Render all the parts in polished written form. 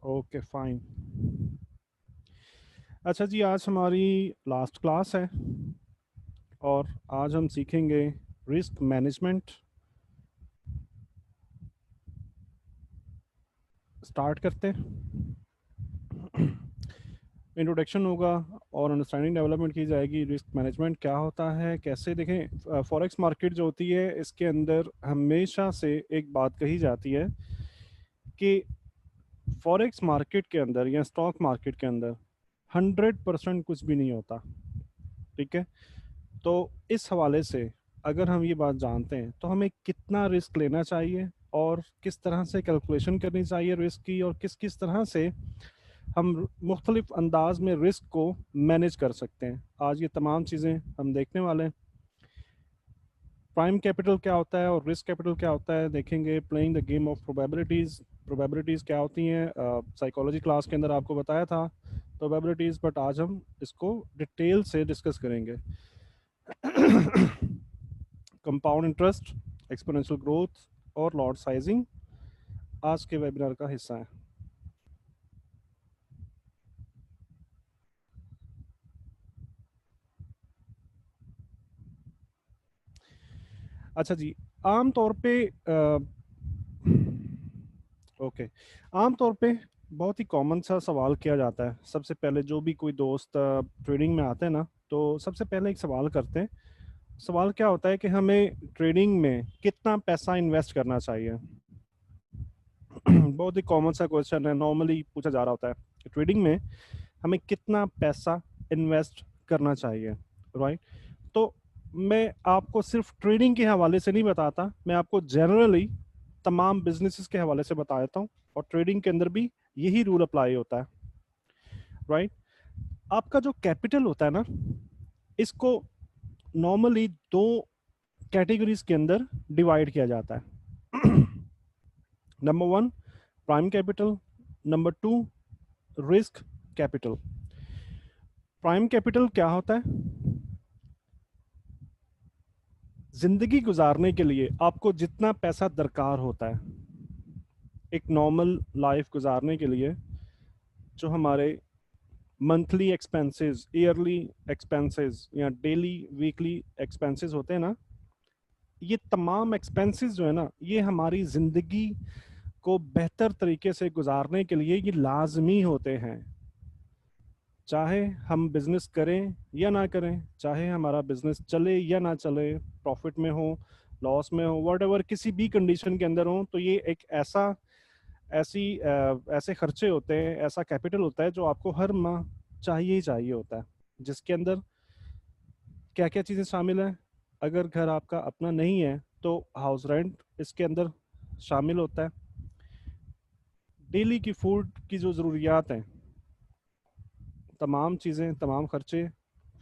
Okay fine. अच्छा जी, आज हमारी लास्ट क्लास है और आज हम सीखेंगे रिस्क मैनेजमेंट। स्टार्ट करते हैं। इंट्रोडक्शन होगा और अंडरस्टैंडिंग डेवलपमेंट की जाएगी। रिस्क मैनेजमेंट क्या होता है, कैसे देखें। फॉरेक्स मार्केट जो होती है, इसके अंदर हमेशा से एक बात कही जाती है कि फॉरेक्स मार्केट के अंदर या स्टॉक मार्केट के अंदर 100% कुछ भी नहीं होता। ठीक है। तो इस हवाले से अगर हम ये बात जानते हैं तो हमें कितना रिस्क लेना चाहिए और किस तरह से कैलकुलेशन करनी चाहिए रिस्क की, और किस किस तरह से हम मुख्तलिफ अंदाज में रिस्क को मैनेज कर सकते हैं, आज ये तमाम चीज़ें हम देखने वाले हैं। प्राइम कैपिटल क्या होता है और रिस्क कैपिटल क्या होता है देखेंगे। Playing the game of probabilities. Probabilities क्या होती हैं, साइकोलॉजी क्लास के अंदर आपको बताया था प्रोबेबिलिटीज़, बट आज हम इसको डिटेल से डिस्कस करेंगे। कंपाउंड इंटरेस्ट, एक्सपोनेंशियल ग्रोथ और लॉट साइजिंग आज के वेबिनार का हिस्सा है। अच्छा जी, आम तौर पे ओके, आम तौर पे बहुत ही कॉमन सा सवाल किया जाता है। सबसे पहले जो भी कोई दोस्त ट्रेडिंग में आते हैं ना, तो सबसे पहले एक सवाल करते हैं। सवाल क्या होता है कि हमें ट्रेडिंग में कितना पैसा इन्वेस्ट करना चाहिए। बहुत ही कॉमन सा क्वेश्चन है, नॉर्मली पूछा जा रहा होता है कि ट्रेडिंग में हमें कितना पैसा इन्वेस्ट करना चाहिए। राइट। तो मैं आपको सिर्फ ट्रेडिंग के हवाले से नहीं बताता, मैं आपको जनरली तमाम बिजनेसेस के हवाले से बता देता हूँ, और ट्रेडिंग के अंदर भी यही रूल अप्लाई होता है। राइट। आपका जो कैपिटल होता है ना, इसको नॉर्मली दो कैटेगरीज के अंदर डिवाइड किया जाता है। Number one, prime capital. Number two, risk capital. Prime capital क्या होता है? जिंदगी गुजारने के लिए आपको जितना पैसा दरकार होता है, एक नॉर्मल लाइफ गुजारने के लिए, जो हमारे मंथली एक्सपेंसेस, ईयरली एक्सपेंसेस या डेली वीकली एक्सपेंसेस होते हैं ना, ये तमाम एक्सपेंसेस जो है ना, ये हमारी ज़िंदगी को बेहतर तरीके से गुजारने के लिए ये लाजमी होते हैं। चाहे हम बिजनेस करें या ना करें, चाहे हमारा बिजनेस चले या ना चले, प्रॉफिट में हो, लॉस में हो, वट किसी भी कंडीशन के अंदर हो, तो ये एक ऐसे खर्चे होते हैं, ऐसा कैपिटल होता है जो आपको हर माह चाहिए ही चाहिए होता है। जिसके अंदर क्या क्या चीज़ें शामिल हैं? अगर घर आपका अपना नहीं है तो हाउस रेंट इसके अंदर शामिल होता है। डेली की फूड की जो ज़रूरियात हैं, तमाम चीज़ें, तमाम खर्चे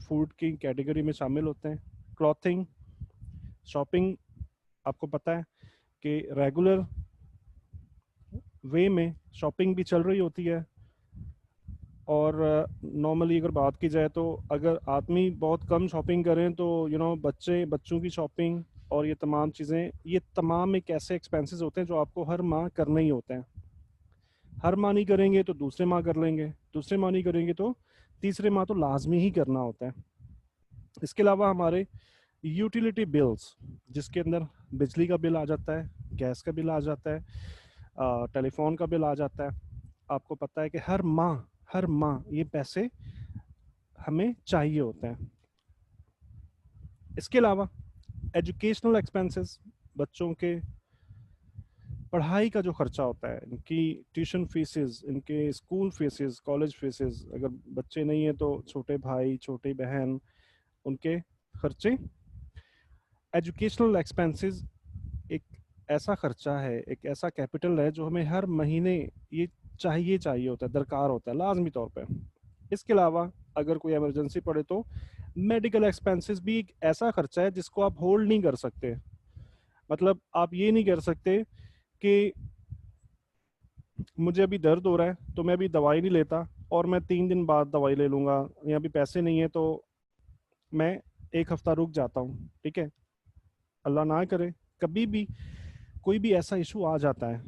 फूड की कैटेगरी में शामिल होते हैं। क्लॉथिंग, शॉपिंग, आपको पता है कि रेगुलर वे में शॉपिंग भी चल रही होती है। और नॉर्मली अगर बात की जाए तो अगर आदमी बहुत कम शॉपिंग करें तो बच्चों की शॉपिंग और ये तमाम चीज़ें, ये तमाम एक ऐसे एक्सपेंसेस होते हैं जो आपको हर माह करने ही होते हैं। हर माह नहीं करेंगे तो दूसरे माह कर लेंगे, दूसरे माह नहीं करेंगे तो तीसरे माह तो लाजमी ही करना होता है। इसके अलावा हमारे यूटिलिटी बिल्स, जिसके अंदर बिजली का बिल आ जाता है, गैस का बिल आ जाता है, टेलीफोन का बिल आ जाता है। आपको पता है कि हर माह ये पैसे हमें चाहिए होते हैं। इसके अलावा एजुकेशनल एक्सपेंसेस, बच्चों के पढ़ाई का जो खर्चा होता है, इनकी ट्यूशन फीसेस, इनके स्कूल फीसेस, कॉलेज फीसेस, अगर बच्चे नहीं हैं तो छोटे भाई छोटी बहन, उनके खर्चे। एजुकेशनल एक्सपेंसेस एक ऐसा खर्चा है, एक ऐसा कैपिटल है जो हमें हर महीने ये चाहिए चाहिए होता है, दरकार होता है लाजमी तौर पे। इसके अलावा अगर कोई इमरजेंसी पड़े तो मेडिकल एक्सपेंसेस भी एक ऐसा खर्चा है जिसको आप होल्ड नहीं कर सकते। मतलब आप ये नहीं कर सकते कि मुझे अभी दर्द हो रहा है तो मैं अभी दवाई नहीं लेता और मैं 3 दिन बाद दवाई ले लूँगा, या अभी पैसे नहीं है तो मैं एक हफ्ता रुक जाता हूँ। ठीक है, अल्लाह ना करे कभी भी कोई भी ऐसा इशू आ जाता है,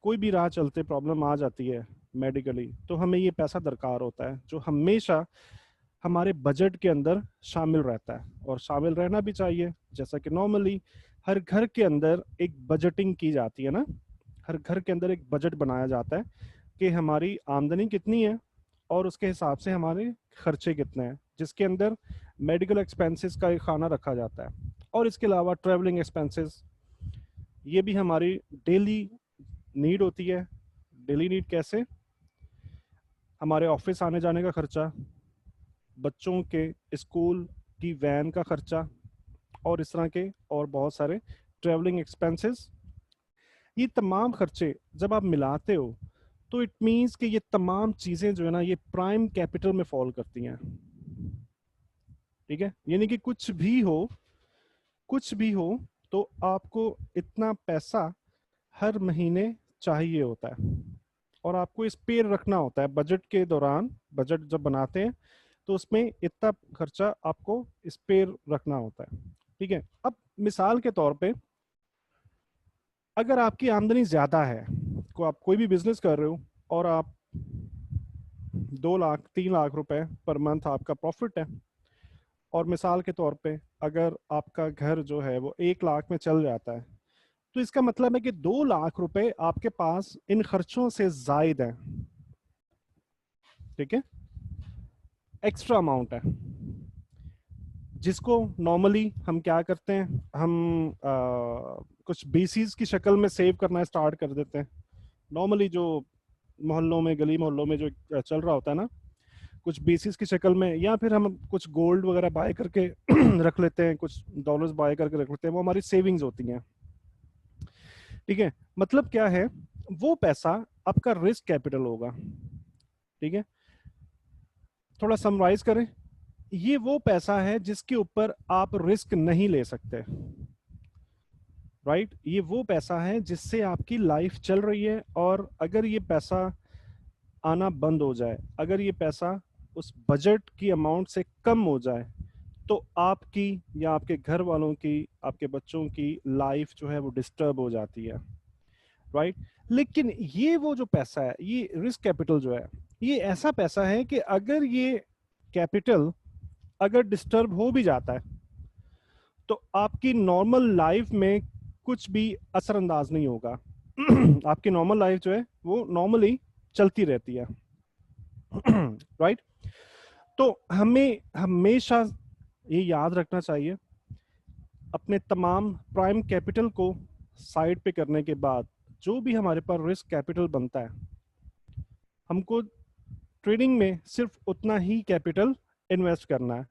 कोई भी राह चलते प्रॉब्लम आ जाती है मेडिकली, तो हमें ये पैसा दरकार होता है, जो हमेशा हमारे बजट के अंदर शामिल रहता है, और शामिल रहना भी चाहिए। जैसा कि नॉर्मली हर घर के अंदर एक बजटिंग की जाती है ना, हर घर के अंदर एक बजट बनाया जाता है कि हमारी आमदनी कितनी है और उसके हिसाब से हमारे खर्चे कितने हैं, जिसके अंदर मेडिकल एक्सपेंसेस का एक खाना रखा जाता है, और इसके अलावा ट्रैवलिंग एक्सपेंसेस, ये भी हमारी डेली नीड होती है। डेली नीड कैसे? हमारे ऑफिस आने जाने का खर्चा, बच्चों के स्कूल की वैन का खर्चा, और इस तरह के और बहुत सारे ट्रैवलिंग एक्सपेंसेस। ये तमाम खर्चे जब आप मिलाते हो तो इट मीन्स कि ये तमाम चीजें जो है ना, ये प्राइम कैपिटल में फॉल करती हैं। ठीक है, यानी कि कुछ भी हो तो आपको इतना पैसा हर महीने चाहिए होता है, और आपको इस पे रखना होता है बजट के दौरान। बजट जब बनाते हैं तो उसमें इतना खर्चा आपको इस पे रखना होता है। ठीक है, अब मिसाल के तौर पे अगर आपकी आमदनी ज्यादा है, को आप कोई भी बिजनेस कर रहे हो और आप 2 लाख 3 लाख रुपए पर मंथ आपका प्रॉफिट है, और मिसाल के तौर पे अगर आपका घर जो है वो 1 लाख में चल जाता है, तो इसका मतलब है कि 2 लाख रुपए आपके पास इन खर्चों से जायद है। ठीक है, एक्स्ट्रा अमाउंट है, जिसको नॉर्मली हम क्या करते हैं, हम कुछ बीसीस की शक्ल में सेव करना स्टार्ट कर देते हैं। नॉर्मली जो मोहल्लों में, गली मोहल्लों में जो चल रहा होता है ना, कुछ बेसिस की शक्ल में, या फिर हम कुछ गोल्ड वगैरह बाय करके रख लेते हैं, कुछ डॉलर्स बाय करके रख लेते हैं, वो हमारी सेविंग्स होती हैं। ठीक है, मतलब क्या है, वो पैसा आपका रिस्क कैपिटल होगा। ठीक है, थोड़ा समराइज करें, ये वो पैसा है जिसके ऊपर आप रिस्क नहीं ले सकते। राइट, ये वो पैसा है जिससे आपकी लाइफ चल रही है, और अगर ये पैसा आना बंद हो जाए, अगर ये पैसा उस बजट की अमाउंट से कम हो जाए, तो आपकी या आपके घर वालों की, आपके बच्चों की लाइफ जो है वो डिस्टर्ब हो जाती है। राइट, लेकिन ये वो जो पैसा है, ये रिस्क कैपिटल जो है, ये ऐसा पैसा है कि अगर ये कैपिटल अगर डिस्टर्ब हो भी जाता है, तो आपकी नॉर्मल लाइफ में कुछ भी असरअंदाज नहीं होगा। आपकी नॉर्मल लाइफ जो है वो नॉर्मली चलती रहती है। राइट, तो हमें हमेशा ये याद रखना चाहिए, अपने तमाम प्राइम कैपिटल को साइड पे करने के बाद जो भी हमारे पास रिस्क कैपिटल बनता है, हमको ट्रेडिंग में सिर्फ उतना ही कैपिटल इन्वेस्ट करना है।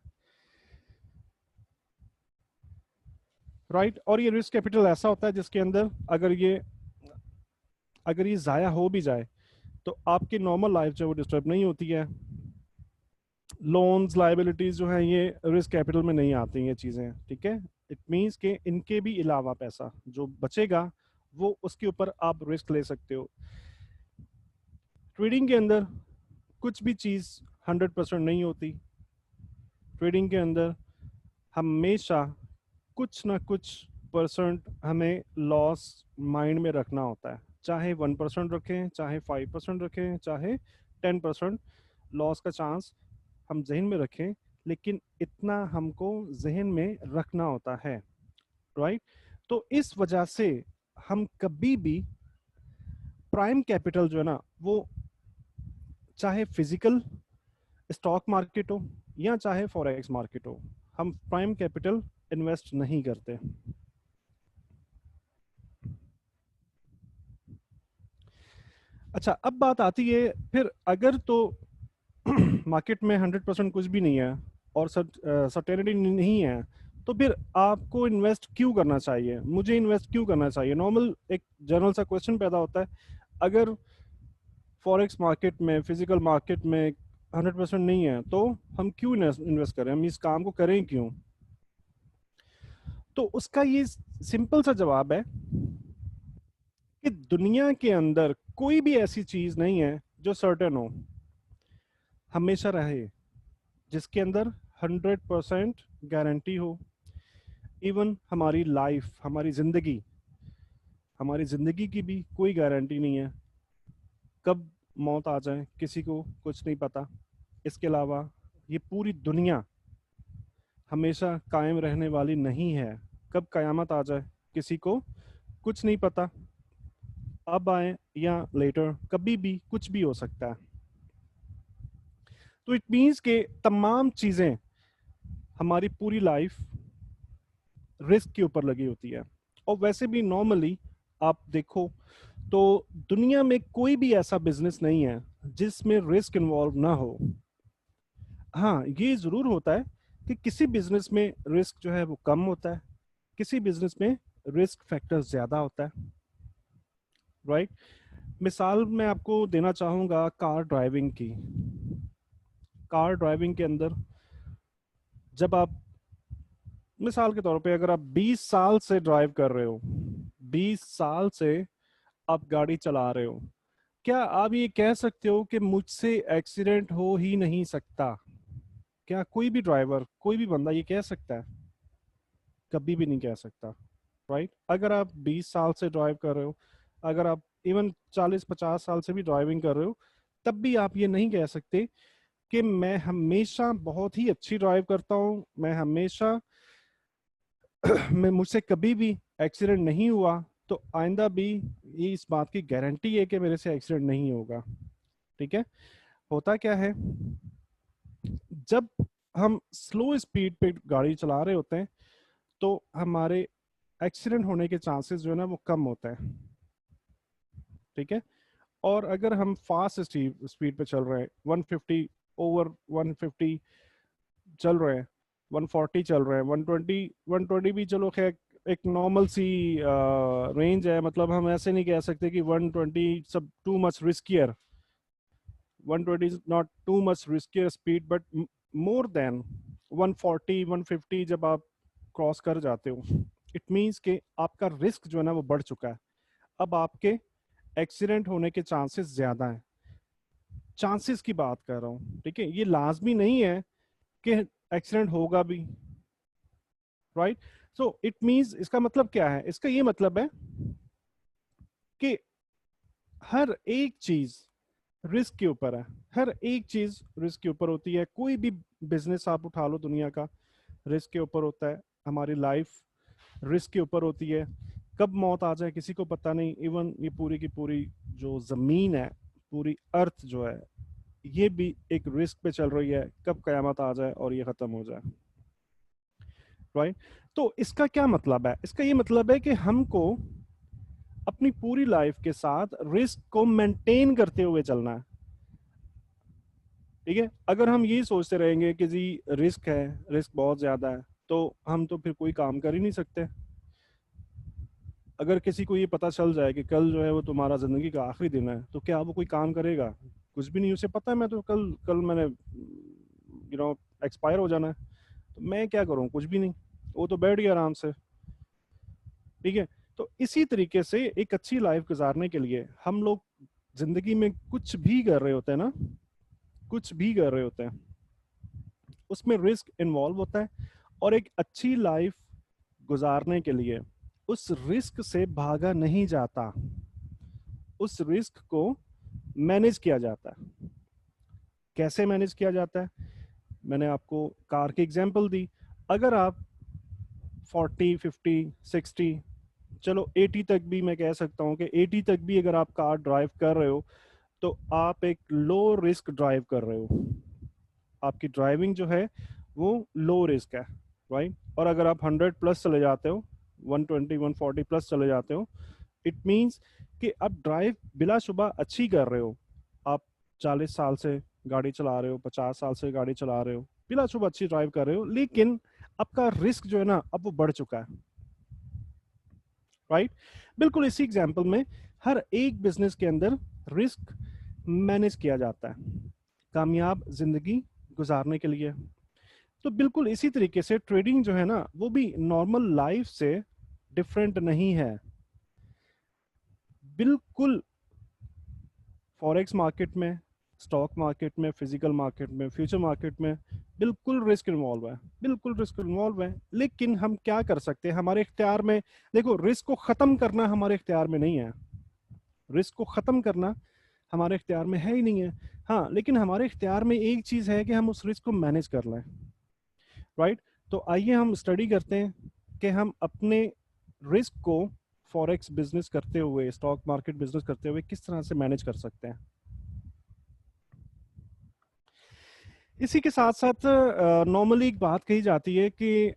राइट, और ये रिस्क कैपिटल ऐसा होता है जिसके अंदर अगर ये जाया हो भी जाए तो आपकी नॉर्मल लाइफ जो है वो डिस्टर्ब नहीं होती है। लोन्स लाइबिलिटीज जो है ये रिस्क कैपिटल में नहीं आती ये चीजें। ठीक है, इट मीन्स के इनके भी अलावा पैसा जो बचेगा वो उसके ऊपर आप रिस्क ले सकते हो। ट्रेडिंग के अंदर कुछ भी चीज 100% नहीं होती। ट्रेडिंग के अंदर हमेशा कुछ ना कुछ परसेंट हमें लॉस माइंड में रखना होता है, चाहे 1% रखें, चाहे 5% रखें, चाहे 10% लॉस का चांस हम जहन में रखें, लेकिन इतना हमको जहन में रखना होता है। राइट, तो इस वजह से हम कभी भी प्राइम कैपिटल जो है ना, वो चाहे फिजिकल स्टॉक मार्केट हो या चाहे फॉरेक्स मार्केट हो, हम प्राइम कैपिटल इन्वेस्ट नहीं करते। अच्छा, अब बात आती है फिर, अगर तो मार्केट में 100% कुछ भी नहीं है और सर्टेनिटी नहीं है, तो फिर आपको इन्वेस्ट क्यों करना चाहिए, मुझे इन्वेस्ट क्यों करना चाहिए? नॉर्मल एक जनरल सा क्वेश्चन पैदा होता है, अगर फॉरेक्स मार्केट में, फिजिकल मार्केट में 100% नहीं है तो हम क्यों इन्वेस्ट करें, हम इस काम को करें क्यों? तो उसका ये सिंपल सा जवाब है कि दुनिया के अंदर कोई भी ऐसी चीज नहीं है जो सर्टेन हो, हमेशा रहे, जिसके अंदर 100% गारंटी हो। इवन हमारी लाइफ, हमारी जिंदगी हमारी ज़िंदगी की भी कोई गारंटी नहीं है, कब मौत आ जाए किसी को कुछ नहीं पता। इसके अलावा ये पूरी दुनिया हमेशा कायम रहने वाली नहीं है, कब कयामत आ जाए किसी को कुछ नहीं पता। अब आए या लेटर, कभी भी कुछ भी हो सकता है। तो इट मीन्स के तमाम चीज़ें, हमारी पूरी लाइफ रिस्क के ऊपर लगी होती है। और वैसे भी नॉर्मली आप देखो तो दुनिया में कोई भी ऐसा बिजनेस नहीं है जिसमें रिस्क इन्वॉल्व ना हो। हाँ, ये जरूर होता है कि किसी बिजनेस में रिस्क जो है वो कम होता है, किसी बिजनेस में रिस्क फैक्टर ज्यादा होता है, राइट। मिसाल मैं आपको देना चाहूंगा कार ड्राइविंग की। कार ड्राइविंग के अंदर जब आप, मिसाल के तौर पे अगर आप 20 साल से ड्राइव कर रहे हो, 20 साल से आप गाड़ी चला रहे हो, क्या आप ये कह सकते हो कि मुझसे एक्सीडेंट हो ही नहीं सकता? क्या कोई भी ड्राइवर, कोई भी बंदा ये कह सकता है? कभी भी नहीं कह सकता, राइट। अगर आप 20 साल से ड्राइव कर रहे हो, अगर आप इवन 40-50 साल से भी ड्राइविंग कर रहे हो, तब भी आप ये नहीं कह सकते कि मैं हमेशा बहुत ही अच्छी ड्राइव करता हूँ, मैं हमेशा मैं मुझसे कभी भी एक्सीडेंट नहीं हुआ, तो आइंदा भी ये इस बात की गारंटी है कि मेरे से एक्सीडेंट नहीं होगा। ठीक है। होता क्या है, जब हम स्लो स्पीड पे गाड़ी चला रहे होते हैं तो हमारे एक्सीडेंट होने के चांसेस जो है ना वो कम होता है। ठीक है। और अगर हम फास्ट स्पीड पे चल रहे हैं, 150 ओवर 150 चल रहे हैं, 140 चल रहे हैं, 120, 120 भी चलो खैर एक नॉर्मल सी रेंज है। मतलब हम ऐसे नहीं कह सकते कि 120 सब too much riskier, 120 is not too much riskier speed, but more than 140 150 जब आप क्रॉस कर जाते हो, इट मीन्स कि आपका रिस्क जो है ना वो बढ़ चुका है। अब आपके एक्सीडेंट होने के चांसेस ज्यादा हैं। चांसेस की बात कर रहा हूँ, ठीक है, ये लाजमी नहीं है कि एक्सीडेंट होगा भी, राइट। सो इट मीन्स, इसका मतलब क्या है, इसका ये मतलब है कि हर एक चीज रिस्क के ऊपर है, हर एक चीज रिस्क के ऊपर होती है। कोई भी बिजनेस आप उठा लो दुनिया का, रिस्क के ऊपर होता है। हमारी लाइफ रिस्क के ऊपर होती है, कब मौत आ जाए किसी को पता नहीं। इवन ये पूरी की पूरी जो जमीन है, पूरी अर्थ जो है, ये भी एक रिस्क पे चल रही है, कब कयामत आ जाए और ये खत्म हो जाए, राइट। तो इसका क्या मतलब है, इसका ये मतलब है कि हमको अपनी पूरी लाइफ के साथ रिस्क को मेंटेन करते हुए चलना है। ठीक है। अगर हम ये सोचते रहेंगे कि जी रिस्क है, रिस्क बहुत ज्यादा है, तो हम तो फिर कोई काम कर ही नहीं सकते। अगर किसी को ये पता चल जाए कि कल जो है वो तुम्हारा जिंदगी का आखिरी दिन है, तो क्या वो कोई काम करेगा? कुछ भी नहीं। उसे पता है मैं तो कल कल मैंने एक्सपायर हो जाना है, तो मैं क्या करूँ? कुछ भी नहीं। वो तो बैठ गया आराम से। ठीक है। तो इसी तरीके से एक अच्छी लाइफ गुजारने के लिए हम लोग जिंदगी में कुछ भी कर रहे होते हैं ना, कुछ भी कर रहे होते हैं, उसमें रिस्क इन्वॉल्व होता है। और एक अच्छी लाइफ गुजारने के लिए उस रिस्क से भागा नहीं जाता, उस रिस्क को मैनेज किया जाता है। कैसे मैनेज किया जाता है? मैंने आपको कार की एग्जांपल दी। अगर आप 40 50 60, चलो 80 तक भी मैं कह सकता हूँ कि 80 तक भी अगर आप कार ड्राइव कर रहे हो, तो आप एक लो रिस्क ड्राइव कर रहे हो। आपकी ड्राइविंग जो है वो लो रिस्क है, राइट। और अगर आप 100 प्लस चले जाते हो, 120 140 प्लस चले जाते हो, इट मीन्स कि आप ड्राइव बिलाशुबा अच्छी कर रहे हो। आप 40 साल से गाड़ी चला रहे हो, 50 साल से गाड़ी चला रहे हो, बिलाशुबा अच्छी ड्राइव कर रहे हो, लेकिन आपका रिस्क जो है ना अब वो बढ़ चुका है, राइट। बिल्कुल इसी एग्जाम्पल में हर एक बिजनेस के अंदर रिस्क मैनेज किया जाता है कामयाब जिंदगी गुजारने के लिए। तो बिल्कुल इसी तरीके से ट्रेडिंग जो है ना वो भी नॉर्मल लाइफ से डिफरेंट नहीं है, बिल्कुल। फॉरेक्स मार्केट में, स्टॉक मार्केट में, फिजिकल मार्केट में, फ्यूचर मार्केट में बिल्कुल रिस्क इन्वॉल्व है, बिल्कुल रिस्क इन्वॉल्व है, लेकिन हम क्या कर सकते हैं हमारे इख्तियार में। देखो, रिस्क को खत्म करना हमारे इख्तियार में नहीं है, रिस्क को खत्म करना हमारे इख्तियार में है ही नहीं है। हाँ, लेकिन हमारे इख्तियार में एक चीज है कि हम उस रिस्क को मैनेज कर लें, राइट। तो आइए हम स्टडी करते हैं कि हम अपने रिस्क को फॉरेक्स बिजनेस करते हुए, स्टॉक मार्केट बिजनेस करते हुए किस तरह से मैनेज कर सकते हैं। इसी के साथ साथ नॉर्मली एक बात कही जाती है कि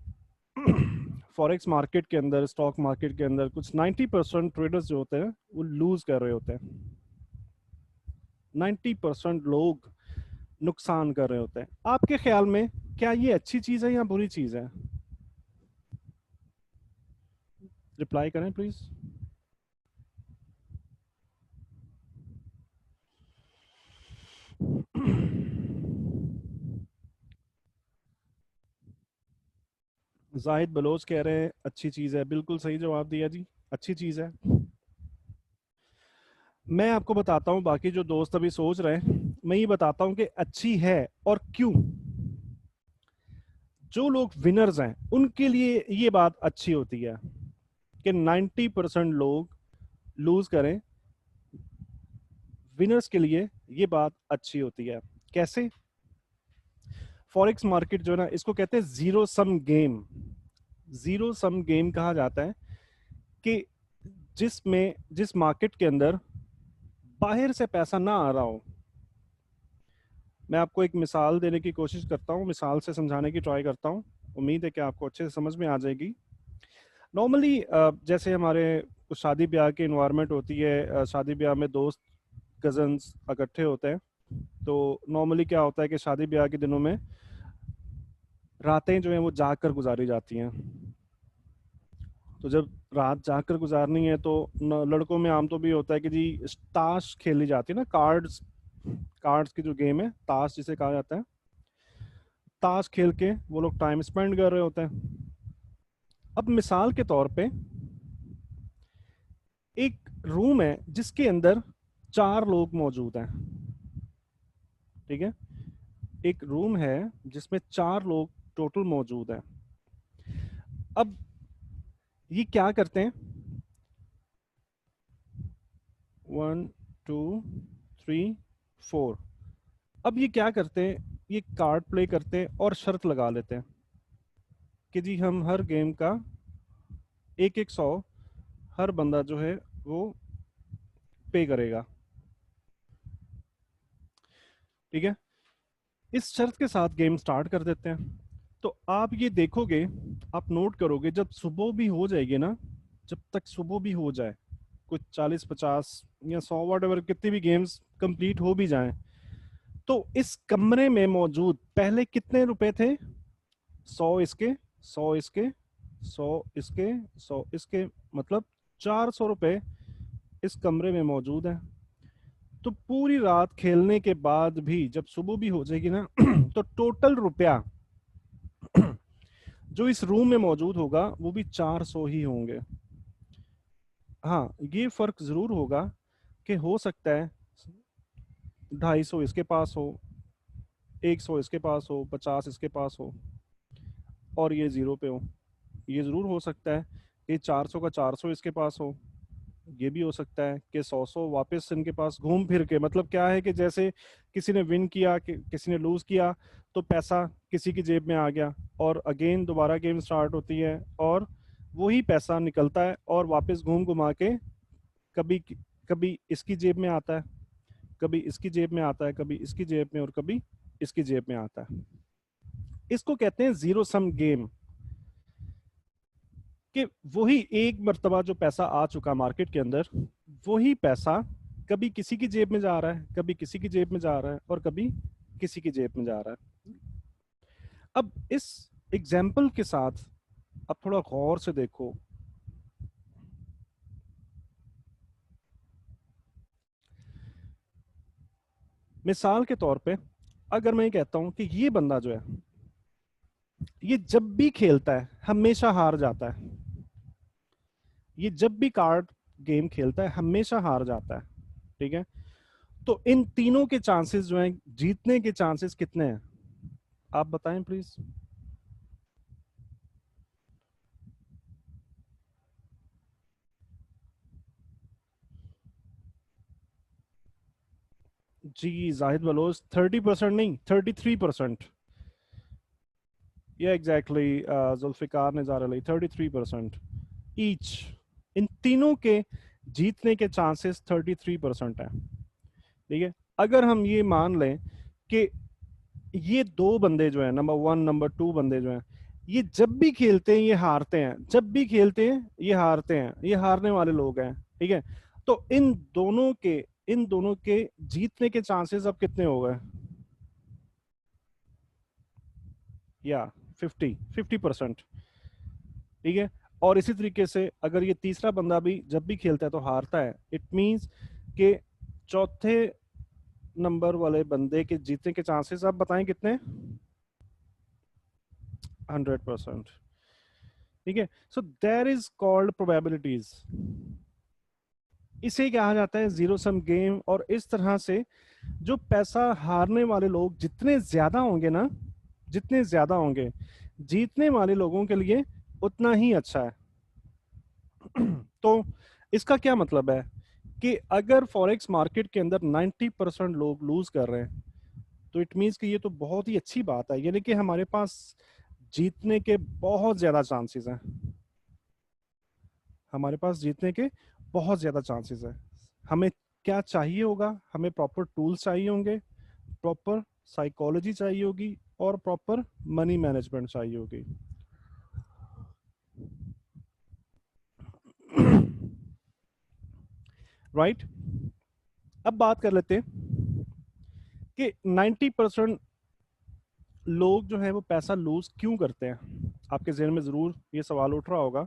फॉरेक्स मार्केट के अंदर, स्टॉक मार्केट के अंदर कुछ 90% ट्रेडर्स जो होते हैं वो लूज कर रहे होते हैं। 90% लोग नुकसान कर रहे होते हैं। आपके ख्याल में क्या ये अच्छी चीज है या बुरी चीज है? रिप्लाई करें प्लीज। जाहिद बलोच कह रहे हैं अच्छी चीज है। बिल्कुल सही जवाब दिया जी, अच्छी चीज है। मैं आपको बताता हूं, बाकी जो दोस्त अभी सोच रहे हैं, मैं ये बताता हूं कि अच्छी है और क्यों। जो लोग विनर्स हैं उनके लिए ये बात अच्छी होती है कि 90% लोग लूज करें, विनर्स के लिए ये बात अच्छी होती है। कैसे? फॉरेक्स मार्केट जो है ना, इसको कहते हैं zero sum game. Zero sum game कहा जाता है कि जिस मार्केट के अंदर बाहर से पैसा ना आ रहा हो। मैं आपको एक मिसाल देने की कोशिश करता हूँ, मिसाल से समझाने की ट्राई करता हूँ। उम्मीद है कि आपको अच्छे से समझ में आ जाएगी। नॉर्मली जैसे हमारे कुछ शादी ब्याह की इन्वायरमेंट होती है, शादी ब्याह में दोस्त कजन्स इकट्ठे होते हैं। तो नॉर्मली क्या होता है कि शादी ब्याह के दिनों में रातें जो हैं वो जाग कर गुजारी जाती हैं। तो जब रात जाग कर गुजारनी है तो लड़कों में आम तो भी होता है कि जी ताश खेली जाती है ना, कार्ड्स, कार्ड्स की जो गेम है ताश जिसे कहा जाता है, ताश खेल के वो लोग टाइम स्पेंड कर रहे होते हैं। अब मिसाल के तौर पे एक रूम है जिसके अंदर 4 लोग मौजूद हैं, ठीक है। एक रूम है जिसमें 4 लोग टोटल मौजूद हैं। अब ये क्या करते हैं, 1 2 3 4। अब ये क्या करते हैं, ये कार्ड प्ले करते हैं और शर्त लगा लेते हैं कि जी हम हर गेम का 1-1 100 हर बंदा जो है वो पे करेगा, ठीक है। इस शर्त के साथ गेम स्टार्ट कर देते हैं। तो आप ये देखोगे, आप नोट करोगे, जब सुबह भी हो जाएगी ना, जब तक सुबह भी हो जाए, कुछ 40-50 या 100 वॉट कितनी भी गेम्स कंप्लीट हो भी जाएं, तो इस कमरे में मौजूद पहले कितने रुपए थे? 100 इसके, 100 इसके, 100 इसके, 100 इसके, मतलब 400 रुपए इस कमरे में मौजूद है। तो पूरी रात खेलने के बाद भी जब सुबह भी हो जाएगी ना तो टोटल रुपया जो इस रूम में मौजूद होगा वो भी 400 ही होंगे। हाँ, ये फर्क जरूर होगा कि हो सकता है 250 इसके पास हो, 100 इसके पास हो, 50 इसके पास हो और ये जीरो पे हो। ये जरूर हो सकता है कि 400 का 400 इसके पास हो। ये भी हो सकता है कि 100 वापस इनके पास घूम फिर के, मतलब क्या है कि जैसे किसी ने विन किया, किसी ने लूज किया, तो पैसा किसी की जेब में आ गया और अगेन दोबारा गेम स्टार्ट होती है और वही पैसा निकलता है और वापस घूम घुमा के कभी कभी इसकी जेब में आता है, कभी इसकी जेब में आता है, कभी इसकी जेब में और कभी इसकी जेब में आता है। इसको कहते हैं जीरो सम गेम। कि वही एक मर्तबा जो पैसा आ चुका मार्केट के अंदर, वही पैसा कभी किसी की जेब में जा रहा है, कभी किसी की जेब में जा रहा है और कभी किसी की जेब में जा रहा है। अब इस एग्जाम्पल के साथ अब थोड़ा गौर से देखो। मिसाल के तौर पे अगर मैं कहता हूं कि ये बंदा जो है ये जब भी खेलता है हमेशा हार जाता है, ये जब भी कार्ड गेम खेलता है हमेशा हार जाता है, ठीक है। तो इन तीनों के चांसेस जो हैं जीतने के चांसेस कितने हैं? आप बताएं प्लीज। जी जाहिद बलोच 30% नहीं 33%। ये एग्जैक्टली जुल्फिकार निज़ार अली 33% ईच। इन तीनों के जीतने के चांसेस 33% है। ठीक है, अगर हम ये मान लें कि ये दो बंदे जो है, नंबर वन नंबर टू बंदे जो हैं, ये जब भी खेलते हैं ये हारते हैं, जब भी खेलते हैं ये हारते हैं, ये हारने वाले लोग हैं। ठीक है, तो इन दोनों के जीतने के चांसेस अब कितने हो गए? या 50%। ठीक है, और इसी तरीके से अगर ये तीसरा बंदा भी जब भी खेलता है तो हारता है, इट मींस कि चौथे नंबर वाले बंदे के जीतने के चांसेस आप बताएं कितने? 100%। ठीक है, so there is called probabilities. इसे कहा जाता है जीरो सम गेम। और इस तरह से जो पैसा हारने वाले लोग जितने ज्यादा होंगे ना, जितने ज्यादा होंगे, जीतने वाले लोगों के लिए उतना ही अच्छा है। तो इसका क्या मतलब है कि अगर फॉरेक्स मार्केट के अंदर 90% लोग लूज कर रहे हैं, तो इट मीन्स कि ये तो बहुत ही अच्छी बात है, यानी कि हमारे पास जीतने के बहुत ज्यादा चांसेस हैं। हमारे पास जीतने के बहुत ज्यादा चांसेस है। हमें क्या चाहिए होगा? हमें प्रॉपर टूल्स चाहिए होंगे, प्रॉपर साइकोलॉजी चाहिए होगी, और प्रॉपर मनी मैनेजमेंट चाहिए होगी। Right right? अब बात कर लेते हैं कि 90% लोग जो है वो पैसा लूज क्यों करते हैं। आपके जहन में जरूर ये सवाल उठ रहा होगा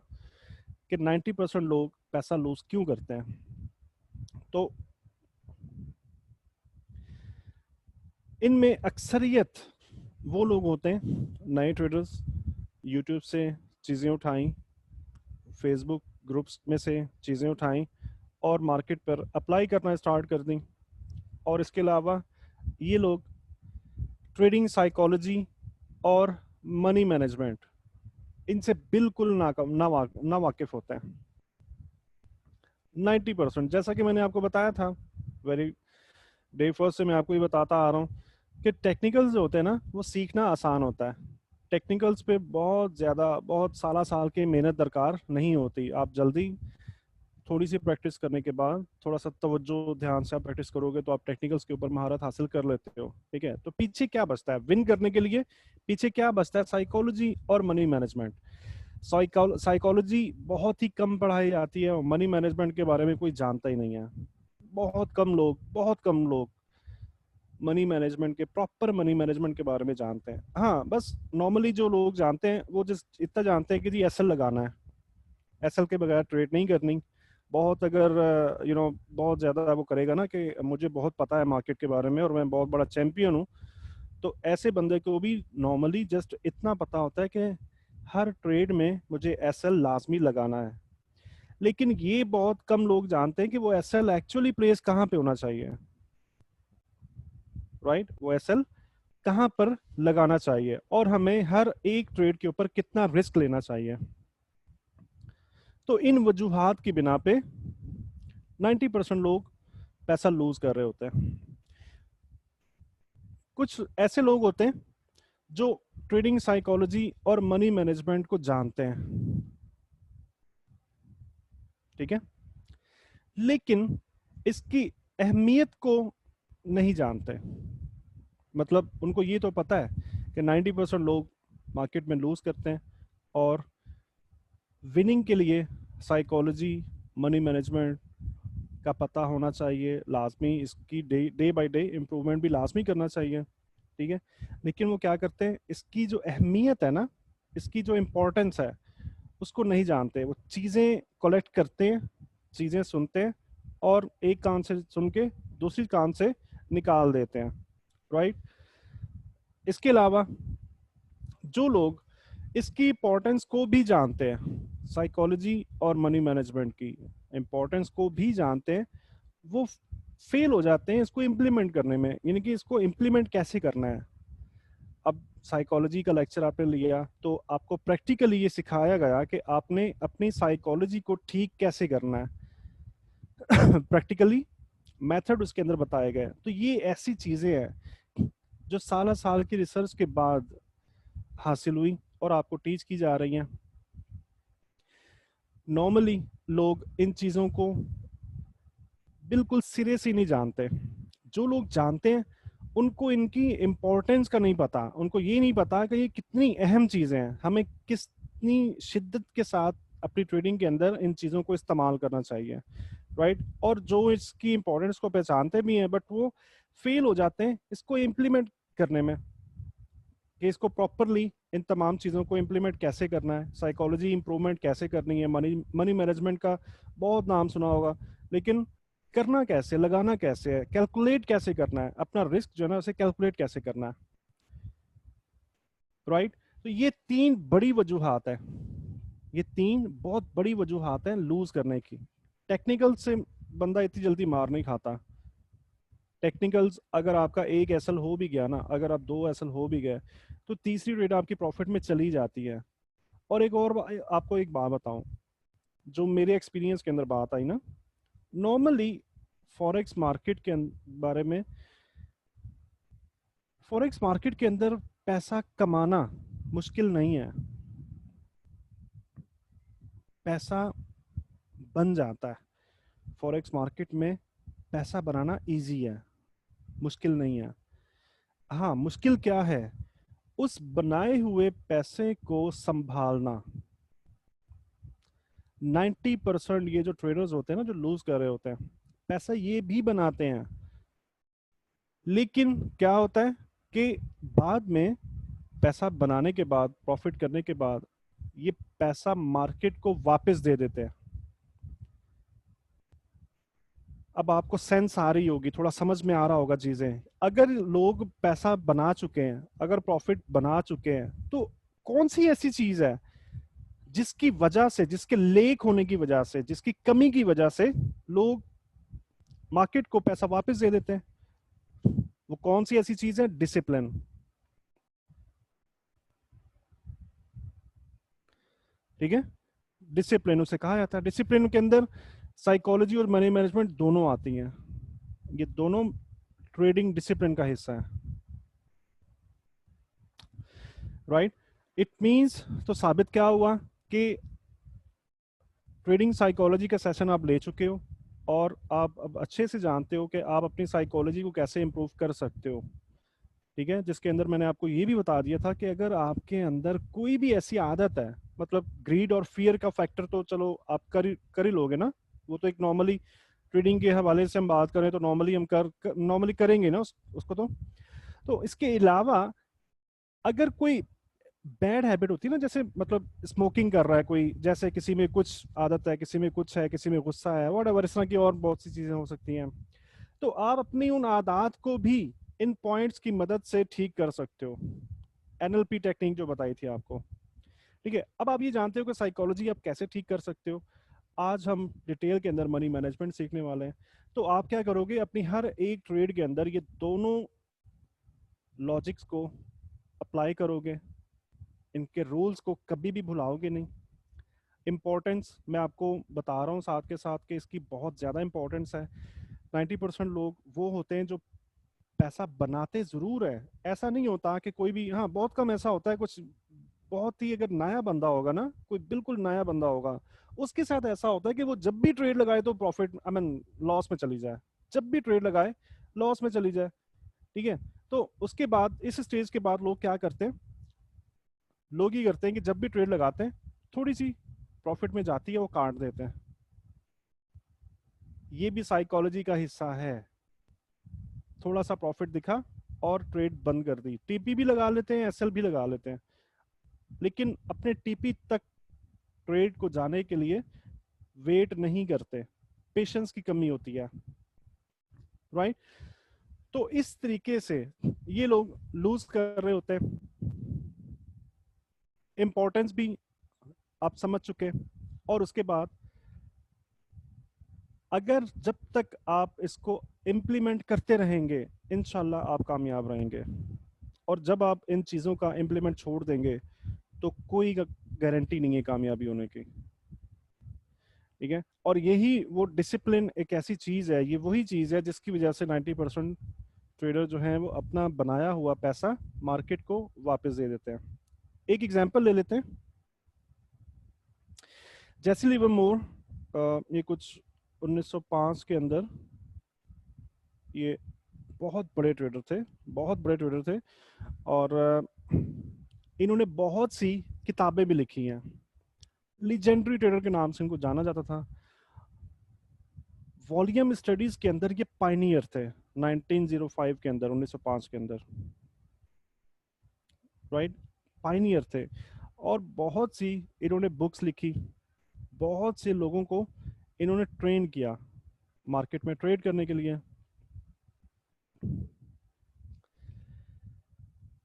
कि 90% लोग पैसा लूज क्यों करते हैं। तो इनमें अक्सरियत वो लोग होते हैं, नए ट्रेडर्स, यूट्यूब से चीज़ें उठाई, फेसबुक ग्रुप्स में से चीज़ें उठाई और मार्केट पर अप्लाई करना स्टार्ट कर दी। और इसके अलावा ये लोग ट्रेडिंग साइकोलॉजी और मनी मैनेजमेंट इनसे बिल्कुल ना वाकिफ होते हैं। 90%, जैसा कि मैंने आपको बताया था वेरी डे फर्स्ट से मैं आपको ये बताता आ रहा हूँ कि टेक्निकल्स जो होते हैं ना वो सीखना आसान होता है। टेक्निकल्स पे बहुत ज़्यादा बहुत साला साल की मेहनत दरकार नहीं होती। आप जल्दी थोड़ी सी प्रैक्टिस करने के बाद, थोड़ा सा तवज्जो ध्यान से आप प्रैक्टिस करोगे तो आप टेक्निकल्स के ऊपर महारत हासिल कर लेते हो। ठीक है, तो पीछे क्या बचता है विन करने के लिए? पीछे क्या बचता है? साइकोलॉजी और मनी मैनेजमेंट। साइकोलॉजी बहुत ही कम पढ़ाई जाती है और मनी मैनेजमेंट के बारे में कोई जानता ही नहीं है। बहुत कम लोग मनी मैनेजमेंट के, प्रॉपर मनी मैनेजमेंट के बारे में जानते हैं। हाँ, बस नॉर्मली जो लोग जानते हैं वो जिस इतना जानते हैं कि जी एसएल लगाना है, एसएल के बगैर ट्रेड नहीं करनी। बहुत अगर बहुत ज़्यादा वो करेगा ना कि मुझे बहुत पता है मार्केट के बारे में और मैं बहुत बड़ा चैंपियन हूँ, तो ऐसे बंदे को भी नॉर्मली जस्ट इतना पता होता है कि हर ट्रेड में मुझे एसएल लाजमी लगाना है। लेकिन ये बहुत कम लोग जानते हैं कि वो एसएल एक्चुअली प्लेस कहाँ पे होना चाहिए। राइट, वो एसएल कहाँ पर लगाना चाहिए और हमें हर एक ट्रेड के ऊपर कितना रिस्क लेना चाहिए। तो इन वजूहात की बिना पे 90% लोग पैसा लूज कर रहे होते हैं। कुछ ऐसे लोग होते हैं जो ट्रेडिंग साइकोलॉजी और मनी मैनेजमेंट को जानते हैं। ठीक है, लेकिन इसकी अहमियत को नहीं जानते। मतलब उनको ये तो पता है कि 90% लोग मार्केट में लूज करते हैं और विनिंग के लिए साइकोलॉजी, मनी मैनेजमेंट का पता होना चाहिए लाजमी। इसकी डे बाय डे इम्प्रूवमेंट भी लाजमी करना चाहिए। ठीक है, लेकिन वो क्या करते हैं, इसकी जो अहमियत है ना, इसकी जो इम्पोर्टेंस है उसको नहीं जानते। वो चीज़ें कलेक्ट करते हैं, चीज़ें सुनते हैं और एक कान से सुन के दूसरी कान से निकाल देते हैं। राइट, इसके अलावा जो लोग इसकी इम्पोर्टेंस को भी जानते हैं, साइकोलॉजी और मनी मैनेजमेंट की इम्पोर्टेंस को भी जानते हैं, वो फेल हो जाते हैं इसको इम्प्लीमेंट करने में, यानी कि इसको इम्प्लीमेंट कैसे करना है। अब साइकोलॉजी का लेक्चर आपने लिया तो आपको प्रैक्टिकली ये सिखाया गया कि आपने अपनी साइकोलॉजी को ठीक कैसे करना है। प्रैक्टिकली मेथड उसके अंदर बताए गए। तो ये ऐसी चीजें हैं जो साल साल की रिसर्च के बाद हासिल हुई और आपको टीच की जा रही हैं। नॉर्मली लोग इन चीजों को बिल्कुल सिरे से नहीं जानते। जो लोग जानते हैं उनको इनकी इम्पोर्टेंस का नहीं पता, उनको ये नहीं पता कि ये कितनी अहम चीजें हैं, हमें कितनी शिद्दत के साथ अपनी ट्रेडिंग के अंदर इन चीजों को इस्तेमाल करना चाहिए, राइट। और जो इसकी इम्पोर्टेंस को पहचानते भी हैं बट वो फेल हो जाते हैं इसको इम्प्लीमेंट करने में, कि इसको प्रॉपरली इन तमाम चीज़ों को इम्प्लीमेंट कैसे करना है, साइकोलॉजी इंप्रूवमेंट कैसे करनी है, मनी मनी मैनेजमेंट का बहुत नाम सुना होगा, लेकिन करना कैसे, लगाना कैसे है, कैलकुलेट कैसे करना है, अपना रिस्क जो है ना उसे कैलकुलेट कैसे करना है, राइट। तो ये तीन बड़ी वजूहात है, ये तीन बहुत बड़ी वजूहात है लूज करने की। टेक्निकल से बंदा इतनी जल्दी मार नहीं खाता। टेक्निकल्स अगर आपका एक एसएल हो भी गया ना, अगर आप दो एसएल हो भी गए तो तीसरी ट्रेड आपकी प्रॉफिट में चली जाती है। और एक और आपको एक बात बताऊं, जो मेरे एक्सपीरियंस के अंदर बात आई ना, नॉर्मली फॉरेक्स मार्केट के बारे में, फॉरेक्स मार्केट के अंदर पैसा कमाना मुश्किल नहीं है, पैसा बन जाता है। फॉरेक्स मार्केट में पैसा बनाना इजी है, मुश्किल नहीं है। हाँ, मुश्किल क्या है, उस बनाए हुए पैसे को संभालना। 90% ये जो ट्रेडर्स होते हैं ना, जो लूज कर रहे होते हैं, पैसा ये भी बनाते हैं, लेकिन क्या होता है कि बाद में पैसा बनाने के बाद, प्रॉफिट करने के बाद, ये पैसा मार्केट को वापस दे देते हैं। अब आपको सेंस आ रही होगी, थोड़ा समझ में आ रहा होगा चीजें। अगर लोग पैसा बना चुके हैं, अगर प्रॉफिट बना चुके हैं, तो कौन सी ऐसी चीज है जिसकी वजह से, जिसके लेक होने की वजह से, जिसकी कमी की वजह से लोग मार्केट को पैसा वापस दे देते हैं? वो कौन सी ऐसी चीज है? डिसिप्लिन। ठीक है, डिसिप्लिन उसे कहा जाता है। डिसिप्लिन के अंदर साइकोलॉजी और मनी मैनेजमेंट दोनों आती हैं, ये दोनों ट्रेडिंग डिसिप्लिन का हिस्सा है, राइट। इट मींस, तो साबित क्या हुआ कि ट्रेडिंग साइकोलॉजी का सेशन आप ले चुके हो और आप अब अच्छे से जानते हो कि आप अपनी साइकोलॉजी को कैसे इंप्रूव कर सकते हो। ठीक है, जिसके अंदर मैंने आपको ये भी बता दिया था कि अगर आपके अंदर कोई भी ऐसी आदत है, मतलब ग्रीड और फियर का फैक्टर तो चलो आप कर ही लोगे ना, वो तो एक नॉर्मली ट्रेडिंग के हवाले से हम बात करें तो नॉर्मली हम नॉर्मली करेंगे ना उसको। तो इसके अलावा अगर कोई बैड हैबिट होती है ना, जैसे मतलब स्मोकिंग कर रहा है कोई, जैसे किसी में कुछ आदत है, किसी में कुछ है, किसी में गुस्सा है, व्हाटएवर, इस तरह की और बहुत सी चीजें हो सकती हैं, तो आप अपनी उन आदत को भी इन पॉइंट्स की मदद से ठीक कर सकते हो। एनएलपी टेक्निक जो बताई थी आपको, ठीक है। अब आप ये जानते हो कि साइकोलॉजी आप कैसे ठीक कर सकते हो। आज हम डिटेल के अंदर मनी मैनेजमेंट सीखने वाले हैं। तो आप क्या करोगे, अपनी हर एक ट्रेड के अंदर ये दोनों लॉजिक्स को अप्लाई करोगे, इनके रूल्स को कभी भी भुलाओगे नहीं। इम्पोर्टेंस मैं आपको बता रहा हूँ साथ के साथ कि इसकी बहुत ज़्यादा इम्पोर्टेंस है। 90% लोग वो होते हैं जो पैसा बनाते ज़रूर है, ऐसा नहीं होता कि कोई भी, हाँ बहुत कम ऐसा होता है, कुछ बहुत ही अगर नया बंदा होगा ना, कोई बिल्कुल नया बंदा होगा, उसके साथ ऐसा होता है कि वो जब भी ट्रेड लगाए तो प्रॉफिट, आई मीन लॉस में चली जाए, जब भी ट्रेड लगाए लॉस में चली जाए। ठीक है, तो उसके बाद इस स्टेज के बाद लोग क्या करते हैं, लोग ये करते हैं कि जब भी ट्रेड लगाते हैं थोड़ी सी प्रॉफिट में जाती है वो काट देते हैं। ये भी साइकोलॉजी का हिस्सा है। थोड़ा सा प्रॉफिट दिखा और ट्रेड बंद कर दी, टीपी भी लगा लेते हैं, एसएल भी लगा लेते हैं, लेकिन अपने टीपी तक ट्रेड को जाने के लिए वेट नहीं करते, पेशेंस की कमी होती है, राइट। तो इस तरीके से ये लोग लूज कर रहे होते हैं। इंपॉर्टेंस भी आप समझ चुके, और उसके बाद अगर जब तक आप इसको इम्प्लीमेंट करते रहेंगे इंशाल्लाह आप कामयाब रहेंगे। और जब आप इन चीज़ों का इम्प्लीमेंट छोड़ देंगे तो कोई गारंटी नहीं है कामयाबी होने की, ठीक है। और यही वो डिसिप्लिन एक ऐसी चीज़ है, ये वही चीज़ है जिसकी वजह से 90% ट्रेडर जो हैं वो अपना बनाया हुआ पैसा मार्केट को वापस दे देते हैं। एक एग्जांपल ले लेते हैं, जैसी लिवरमोर, ये कुछ 1905 के अंदर, ये बहुत बड़े ट्रेडर थे, बहुत बड़े ट्रेडर थे। और इन्होंने बहुत सी किताबें भी लिखी हैं, लीजेंडरी ट्रेडर के नाम से इनको जाना जाता था। वॉल्यूम स्टडीज के अंदर ये पायनियर थे 1905 के अंदर, 1905 के अंदर, राइट, पायनियर थे। और बहुत सी इन्होंने बुक्स लिखी, बहुत से लोगों को इन्होंने ट्रेन किया मार्केट में ट्रेड करने के लिए।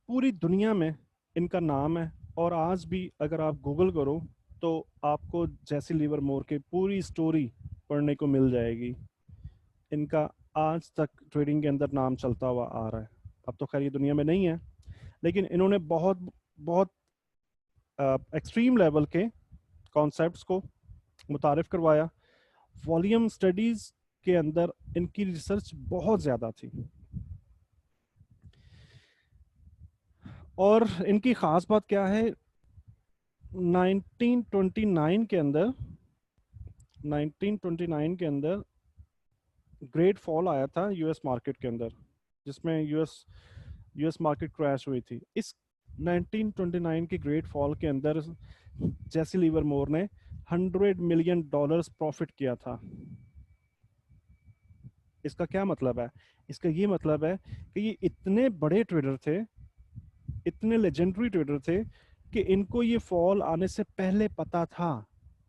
पूरी दुनिया में इनका नाम है, और आज भी अगर आप गूगल करो तो आपको जैसी लिवरमोर की पूरी स्टोरी पढ़ने को मिल जाएगी। इनका आज तक ट्रेडिंग के अंदर नाम चलता हुआ आ रहा है। अब तो खैर ये दुनिया में नहीं है, लेकिन इन्होंने बहुत बहुत एक्सट्रीम लेवल के कॉन्सेप्ट्स को मुतारिफ करवाया। वॉल्यूम स्टडीज के अंदर इनकी रिसर्च बहुत ज़्यादा थी, और इनकी ख़ास बात क्या है, 1929 के अंदर, 1929 के अंदर ग्रेट फॉल आया था यूएस मार्केट के अंदर, जिसमें यूएस मार्केट क्रैश हुई थी। इस 1929 के ग्रेट फॉल के अंदर जैसी लिवरमोर ने $100 मिलियन प्रॉफिट किया था। इसका क्या मतलब है? इसका ये मतलब है कि ये इतने बड़े ट्रेडर थे, इतने लेजेंडरी ट्रेडर थे, कि इनको ये फॉल आने से पहले पता था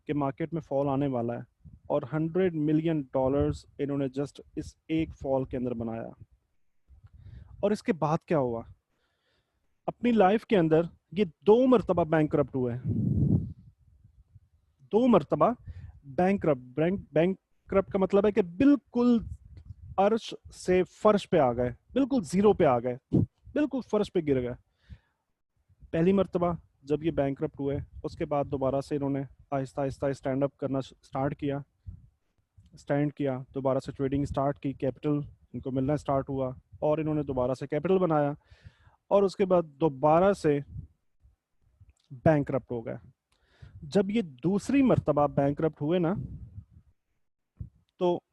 कि मार्केट में फॉल आने वाला है, और $100 मिलियन इन्होंने जस्ट इस एक फॉल के अंदर बनाया। और इसके बाद क्या हुआ, अपनी लाइफ के अंदर ये 2 मरतबा बैंकरप्ट हुए, 2 मरतबा बैंकरप्ट का मतलब है कि बिल्कुल अर्श से फर्श पे आ गए, बिल्कुल जीरो पे आ गए, बिल्कुल फर्श पे गिर गए। पहली मरतबा जब ये बैंकरप्ट हुए, उसके बाद दोबारा से इन्होंने आहिस्ता आहिस्ता स्टैंड अप करना स्टार्ट किया, दोबारा से ट्रेडिंग स्टार्ट की, कैपिटल इनको मिलना स्टार्ट हुआ, और इन्होंने दोबारा से कैपिटल बनाया, और उसके बाद दोबारा से बैंकरप्ट हो गए। जब ये दूसरी मरतबा बैंकरप्ट हुए ना, तो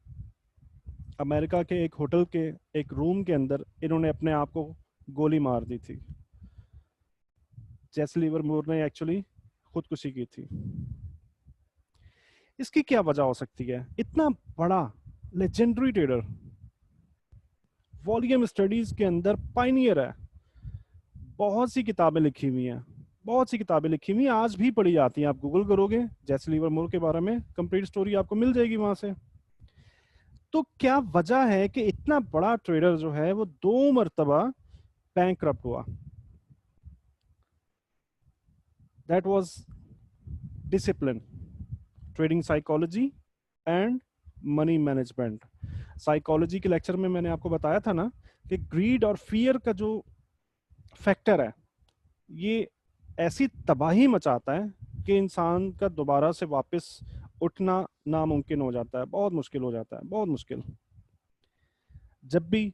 अमेरिका के एक होटल के एक रूम के अंदर इन्होंने अपने आप को गोली मार दी थी। जैसी लिवरमोर ने एक्चुअली खुदकुशी की थी। इसकी क्या वजह हो सकती है? इतना बड़ा लेजेंडरी ट्रेडर, वॉल्यूम स्टडीज के अंदर पायनियर है, बहुत सी किताबें लिखी हुई हैं, बहुत सी किताबें लिखी हुई हैं, आज भी पढ़ी जाती हैं। आप गूगल करोगे जैसी लिवरमोर के बारे में, कंप्लीट स्टोरी आपको मिल जाएगी वहां से। तो क्या वजह है कि इतना बड़ा ट्रेडर जो है वो 2 मरतबा बैंकरप्ट हुआ? That was discipline, trading psychology and money management. Psychology के लेक्चर में मैंने आपको बताया था ना कि ग्रीड और फियर का जो फैक्टर है, ये ऐसी तबाही मचाता है कि इंसान का दोबारा से वापस उठना नामुमकिन हो जाता है, बहुत मुश्किल हो जाता है, बहुत मुश्किल। जब भी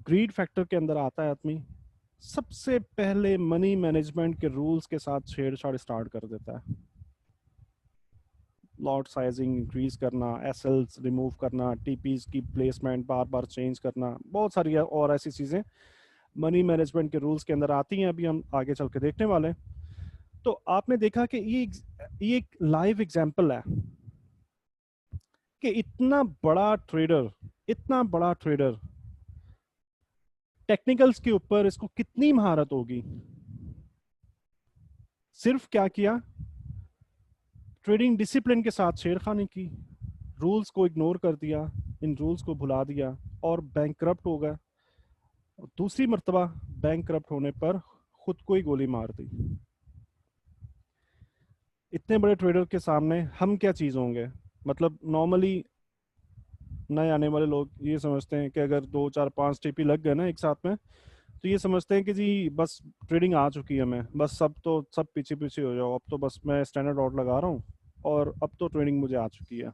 ग्रीड फैक्टर के अंदर आता है आदमी, सबसे पहले मनी मैनेजमेंट के रूल्स के साथ छेड़छाड़ स्टार्ट कर देता है। लॉट साइजिंग इंक्रीज करना, एसएल्स रिमूव करना, टीपीज की प्लेसमेंट बार बार चेंज करना, बहुत सारी और ऐसी चीजें मनी मैनेजमेंट के रूल्स के अंदर आती हैं, अभी हम आगे चल के देखने वाले हैं। तो आपने देखा कि ये एक लाइव एग्जांपल है कि इतना बड़ा ट्रेडर टेक्निकल्स के ऊपर इसको कितनी महारत होगी। सिर्फ क्या किया, ट्रेडिंग डिसिप्लिन के साथ छेड़खानी की, रूल्स को इग्नोर कर दिया, इन रूल्स को भुला दिया, और बैंकरप्ट हो गया। दूसरी मर्तबा बैंकरप्ट होने पर खुद को ही गोली मार दी। इतने बड़े ट्रेडर के सामने हम क्या चीज होंगे? मतलब नॉर्मली नए आने वाले लोग ये समझते हैं कि अगर 2 4 5 टीपी लग गए ना एक साथ में, तो ये समझते हैं कि जी बस ट्रेडिंग आ चुकी है, मैं बस सब तो सब पीछे पीछे हो जाओ, अब तो बस मैं स्टैंडर्ड ऑर्डर लगा रहा हूँ और अब तो ट्रेडिंग मुझे आ चुकी है,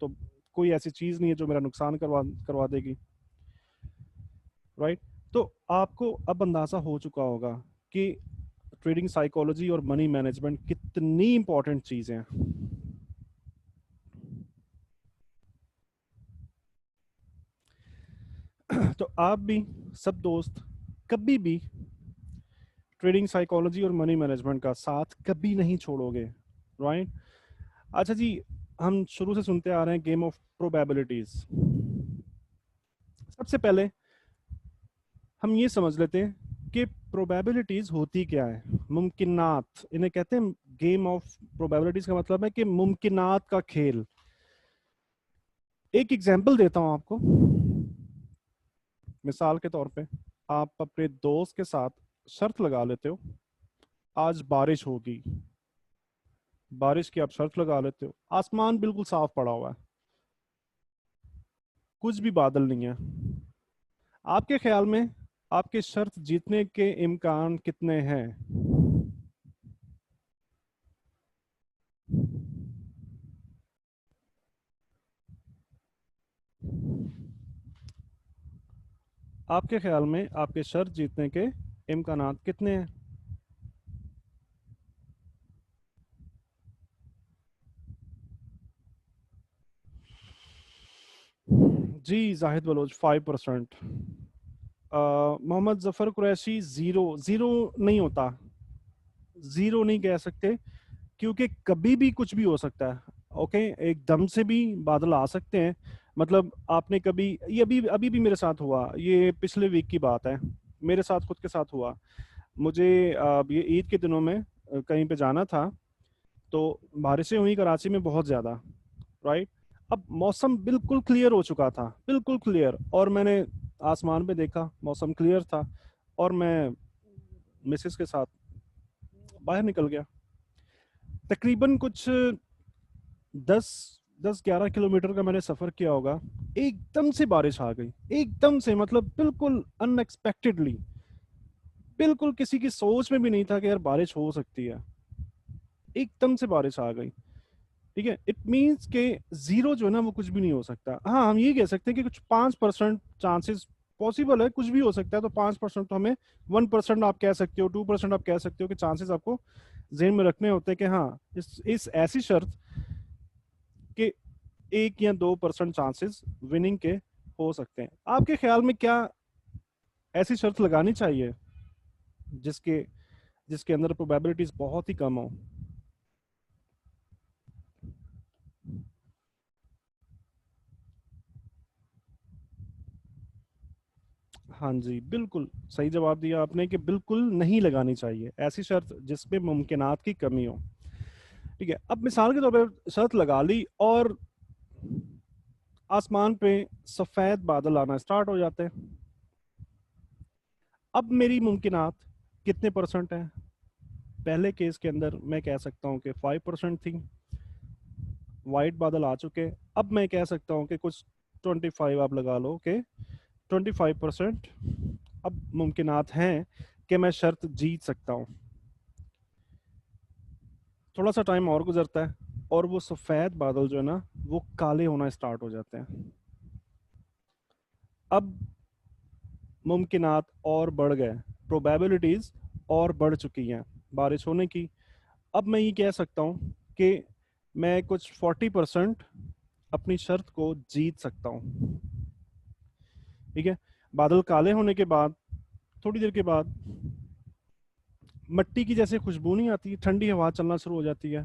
तो कोई ऐसी चीज़ नहीं है जो मेरा नुकसान करवा करवा देगी, राइट। तो आपको अब अंदाज़ा हो चुका होगा कि ट्रेडिंग साइकोलॉजी और मनी मैनेजमेंट कितनी इंपॉर्टेंट चीज़ें हैं। तो आप भी सब दोस्त कभी भी ट्रेडिंग साइकोलॉजी और मनी मैनेजमेंट का साथ कभी नहीं छोड़ोगे, राइट। अच्छा जी, हम शुरू से सुनते आ रहे हैं गेम ऑफ प्रोबेबिलिटीज। सबसे पहले हम ये समझ लेते हैं कि प्रोबेबिलिटीज होती क्या है। मुमकिनात इन्हें कहते हैं। गेम ऑफ प्रोबेबिलिटीज का मतलब है कि मुमकिनात का खेल। एक एग्जांपल देता हूं आपको। मिसाल के तौर पे आप अपने दोस्त के साथ शर्त लगा लेते हो, आज बारिश होगी। बारिश की आप शर्त लगा लेते हो, आसमान बिल्कुल साफ पड़ा हुआ है, कुछ भी बादल नहीं है। आपके ख्याल में आपके शर्त जीतने के इम्कान कितने हैं? आपके ख्याल में आपके शर्त जीतने के इम्कानात कितने हैं? जी जाहिद बलोच 5%। मोहम्मद जफर कुरैशी जीरो। जीरो नहीं होता, जीरो नहीं कह सकते, क्योंकि कभी भी कुछ भी हो सकता है। ओके, एकदम से भी बादल आ सकते हैं। मतलब आपने कभी, ये अभी अभी भी मेरे साथ हुआ, ये पिछले वीक की बात है, मेरे साथ खुद के साथ हुआ। मुझे ये ईद के दिनों में कहीं पे जाना था, तो बारिशें हुई कराची में बहुत ज़्यादा, राइट। अब मौसम बिल्कुल क्लियर हो चुका था, बिल्कुल क्लियर, और मैंने आसमान पे देखा, मौसम क्लियर था, और मैं मिसेस के साथ बाहर निकल गया। तकरीबन कुछ 10-11 किलोमीटर का मैंने सफ़र किया होगा। एकदम से बारिश आ गई, एकदम से, मतलब बिल्कुल अनएक्सपेक्टेडली, बिल्कुल किसी की सोच में भी नहीं था कि यार बारिश हो सकती है। एकदम से बारिश आ गई, ठीक है। इट मीन्स के जीरो जो है ना वो कुछ भी नहीं हो सकता। हाँ, हम ये कह सकते हैं कि कुछ 5% चांसेस पॉसिबल है, कुछ भी हो सकता है। तो 5% तो हमें, 1% आप कह सकते हो, 2% आप कह सकते हो कि चांसेस आपको जेहन में रखने होते हैं कि हाँ, इस ऐसी शर्त के 1 या 2% चांसेस विनिंग के हो सकते हैं। आपके ख्याल में क्या ऐसी शर्त लगानी चाहिए जिसके जिसके अंदर प्रोबेबिलिटीज बहुत ही कम हो? हाँ जी, बिल्कुल सही जवाब दिया आपने कि बिल्कुल नहीं लगानी चाहिए ऐसी शर्त जिसमें मुमकिनात की कमी हो। ठीक है, अब मिसाल के तौर पर शर्त लगा ली और आसमान पे सफेद बादल आना स्टार्ट हो जाते हैं। अब मेरी मुमकिनात कितने परसेंट है? पहले केस के अंदर मैं कह सकता हूँ कि 5% थी, वाइट बादल आ चुके। अब मैं कह सकता हूँ कि कुछ 25 आप लगा लो कि 25% अब मुमकिनात हैं कि मैं शर्त जीत सकता हूँ। थोड़ा सा टाइम और गुजरता है और वो सफ़ेद बादल जो है ना वो काले होना स्टार्ट हो जाते हैं। अब मुमकिनात और बढ़ गए, प्रोबेबिलिटीज और बढ़ चुकी हैं बारिश होने की। अब मैं ये कह सकता हूँ कि मैं कुछ 40% अपनी शर्त को जीत सकता हूँ। ठीक है, बादल काले होने के बाद थोड़ी देर के बाद मिट्टी की जैसे खुशबू नहीं आती, ठंडी हवा चलना शुरू हो जाती है।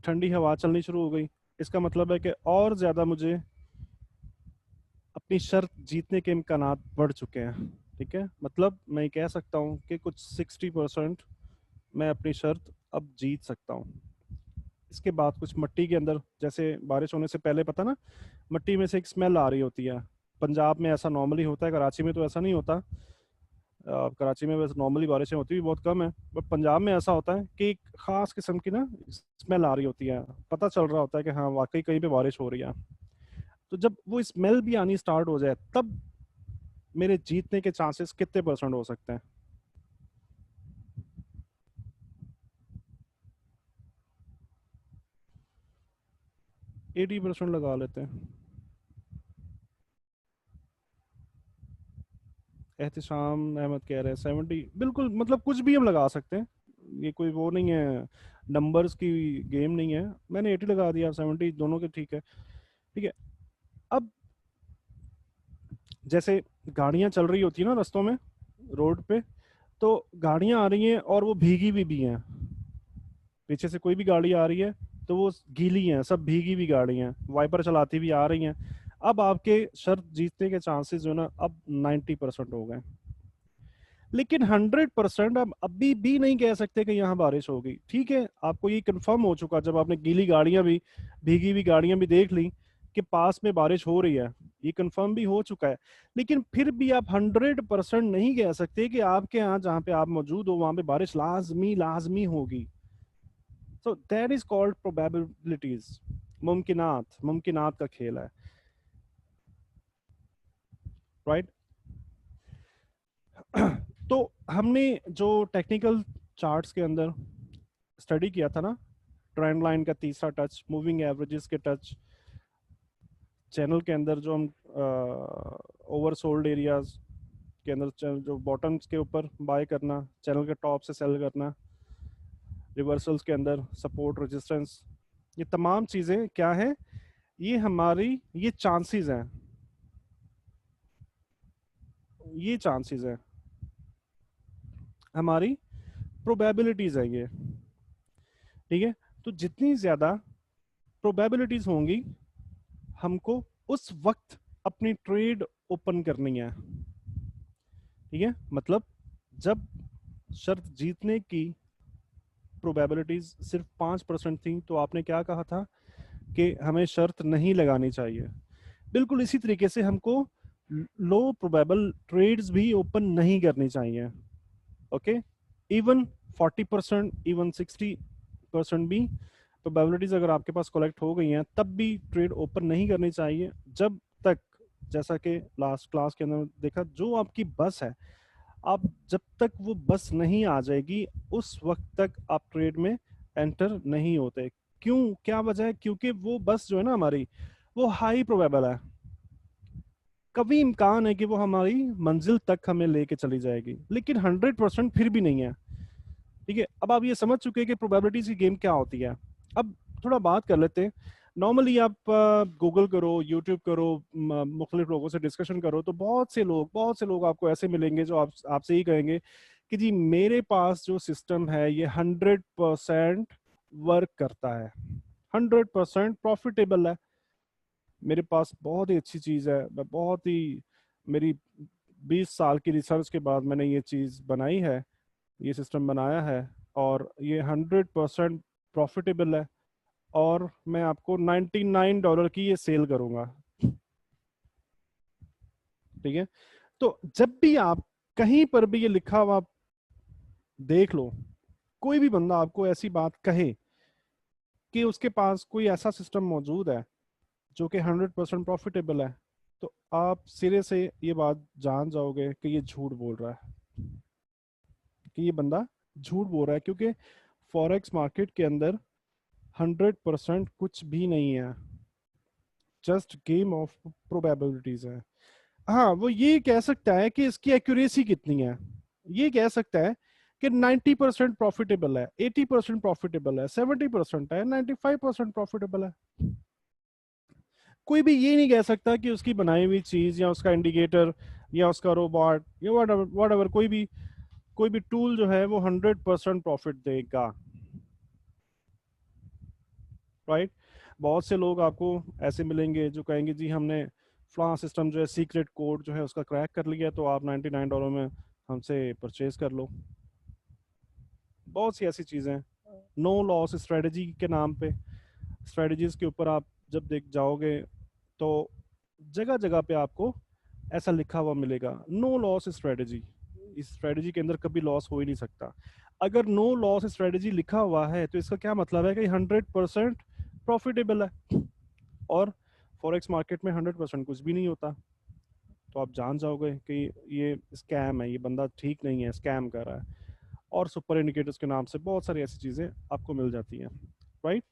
ठंडी हवा चलनी शुरू हो गई, इसका मतलब है कि और ज़्यादा मुझे अपनी शर्त जीतने के इम्कानात बढ़ चुके हैं। ठीक है, मतलब मैं कह सकता हूँ कि कुछ 60% मैं अपनी शर्त अब जीत सकता हूँ। इसके बाद कुछ मिट्टी के अंदर, जैसे बारिश होने से पहले पता ना, मिट्टी में से एक स्मेल आ रही होती है। पंजाब में ऐसा नॉर्मली होता है, कराची में तो ऐसा नहीं होता। कराची में वैसे नॉर्मली बारिशें होती भी बहुत कम है, बट पंजाब में ऐसा होता है कि एक खास किस्म की ना स्मेल आ रही होती है, पता चल रहा होता है कि हाँ वाकई कहीं पे बारिश हो रही है। तो जब वो स्मेल भी आनी स्टार्ट हो जाए, तब मेरे जीतने के चांसेस कितने परसेंट हो सकते हैं? 80% लगा लेते हैं। एहतिशाम अहमद कह रहे हैं 70, बिल्कुल, मतलब कुछ भी हम लगा सकते हैं, ये कोई वो नहीं है, नंबर्स की गेम नहीं है। मैंने 80 लगा दिया, 70 दोनों के ठीक है। ठीक है। अब जैसे गाड़ियां चल रही होती है ना रास्तों में, रोड पे, तो गाड़ियां आ रही हैं और वो भीगी भी हैं। पीछे से कोई भी गाड़ी आ रही है तो वो गीली हैं, सब भीगी भी गाड़ी हैं, वाइपर चलाती भी आ रही हैं। अब आपके शर्त जीतने के चांसेस जो है ना, अब 90% हो गए। लेकिन 100% आप अभी भी नहीं कह सकते कि यहाँ बारिश होगी। ठीक है, आपको ये कंफर्म हो चुका जब आपने गीली गाड़ियां भी, भीगी हुई गाड़ियां भी देख ली कि पास में बारिश हो रही है, ये कंफर्म भी हो चुका है। लेकिन फिर भी आप 100% नहीं कह सकते कि आपके यहाँ जहाँ पे आप मौजूद हो वहां पे बारिश लाजमी लाजमी होगी। So that is called probabilities, मुमकिनात, मुमकिनात का खेल है। राइट। तो हमने जो टेक्निकल चार्ट्स के अंदर स्टडी किया था ना, ट्रेंड लाइन का तीसरा टच, मूविंग एवरेजेस के टच, चैनल के अंदर जो हम ओवरसोल्ड एरियाज के अंदर जो बॉटम्स के ऊपर बाय करना, चैनल के टॉप से सेल करना, रिवर्सल्स के अंदर सपोर्ट रेजिस्टेंस, ये तमाम चीज़ें क्या है, ये हमारी ये चांसेस हैं, ये चांसेस हैं, हमारी प्रोबेबिलिटीज है ये। ठीक है। तो जितनी ज़्यादा प्रोबेबिलिटीज होंगी, हमको उस वक्त अपनी ट्रेड ओपन करनी है। ठीक है, मतलब जब शर्त जीतने की प्रोबेबिलिटीज सिर्फ 5% थी तो आपने क्या कहा था कि हमें शर्त नहीं लगानी चाहिए। बिल्कुल इसी तरीके से हमको लो प्रोबेबल ट्रेड्स भी ओपन नहीं करनी चाहिए। ओके। इवन 40%, इवन 60% भी प्रोबेबिलिटीज अगर आपके पास कलेक्ट हो गई हैं तब भी ट्रेड ओपन नहीं करनी चाहिए, जब तक, जैसा कि लास्ट क्लास के अंदर देखा, जो आपकी बस है, आप जब तक वो बस नहीं आ जाएगी उस वक्त तक आप ट्रेड में एंटर नहीं होते। क्यों, क्या वजह है? क्योंकि वो बस जो है ना हमारी, वो हाई प्रोबेबल है, कभी इम्कान है कि वो हमारी मंजिल तक हमें लेके चली जाएगी, लेकिन 100% फिर भी नहीं है। ठीक है, अब आप ये समझ चुके हैं कि प्रोबेबिलिटीज की गेम क्या होती है। अब थोड़ा बात कर लेते हैं। नॉर्मली आप गूगल करो, यूट्यूब करो, मुख्तलिफ लोगों से डिस्कशन करो, तो बहुत से लोग आपको ऐसे मिलेंगे जो आपसे ही कहेंगे कि जी मेरे पास जो सिस्टम है ये 100% वर्क करता है, 100% प्रॉफिटेबल है, मेरे पास बहुत ही अच्छी चीज़ है, मैं बहुत ही, मेरी 20 साल की रिसर्च के बाद मैंने ये चीज़ बनाई है, ये सिस्टम बनाया है, और ये 100% प्रॉफिटेबल है, और मैं आपको $99 की ये सेल करूंगा। ठीक है। तो जब भी आप कहीं पर भी ये लिखा हुआ देख लो, कोई भी बंदा आपको ऐसी बात कहे कि उसके पास कोई ऐसा सिस्टम मौजूद है जो कि 100% प्रॉफिटेबल है, तो आप सिरे से ये बात जान जाओगे कि ये झूठ बोल रहा है, कि ये बंदा झूठ बोल रहा है, क्योंकि फॉरेक्स मार्केट के अंदर 100% कुछ भी नहीं है, जस्ट गेम ऑफ प्रोबेबिलिटीज है। हाँ, वो ये कह सकता है कि इसकी एक्यूरेसी कितनी है, ये कह सकता है कि 90% प्रॉफिटेबल है, 80% प्रॉफिटेबल है, 70% है, 95% प्रॉफिटेबल है। कोई भी ये नहीं कह सकता कि उसकी बनाई हुई चीज या उसका इंडिकेटर या उसका रोबोट या वट एवर कोई भी टूल जो है वो 100% प्रॉफिट देगा। राइट। बहुत से लोग आपको ऐसे मिलेंगे जो कहेंगे जी हमने फ्लां सिस्टम जो है, सीक्रेट कोड जो है उसका क्रैक कर लिया, तो आप $99 में हमसे परचेज कर लो। बहुत सी ऐसी चीज़ें हैं। नो लॉस स्ट्रेटजी के नाम पे, स्ट्रेटजीज के ऊपर आप जब देख जाओगे तो जगह जगह पे आपको ऐसा लिखा हुआ मिलेगा, नो लॉस स्ट्रेटजी। इस स्ट्रेटजी के अंदर कभी लॉस हो ही नहीं सकता। अगर नो लॉस स्ट्रेटजी लिखा हुआ है तो इसका क्या मतलब है कि 100% प्रॉफिटेबल है, और फॉरेक्स मार्केट में 100% कुछ भी नहीं होता। तो आप जान जाओगे कि ये स्कैम है, ये बंदा ठीक नहीं है, स्कैम कर रहा है। और सुपर इंडिकेटर्स के नाम से बहुत सारी ऐसी चीज़ें आपको मिल जाती हैं, राइट।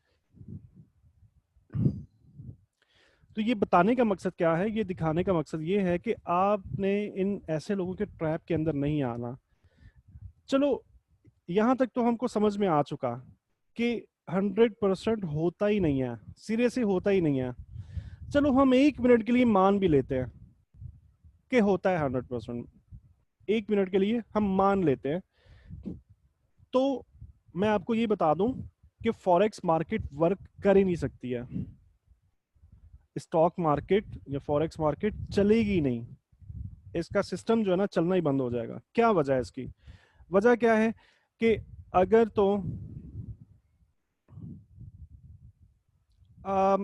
तो ये बताने का मकसद क्या है, ये दिखाने का मकसद ये है कि आपने इन ऐसे लोगों के ट्रैप के अंदर नहीं आना। चलो यहाँ तक तो हमको समझ में आ चुका कि 100% होता ही नहीं है, सिरे से होता ही नहीं है। चलो हम 1 मिनट के लिए मान भी लेते हैं कि होता है 100%, 1 मिनट के लिए हम मान लेते हैं। तो मैं आपको ये बता दूं कि फॉरेक्स मार्केट वर्क कर ही नहीं सकती है, स्टॉक मार्केट या फॉरेक्स मार्केट चलेगी नहीं, इसका सिस्टम जो है ना चलना ही बंद हो जाएगा। क्या वजह है इसकी? वजह क्या है कि अगर तो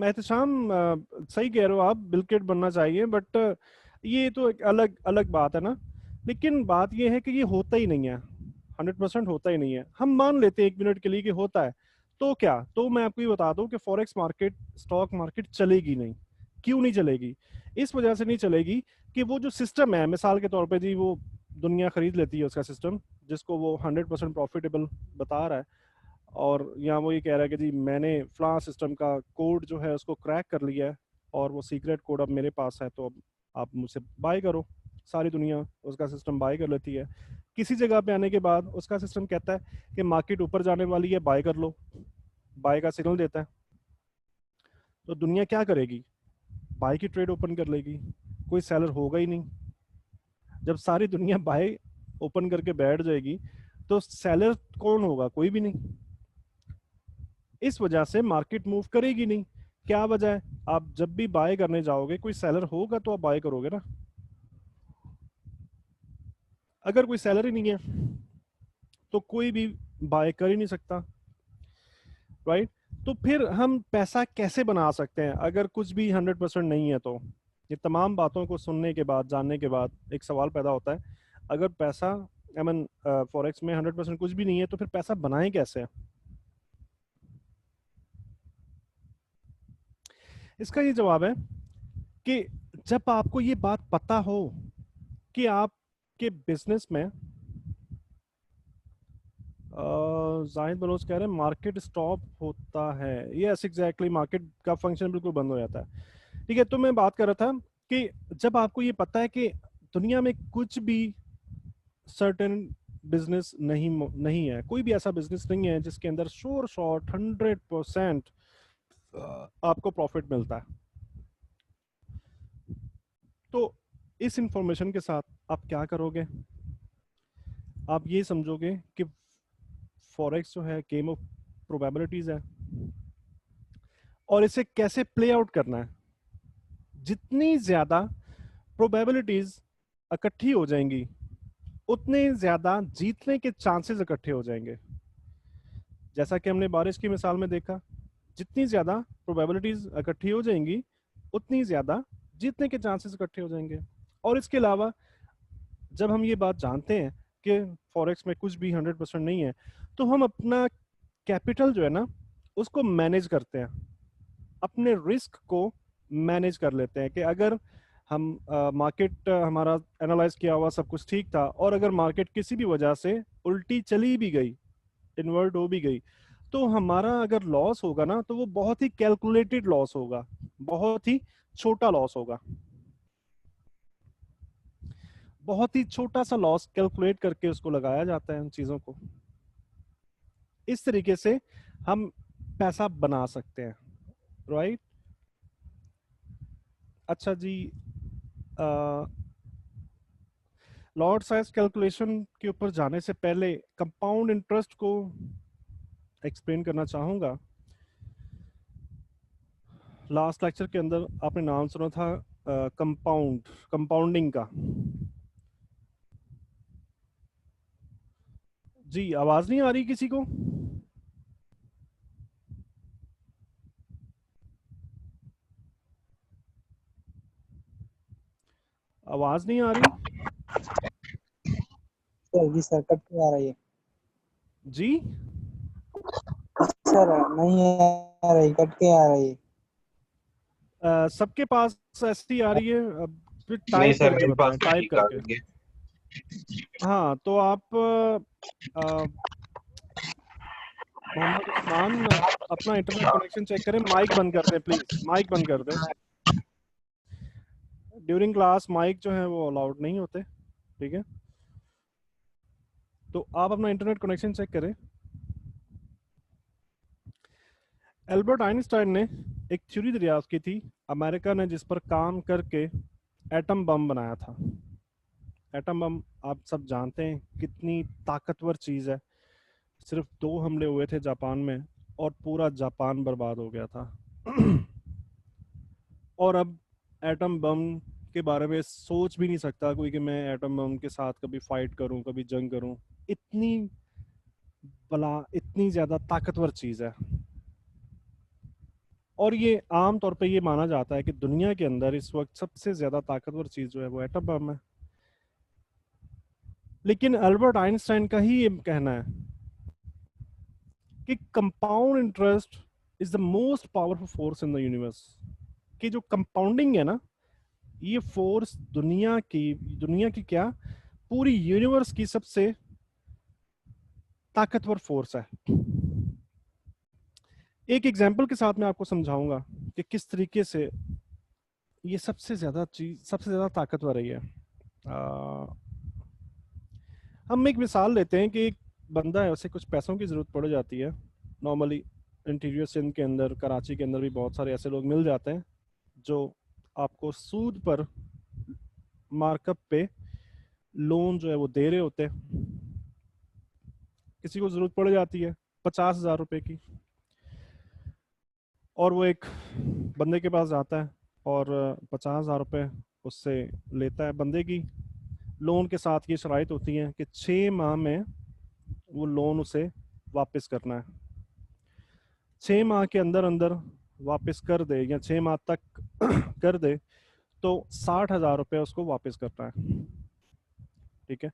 एहतशाम, सही कह रहे हो आप, बिलकेट बनना चाहिए, बट ये तो एक अलग अलग बात है ना। लेकिन बात ये है कि ये होता ही नहीं है, 100% होता ही नहीं है। हम मान लेते हैं 1 मिनट के लिए कि होता है, तो क्या, तो मैं आपको ये बता दूं कि फॉरेक्स मार्केट, स्टॉक मार्केट चलेगी नहीं। क्यों नहीं चलेगी? इस वजह से नहीं चलेगी कि वो जो सिस्टम है, मिसाल के तौर पे जी, वो दुनिया खरीद लेती है उसका सिस्टम, जिसको वो 100% प्रॉफिटेबल बता रहा है, और यहाँ वो ये कह रहा है कि जी मैंने फ्लां सिस्टम का कोड जो है उसको क्रैक कर लिया है, और वो सीक्रेट कोड अब मेरे पास है, तो अब आप मुझसे बाय करो। सारी दुनिया उसका सिस्टम बाय कर लेती है। किसी जगह पे आने के बाद उसका सिस्टम कहता है कि मार्केट ऊपर जाने वाली है, बाय कर लो, बाय का सिग्नल देता है। तो दुनिया क्या करेगी? बाय की ट्रेड ओपन कर लेगी, कोई सेलर होगा ही नहीं। जब सारी दुनिया बाय ओपन करके बैठ जाएगी तो सेलर कौन होगा? कोई भी नहीं। इस वजह से मार्केट मूव करेगी नहीं। क्या वजह है? आप जब भी बाय करने जाओगे, कोई सेलर होगा तो आप बाय करोगे ना। अगर कोई सेलर ही नहीं है तो कोई भी बाय कर ही नहीं सकता, राइट। तो फिर हम पैसा कैसे बना सकते हैं अगर कुछ भी 100% नहीं है? तो ये तमाम बातों को सुनने के बाद, जानने के बाद एक सवाल पैदा होता है, अगर पैसा, आई मीन फॉरेक्स में 100% कुछ भी नहीं है, तो फिर पैसा बनाएं कैसे? इसका ये जवाब है कि जब आपको ये बात पता हो कि आपके बिजनेस में, जाहिद बलोच कह रहे हैं मार्केट स्टॉप होता है। यस एग्जैक्टली, मार्केट का फंक्शन बिल्कुल बंद हो जाता है। ठीक है, तो मैं बात कर रहा था कि जब आपको ये पता है कि दुनिया में कुछ भी सर्टेन बिजनेस नहीं है, कोई भी ऐसा बिजनेस नहीं है जिसके अंदर श्योर शॉर्ट 100% आपको प्रॉफिट मिलता है, तो इस इंफॉर्मेशन के साथ आप क्या करोगे? आप ये समझोगे कि फॉरेक्स जो है गेम ऑफ प्रोबेबिलिटीज है, और इसे कैसे प्ले आउट करना है। जितनी ज्यादा प्रोबेबिलिटीज इकट्ठी हो जाएंगी, उतने ज्यादा जीतने के चांसेस इकट्ठे हो जाएंगे। जैसा कि हमने बारिश की मिसाल में देखा, जितनी ज्यादा प्रोबेबिलिटीज इकट्ठी हो जाएंगी, उतनी ज्यादा जीतने के चांसेस इकट्ठे हो जाएंगे। और इसके अलावा जब हम ये बात जानते हैं कि फॉरेक्स में कुछ भी 100% नहीं है, तो हम अपना कैपिटल जो है ना उसको मैनेज करते हैं, अपने रिस्क को मैनेज कर लेते हैं। कि अगर हम मार्केट, हमारा एनालाइज किया हुआ सब कुछ ठीक था, और अगर मार्केट किसी भी वजह से उल्टी चली भी गई, इन्वर्ट हो भी गई, तो हमारा अगर लॉस होगा ना, तो वो बहुत ही कैलकुलेटेड लॉस होगा, बहुत ही छोटा लॉस होगा। बहुत ही छोटा सा लॉस कैलकुलेट करके उसको लगाया जाता है उन चीजों को। इस तरीके से हम पैसा बना सकते हैं, राइट। अच्छा जी, लॉट साइज कैलकुलेशन के ऊपर जाने से पहले कंपाउंड इंटरेस्ट को एक्सप्लेन करना चाहूंगा। लास्ट लेक्चर के अंदर आपने नाम सुना था कंपाउंडिंग का। जी, आवाज नहीं आ रही किसी को? आवाज नहीं आ रही? सर जी, सर कट के आ रही है। जी, सर नहीं आ रही, कट के आ रही है। सबके पास ऐसी आ रही है। फिर नहीं टाइप सर, करके मेरे बताएं, पास तो टाइप ठीक आ करके। रही है। हाँ तो आप मोहम्मद उस्मान अपना इंटरनेट कनेक्शन चेक करें। माइक बंद कर दें प्लीज, माइक बंद कर दें। ड्यूरिंग क्लास माइक जो है वो अलाउड नहीं होते, ठीक है। तो आप अपना इंटरनेट कनेक्शन चेक करें। एल्बर्ट आइंस्टाइन ने एक थ्योरी दरियाफ्त की थी अमेरिका ने, जिस पर काम करके एटम बम बनाया था। एटम बम आप सब जानते हैं कितनी ताकतवर चीज है। सिर्फ 2 हमले हुए थे जापान में और पूरा जापान बर्बाद हो गया था। और अब एटम बम के बारे में सोच भी नहीं सकता कोई कि मैं एटम बम के साथ कभी फाइट करूं, कभी जंग करूं। इतनी बला, इतनी ज्यादा ताकतवर चीज है। और ये आम तौर पे ये माना जाता है कि दुनिया के अंदर इस वक्त सबसे ज्यादा ताकतवर चीज जो है वो एटम बम है। लेकिन अल्बर्ट आइंस्टाइन का ही ये कहना है कि compound interest is the most powerful force in the universe. कि जो कंपाउंडिंग है ना, ये फोर्स दुनिया की क्या, पूरी यूनिवर्स की सबसे ताकतवर फोर्स है। एक एग्जांपल के साथ मैं आपको समझाऊंगा कि किस तरीके से ये सबसे ज्यादा ताकतवर है। ये हम एक मिसाल लेते हैं कि एक बंदा है, उसे कुछ पैसों की जरूरत पड़ जाती है। नॉर्मली इंटीरियर सिंध के अंदर, कराची के अंदर भी बहुत सारे ऐसे लोग मिल जाते हैं जो आपको सूद पर, मार्कअप पे लोन जो है वो दे रहे होते हैं। किसी को जरूरत पड़ जाती है 50,000 रुपए की, और वो एक बंदे के पास जाता है और 50,000 रुपए उससे लेता है। बंदे की लोन के साथ ये शराइत होती है कि 6 माह में वो लोन उसे वापस करना है। 6 माह के अंदर अंदर वापस कर दे या 6 माह तक कर दे तो 60,000 रुपये उसको वापस करना है, ठीक है।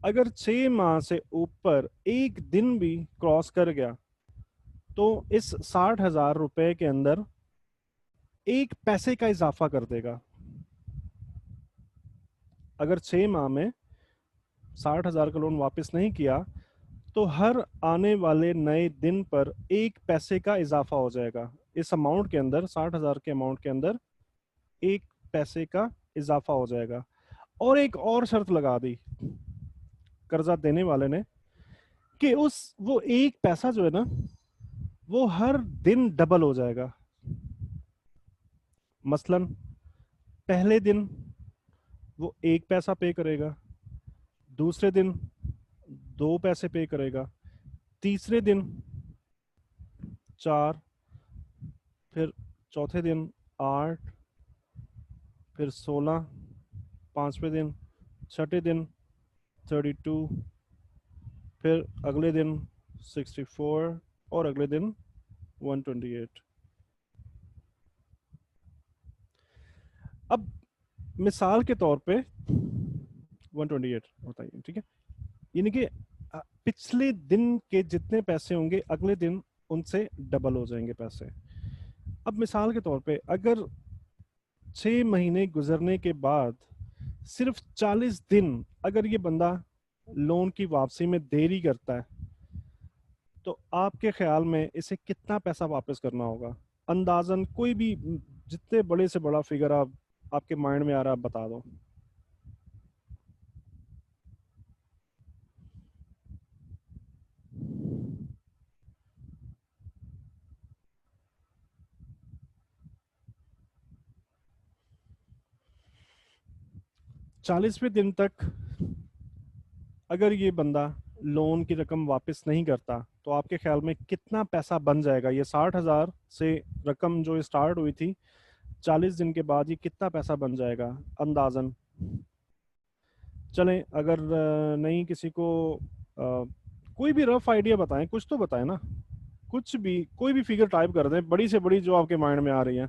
अगर 6 माह से ऊपर एक दिन भी क्रॉस कर गया तो इस 60,000 रुपए के अंदर 1 पैसे का इजाफा कर देगा। अगर 6 माह में 60,000 का लोन वापस नहीं किया तो हर आने वाले नए दिन पर 1 पैसे का इजाफा हो जाएगा। इस अमाउंट के अंदर, 60,000 के अमाउंट के अंदर 1 पैसे का इजाफा हो जाएगा। और एक और शर्त लगा दी कर्जा देने वाले ने कि वो 1 पैसा जो है ना, वो हर दिन डबल हो जाएगा। मसलन पहले दिन वो 1 पैसा पे करेगा, दूसरे दिन 2 पैसे पे करेगा, तीसरे दिन 4, फिर चौथे दिन 8, फिर 16, पांचवें दिन, छठे दिन 32, फिर अगले दिन 64 और अगले दिन 128। अब मिसाल के तौर पे 128 बताइए, ठीक है। यानी कि पिछले दिन के जितने पैसे होंगे अगले दिन उनसे डबल हो जाएंगे पैसे। अब मिसाल के तौर पे अगर 6 महीने गुजरने के बाद सिर्फ 40 दिन अगर ये बंदा लोन की वापसी में देरी करता है तो आपके ख्याल में इसे कितना पैसा वापस करना होगा? अंदाजन कोई भी जितने बड़े से बड़ा फिगर आपके माइंड में आ रहा है, आप बता दो। चालीसवें दिन तक अगर ये बंदा लोन की रकम वापस नहीं करता तो आपके ख्याल में कितना पैसा बन जाएगा? ये 60,000 से रकम जो स्टार्ट हुई थी, 40 दिन के बाद ये कितना पैसा बन जाएगा अंदाजन? चलें, अगर नहीं किसी को कोई भी रफ आइडिया बताएं, कुछ तो बताएं ना, कुछ भी, कोई भी फिगर टाइप कर दें, बड़ी से बड़ी जो आपके माइंड में आ रही है।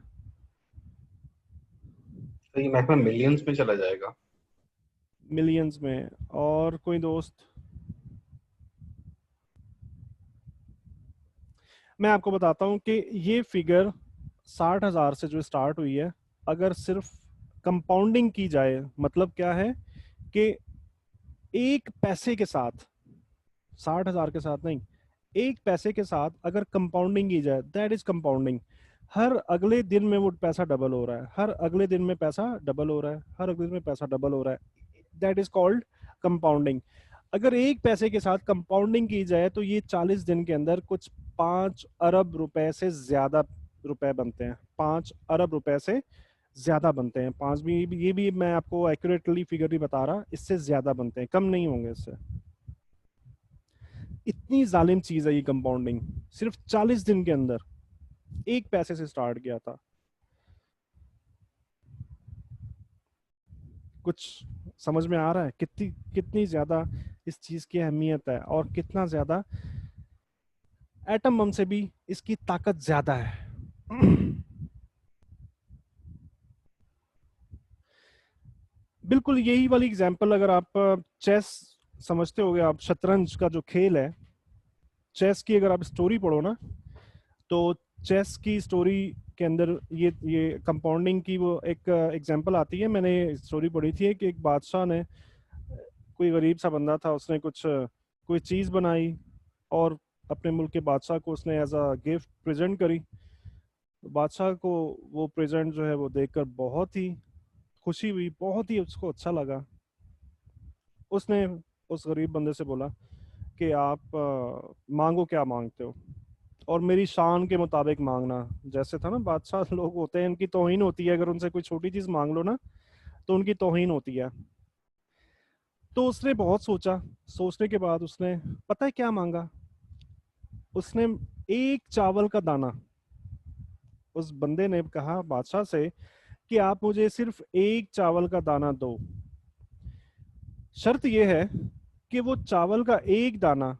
तो ये मैक्सिमम मिलियंस में चला जाएगा। मिलियंस में? और कोई दोस्त? मैं आपको बताता हूं कि ये फिगर 60,000 से जो स्टार्ट हुई है, अगर सिर्फ कंपाउंडिंग की जाए, मतलब क्या है कि एक पैसे के साथ, 60,000 के साथ नहीं, एक पैसे के साथ अगर कंपाउंडिंग की जाए, दैट इज कंपाउंडिंग। हर अगले दिन में वो पैसा डबल हो रहा है, हर अगले दिन में पैसा डबल हो रहा है, हर अगले दिन में पैसा डबल हो रहा है, दैट इज कॉल्ड कंपाउंडिंग। अगर एक पैसे के साथ कंपाउंडिंग की जाए तो ये 40 दिन के अंदर कुछ 5 अरब रुपए से ज्यादा रुपए बनते हैं, 5 अरब रुपए से ज्यादा बनते हैं। पांच भी, ये भी मैं आपको एक्यूरेटली फिगर नहीं बता रहा, इससे ज्यादा बनते हैं, कम नहीं होंगे इससे। इतनी जालिम चीज है ये कंपाउंडिंग। सिर्फ 40 दिन के अंदर एक पैसे से स्टार्ट किया था। कुछ समझ में आ रहा है कितनी कितनी ज्यादा इस चीज की अहमियत है, और कितना ज्यादा एटम बम से भी इसकी ताकत ज्यादा है। बिल्कुल यही वाली एग्जांपल, अगर आप चेस समझते होगे, आप शतरंज का जो खेल है, चेस की अगर आप स्टोरी पढ़ो ना, तो चेस की स्टोरी के अंदर ये कंपाउंडिंग की वो एक एग्जांपल आती है। मैंने स्टोरी पढ़ी थी कि एक बादशाह ने, कोई गरीब सा बंदा था, उसने कुछ कोई चीज बनाई और अपने मुल्क के बादशाह को उसने एज अ गिफ्ट प्रेजेंट करी। तो बादशाह को वो प्रेजेंट जो है वो देखकर बहुत ही खुशी हुई, बहुत ही उसको अच्छा लगा। उसने उस गरीब बंदे से बोला कि आप मांगो, क्या मांगते हो, और मेरी शान के मुताबिक मांगना। जैसे था ना, बादशाह लोग होते हैं, इनकी तौहीन होती है, अगर उनसे कोई छोटी चीज मांग लो ना तो उनकी तौहीन होती है। तो उसने बहुत सोचा, सोचने के बाद उसने पता है क्या मांगा? उसने एक चावल का दाना, उस बंदे ने कहा बादशाह से कि आप मुझे सिर्फ एक चावल का दाना दो, शर्त यह है कि वो चावल का एक दाना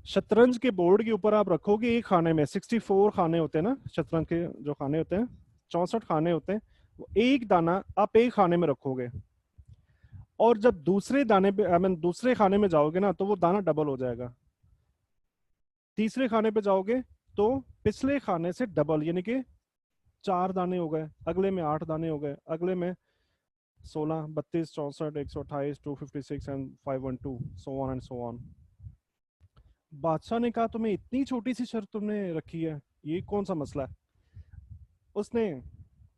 शतरंज के बोर्ड के ऊपर आप रखोगे एक खाने में। 64 खाने होते हैं ना शतरंज के, जो खाने होते हैं 64 खाने होते हैं, वो एक दाना आप एक खाने में रखोगे, और जब दूसरे दाने पे, आई मीन दूसरे खाने में जाओगे ना, तो वो दाना डबल हो जाएगा। तीसरे खाने पे जाओगे तो पिछले खाने से डबल, यानी कि 4 दाने हो गए, अगले में 8 दाने हो गए, अगले में 16, 32, 64, 128, 256 and 512, so on and so on. बादशाह ने कहा तुम्हें इतनी छोटी सी शर्त तुमने रखी है, ये कौन सा मसला है? उसने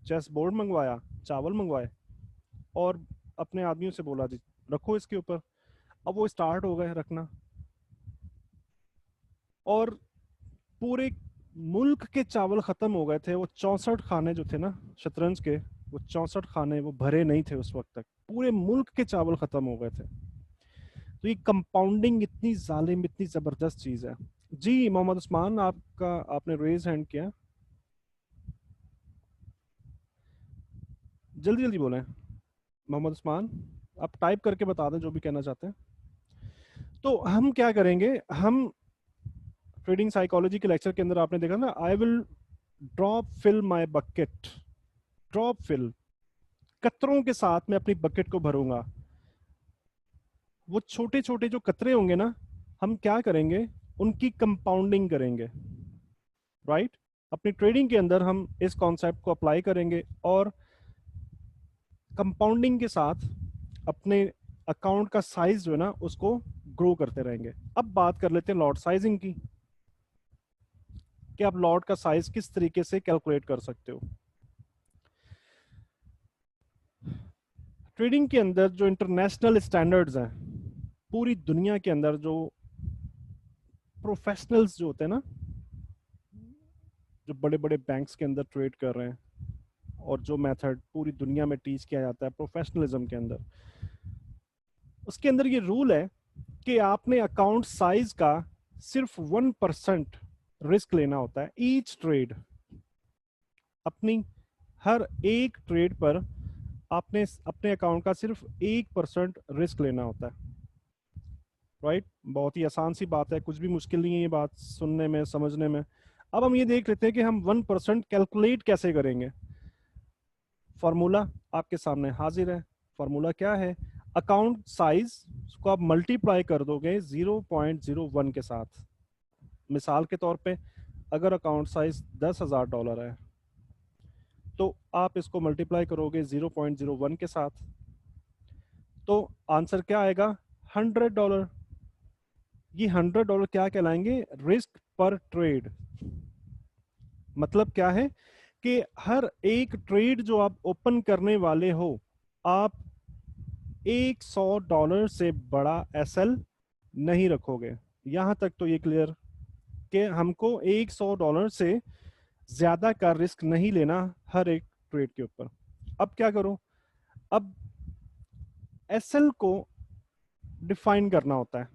चेस बोर्ड मंगवाया, चावल मंगवाए, और अपने आदमियों से बोला जी रखो इसके ऊपर। अब वो स्टार्ट हो गए रखना, और पूरे मुल्क के चावल खत्म हो गए थे। वो 64 खाने जो थे ना शतरंज के, वो 64 खाने वो भरे नहीं थे उस वक्त तक, पूरे मुल्क के चावल खत्म हो गए थे। तो ये कंपाउंडिंग इतनी जालिम, इतनी जबरदस्त चीज है। जी मोहम्मद उस्मान, आपका आपने रेज हैंड किया, जल्दी जल्दी बोलें। मोहम्मद उस्मान, आप टाइप करके बता दें जो भी कहना चाहते हैं। तो हम क्या करेंगे, हम ट्रेडिंग साइकोलॉजी के लेक्चर के अंदर आपने देखा ना, I will drop fill my bucket, drop fill, कतरों के साथ मैं अपनी बकेट को भरूंगा। वो छोटे छोटे जो कतरे होंगे ना, हम क्या करेंगे, उनकी कंपाउंडिंग करेंगे, राइट? अपनी ट्रेडिंग के अंदर हम इस कॉन्सेप्ट को अप्लाई करेंगे, और कंपाउंडिंग के साथ अपने अकाउंट का साइज जो है ना उसको ग्रो करते रहेंगे। अब बात कर लेते हैं लॉट साइजिंग की, कि आप लॉट का साइज किस तरीके से कैलकुलेट कर सकते हो। ट्रेडिंग के अंदर जो इंटरनेशनल स्टैंडर्ड्स हैं, पूरी दुनिया के अंदर जो प्रोफेशनल्स जो होते हैं ना, जो बड़े बड़े बैंक्स के अंदर ट्रेड कर रहे हैं, और जो मेथड पूरी दुनिया में टीच किया जाता है प्रोफेशनलिज्म के अंदर, उसके अंदर ये रूल है कि आपने अकाउंट साइज का सिर्फ 1% रिस्क लेना होता है ईच ट्रेड। अपनी हर एक ट्रेड पर आपने अपने अकाउंट का सिर्फ 1% रिस्क लेना होता है, राइट? बहुत ही आसान सी बात है, कुछ भी मुश्किल नहीं है ये बात सुनने में, समझने में। अब हम ये देख लेते हैं कि हम 1% कैलकुलेट कैसे करेंगे। फॉर्मूला आपके सामने हाजिर है। फॉर्मूला क्या है? अकाउंट साइज को आप मल्टीप्लाई कर दोगे 0.01 के साथ। मिसाल के तौर पे, अगर अकाउंट साइज $10,000 है, तो आप इसको मल्टीप्लाई करोगे 0.01 के साथ, तो आंसर क्या आएगा? $100। ये $100 क्या कहलाएंगे? रिस्क पर ट्रेड। मतलब क्या है कि हर एक ट्रेड जो आप ओपन करने वाले हो, आप $100 से बड़ा एसएल नहीं रखोगे। यहां तक तो ये क्लियर कि हमको $100 से ज्यादा का रिस्क नहीं लेना हर एक ट्रेड के ऊपर। अब क्या करो? अब एसएल को डिफाइन करना होता है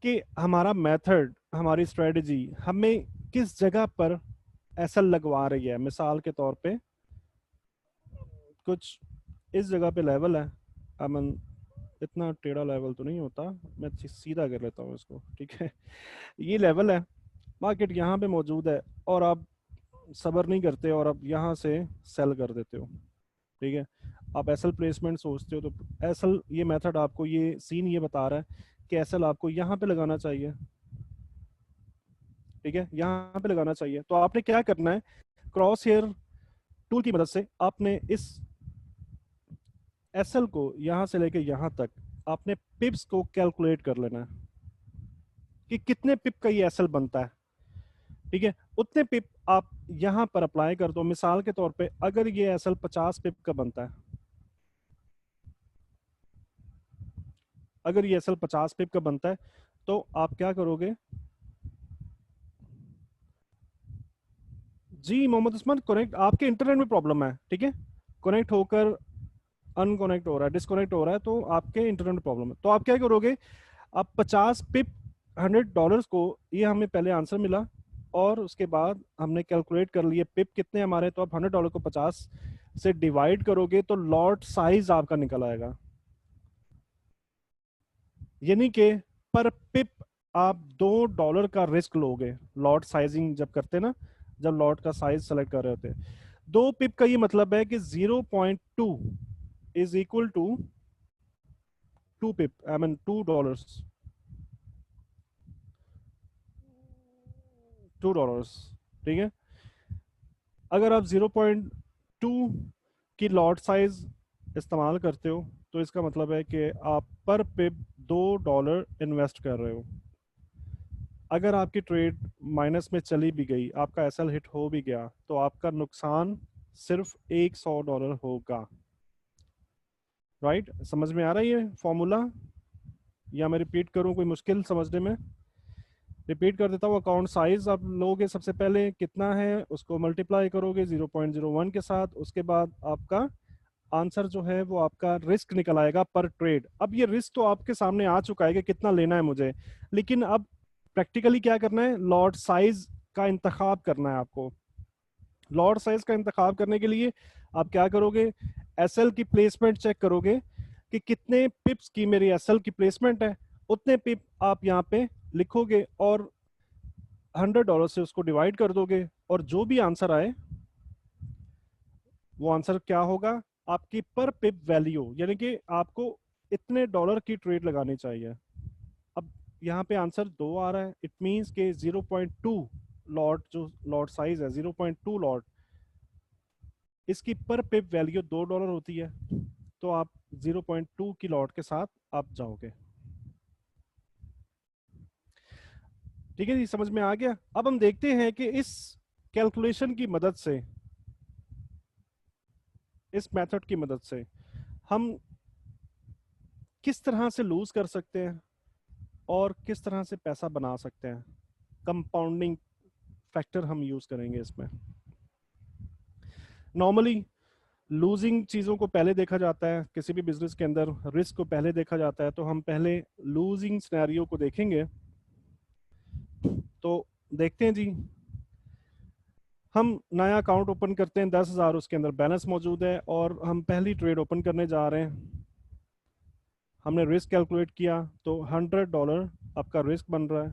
कि हमारा मेथड, हमारी स्ट्रेटजी हमें किस जगह पर एसएल लगवा रही है। मिसाल के तौर पे कुछ इस जगह पे लेवल है, अमन इतना टेढ़ा लेवल तो नहीं होता, मैं सीधा कर लेता हूँ इसको, ठीक है। ये लेवल है, मार्केट यहाँ पे मौजूद है और आप सब्र नहीं करते और आप यहाँ से सेल कर देते हो, ठीक है। आप एसएल प्लेसमेंट सोचते हो, तो एसएल ये मेथड आपको, ये सीन ये बता रहा है कि एसएल आपको यहाँ पे लगाना चाहिए, ठीक है, यहाँ पे लगाना चाहिए। तो आपने क्या करना है? क्रॉस हेयर टूल की मदद से आपने इस एसएल को यहाँ से लेके यहाँ तक आपने पिप्स को कैलकुलेट कर लेना है कि कितने पिप का ये एसएल बनता है, ठीक है। उतने पिप आप यहां पर अप्लाई कर दो। मिसाल के तौर पे अगर ये एसएल 50 पिप का बनता है, अगर ये एसएल 50 पिप का बनता है, तो आप क्या करोगे? जी मोहम्मद उस्मान, कनेक्ट, आपके इंटरनेट में प्रॉब्लम है, ठीक है। कनेक्ट होकर अनकनेक्ट हो रहा है, डिस्कनेक्ट हो रहा है, तो आपके इंटरनेट में प्रॉब्लम है। तो आप क्या करोगे? आप 50 पिप $100 को, ये हमें पहले आंसर मिला और उसके बाद हमने कैलकुलेट कर लिए पिप कितने हमारे, तो आप $100 को 50 से डिवाइड करोगे तो लॉट साइज आपका निकल आएगा। यानी कि पर पिप आप $2 का रिस्क लोगे लॉट साइजिंग जब करते ना, जब लॉट का साइज सेलेक्ट कर रहे होते। 2 पिप का ये मतलब है कि 0.2 is equal to 2 pip, I mean $2, $2, ठीक है। अगर आप 0.2 की लॉट साइज इस्तेमाल करते हो, तो इसका मतलब है कि आप पर पिप $2 इन्वेस्ट कर रहे हो। अगर आपकी ट्रेड माइनस में चली भी गई, आपका एसएल हिट हो भी गया, तो आपका नुकसान सिर्फ $100 होगा। राइट, समझ में आ रहा है ये फॉर्मूला, या मैं रिपीट करूं? कोई मुश्किल समझने में? रिपीट कर देता हूँ। अकाउंट साइज आप लोगे, सबसे पहले कितना है उसको मल्टीप्लाई करोगे 0.01 के साथ, उसके बाद आपका आंसर जो है वो आपका रिस्क निकल आएगा पर ट्रेड। अब ये रिस्क तो आपके सामने आ चुका है कि कितना लेना है मुझे, लेकिन अब प्रैक्टिकली क्या करना है? लॉट साइज का इंतखाब करना है आपको। लॉट साइज का इंतखाब करने के लिए आप क्या करोगे? एसएल की प्लेसमेंट चेक करोगे कि कितने पिप्स की मेरी एसएल की प्लेसमेंट है, उतने पिप आप यहाँ पे लिखोगे और $100 से उसको डिवाइड कर दोगे, और जो भी आंसर आए वो आंसर क्या होगा? आपकी पर पिप वैल्यू, यानी कि आपको इतने डॉलर की ट्रेड लगानी चाहिए। अब यहाँ पे आंसर 2 आ रहा है, इट मींस के 0.2 लॉट, जो लॉट साइज है 0.2 लॉट, इसकी पर पिप वैल्यू $2 होती है। तो आप 0.2 की लॉट के साथ आप जाओगे। ठीक है जी, समझ में आ गया? अब हम देखते हैं कि इस कैलकुलेशन की मदद से, इस मेथड की मदद से हम किस तरह से लूज कर सकते हैं और किस तरह से पैसा बना सकते हैं। कंपाउंडिंग फैक्टर हम यूज करेंगे इसमें। नॉर्मली लूजिंग चीजों को पहले देखा जाता है, किसी भी बिजनेस के अंदर रिस्क को पहले देखा जाता है, तो हम पहले लूजिंग सिनेरियो को देखेंगे। तो देखते हैं जी, हम नया अकाउंट ओपन करते हैं, 10,000 उसके अंदर बैलेंस मौजूद है और हम पहली ट्रेड ओपन करने जा रहे हैं। हमने रिस्क कैलकुलेट किया तो $100 आपका रिस्क बन रहा है।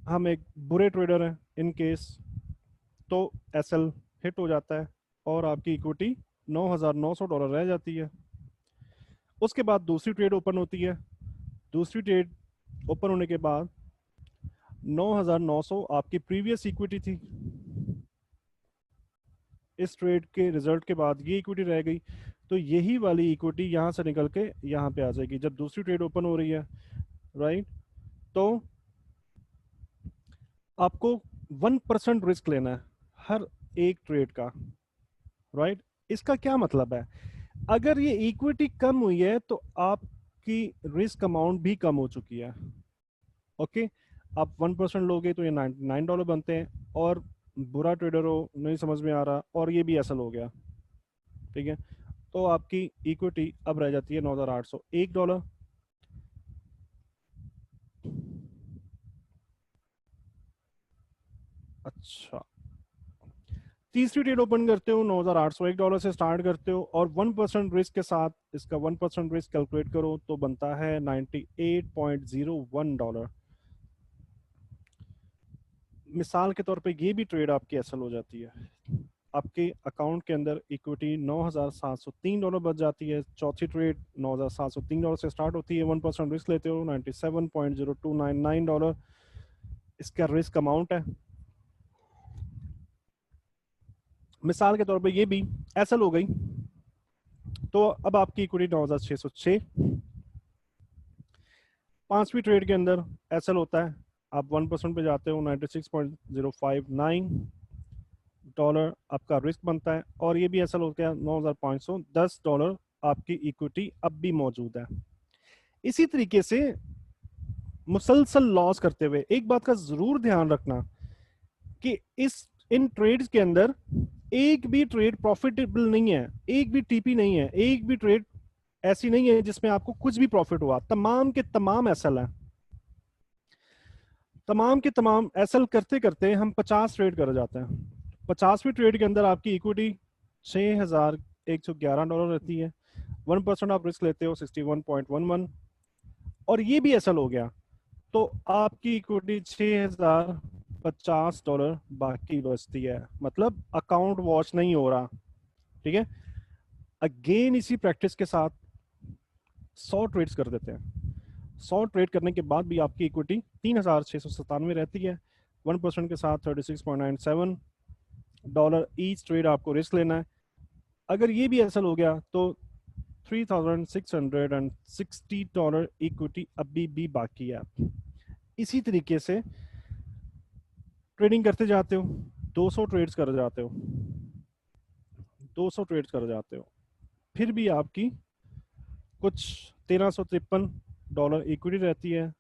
हम एक बुरे ट्रेडर हैं इन केस, तो एसएल हिट हो जाता है और आपकी इक्विटी $9,900 रह जाती है। उसके बाद दूसरी ट्रेड ओपन होती है। दूसरी ट्रेड ओपन होने के बाद 9,900 आपकी प्रीवियस इक्विटी थी। इस ट्रेड के रिजल्ट के बाद ये इक्विटी रह गई, तो यही वाली इक्विटी यहाँ से निकल के यहाँ पे आ जाएगी जब दूसरी ट्रेड ओपन हो रही है, राइट। तो आपको 1% रिस्क लेना है हर एक ट्रेड का, राइट। इसका क्या मतलब है, अगर ये इक्विटी कम हुई है तो आपकी रिस्क अमाउंट भी कम हो चुकी है। ओके, आप 1% लोगे तो ये $99 बनते हैं, और बुरा ट्रेडर हो, नहीं समझ में आ रहा, और ये भी असल हो गया, ठीक है, तो आपकी इक्विटी अब रह जाती है $9,801। अच्छा, तीसरी ट्रेड ओपन करते हो, $9,801 से स्टार्ट करते हो, और 1% रिस्क के साथ इसका 1% रिस्क कैलकुलेट करो तो बनता है $98.01। मिसाल के तौर पे ये भी ट्रेड आपकी असल हो जाती है, आपके अकाउंट के अंदर इक्विटी $9,703 बच जाती है। चौथी ट्रेड $9,703 से स्टार्ट होती है, 1% रिस्क लेते हो, $97.0299 इसका रिस्क अमाउंट है। मिसाल के तौर पे ये भी एसल हो गई, तो अब आपकी इक्विटी 9,606। पांचवी ट्रेड के अंदर एसल होता है, आप 1% पे जाते हो, $96.059 आपका रिस्क बनता है, और ये भी एसल हो गया, $9,510 आपकी इक्विटी अब भी मौजूद है। इसी तरीके से मुसलसल लॉस करते हुए एक बात का जरूर ध्यान रखना कि इन ट्रेड्स के अंदर एक भी ट्रेड प्रॉफिटेबल नहीं है, एक भी टीपी नहीं है, एक भी ट्रेड ऐसी नहीं है जिसमें आपको कुछ भी प्रॉफिट हुआ। तमाम के तमाम एसल है, तमाम के तमाम एसल करते करते हम 50 ट्रेड कर जाते हैं। 50वीं ट्रेड के अंदर आपकी इक्विटी $6,111 रहती है, 1% आप रिस्क लेते हो, 61.11, और ये भी एसल हो गया, तो आपकी इक्विटी $6,050 बाकी बचती है, मतलब अकाउंट वॉश नहीं हो रहा, ठीक है। अगेन इसी प्रैक्टिस के साथ 100 ट्रेड्स कर देते हैं, 100 ट्रेड करने के बाद भी आपकी इक्विटी 3,697 रहती है, 1% के साथ $36.97 ईच ट्रेड आपको रिस्क लेना है। अगर ये भी असल हो गया तो $3,660 इक्विटी अभी भी बाकी है। इसी तरीके से ट्रेडिंग करते जाते हो, 200 ट्रेड्स कर जाते हो, 200 ट्रेड्स कर जाते हो, फिर भी आपकी कुछ $1,353 इक्विटी रहती है।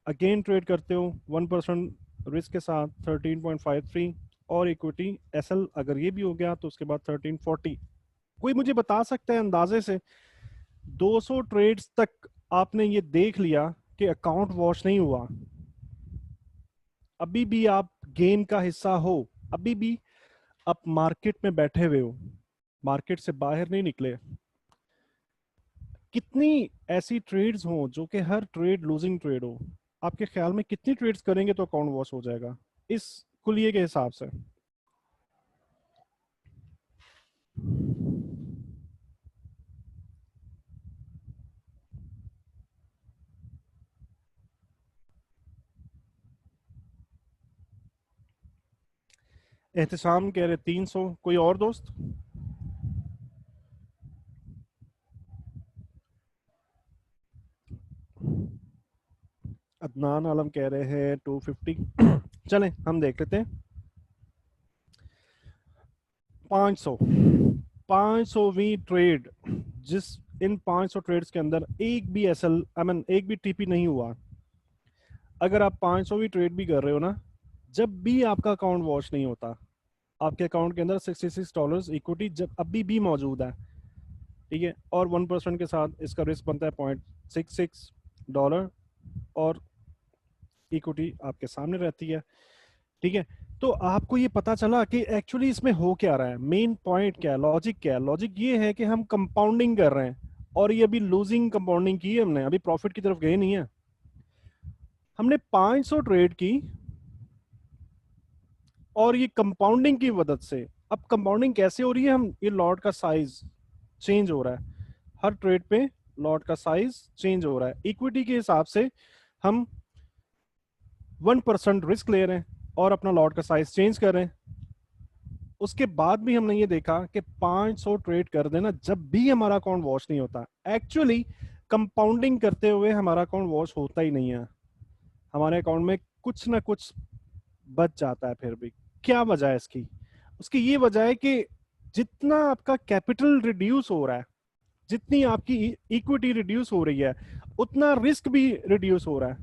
अगेन ट्रेड करते हो 1% रिस्क के साथ 13.53, और इक्विटी एसएल अगर ये भी हो गया तो उसके बाद 1340। कोई मुझे बता सकता है अंदाजे से 200 ट्रेड्स तक आपने ये देख लिया कि अकाउंट वॉश नहीं हुआ, अभी भी आप गेम का हिस्सा हो, अभी भी आप मार्केट में बैठे हुए हो, मार्केट से बाहर नहीं निकले। कितनी ऐसी ट्रेड्स हो जो कि हर ट्रेड लूजिंग ट्रेड हो, आपके ख्याल में कितनी ट्रेड्स करेंगे तो अकाउंट वॉश हो जाएगा इस कुलिये के हिसाब से? एहतसाम कह रहे 300, कोई और दोस्त? अदनान आलम कह रहे हैं 250। चलें हम देख लेते हैं। 500वीं ट्रेड, जिस इन 500 ट्रेड्स के अंदर एक भी एसएल एक भी टीपी नहीं हुआ, अगर आप 500वीं ट्रेड भी कर रहे हो ना, जब भी आपका अकाउंट वॉश नहीं होता, आपके अकाउंट के अंदर $66 इक्विटी जब अभी भी मौजूद है, ठीक है, और 1% के साथ इसका रिस्क बनता है $0.66, और इक्विटी आपके सामने रहती है, ठीक है। तो आपको ये पता चला कि एक्चुअली इसमें हो क्या रहा है, मेन पॉइंट क्या है, लॉजिक क्या है। लॉजिक ये है कि हम कंपाउंडिंग कर रहे हैं, और ये अभी लूजिंग कंपाउंडिंग की है हमने, अभी प्रॉफिट की तरफ गए नहीं है। हमने 500 ट्रेड की, और ये कंपाउंडिंग की मदद से, अब कंपाउंडिंग कैसे हो रही है, हम ये लॉट का साइज चेंज हो रहा है, हर ट्रेड पे लॉट का साइज चेंज हो रहा है, इक्विटी के हिसाब से हम 1% रिस्क ले रहे हैं और अपना लॉट का साइज चेंज कर रहे हैं। उसके बाद भी हमने ये देखा कि 500 ट्रेड कर देना जब भी हमारा अकाउंट वॉश नहीं होता। एक्चुअली कंपाउंडिंग करते हुए हमारा अकाउंट वॉश होता ही नहीं है, हमारे अकाउंट में कुछ ना कुछ बच जाता है फिर भी। क्या वजह है इसकी? उसकी ये वजह है कि जितना आपका कैपिटल रिड्यूस हो रहा है, जितनी आपकी इक्विटी रिड्यूस हो रही है, उतना रिस्क भी रिड्यूस हो रहा है।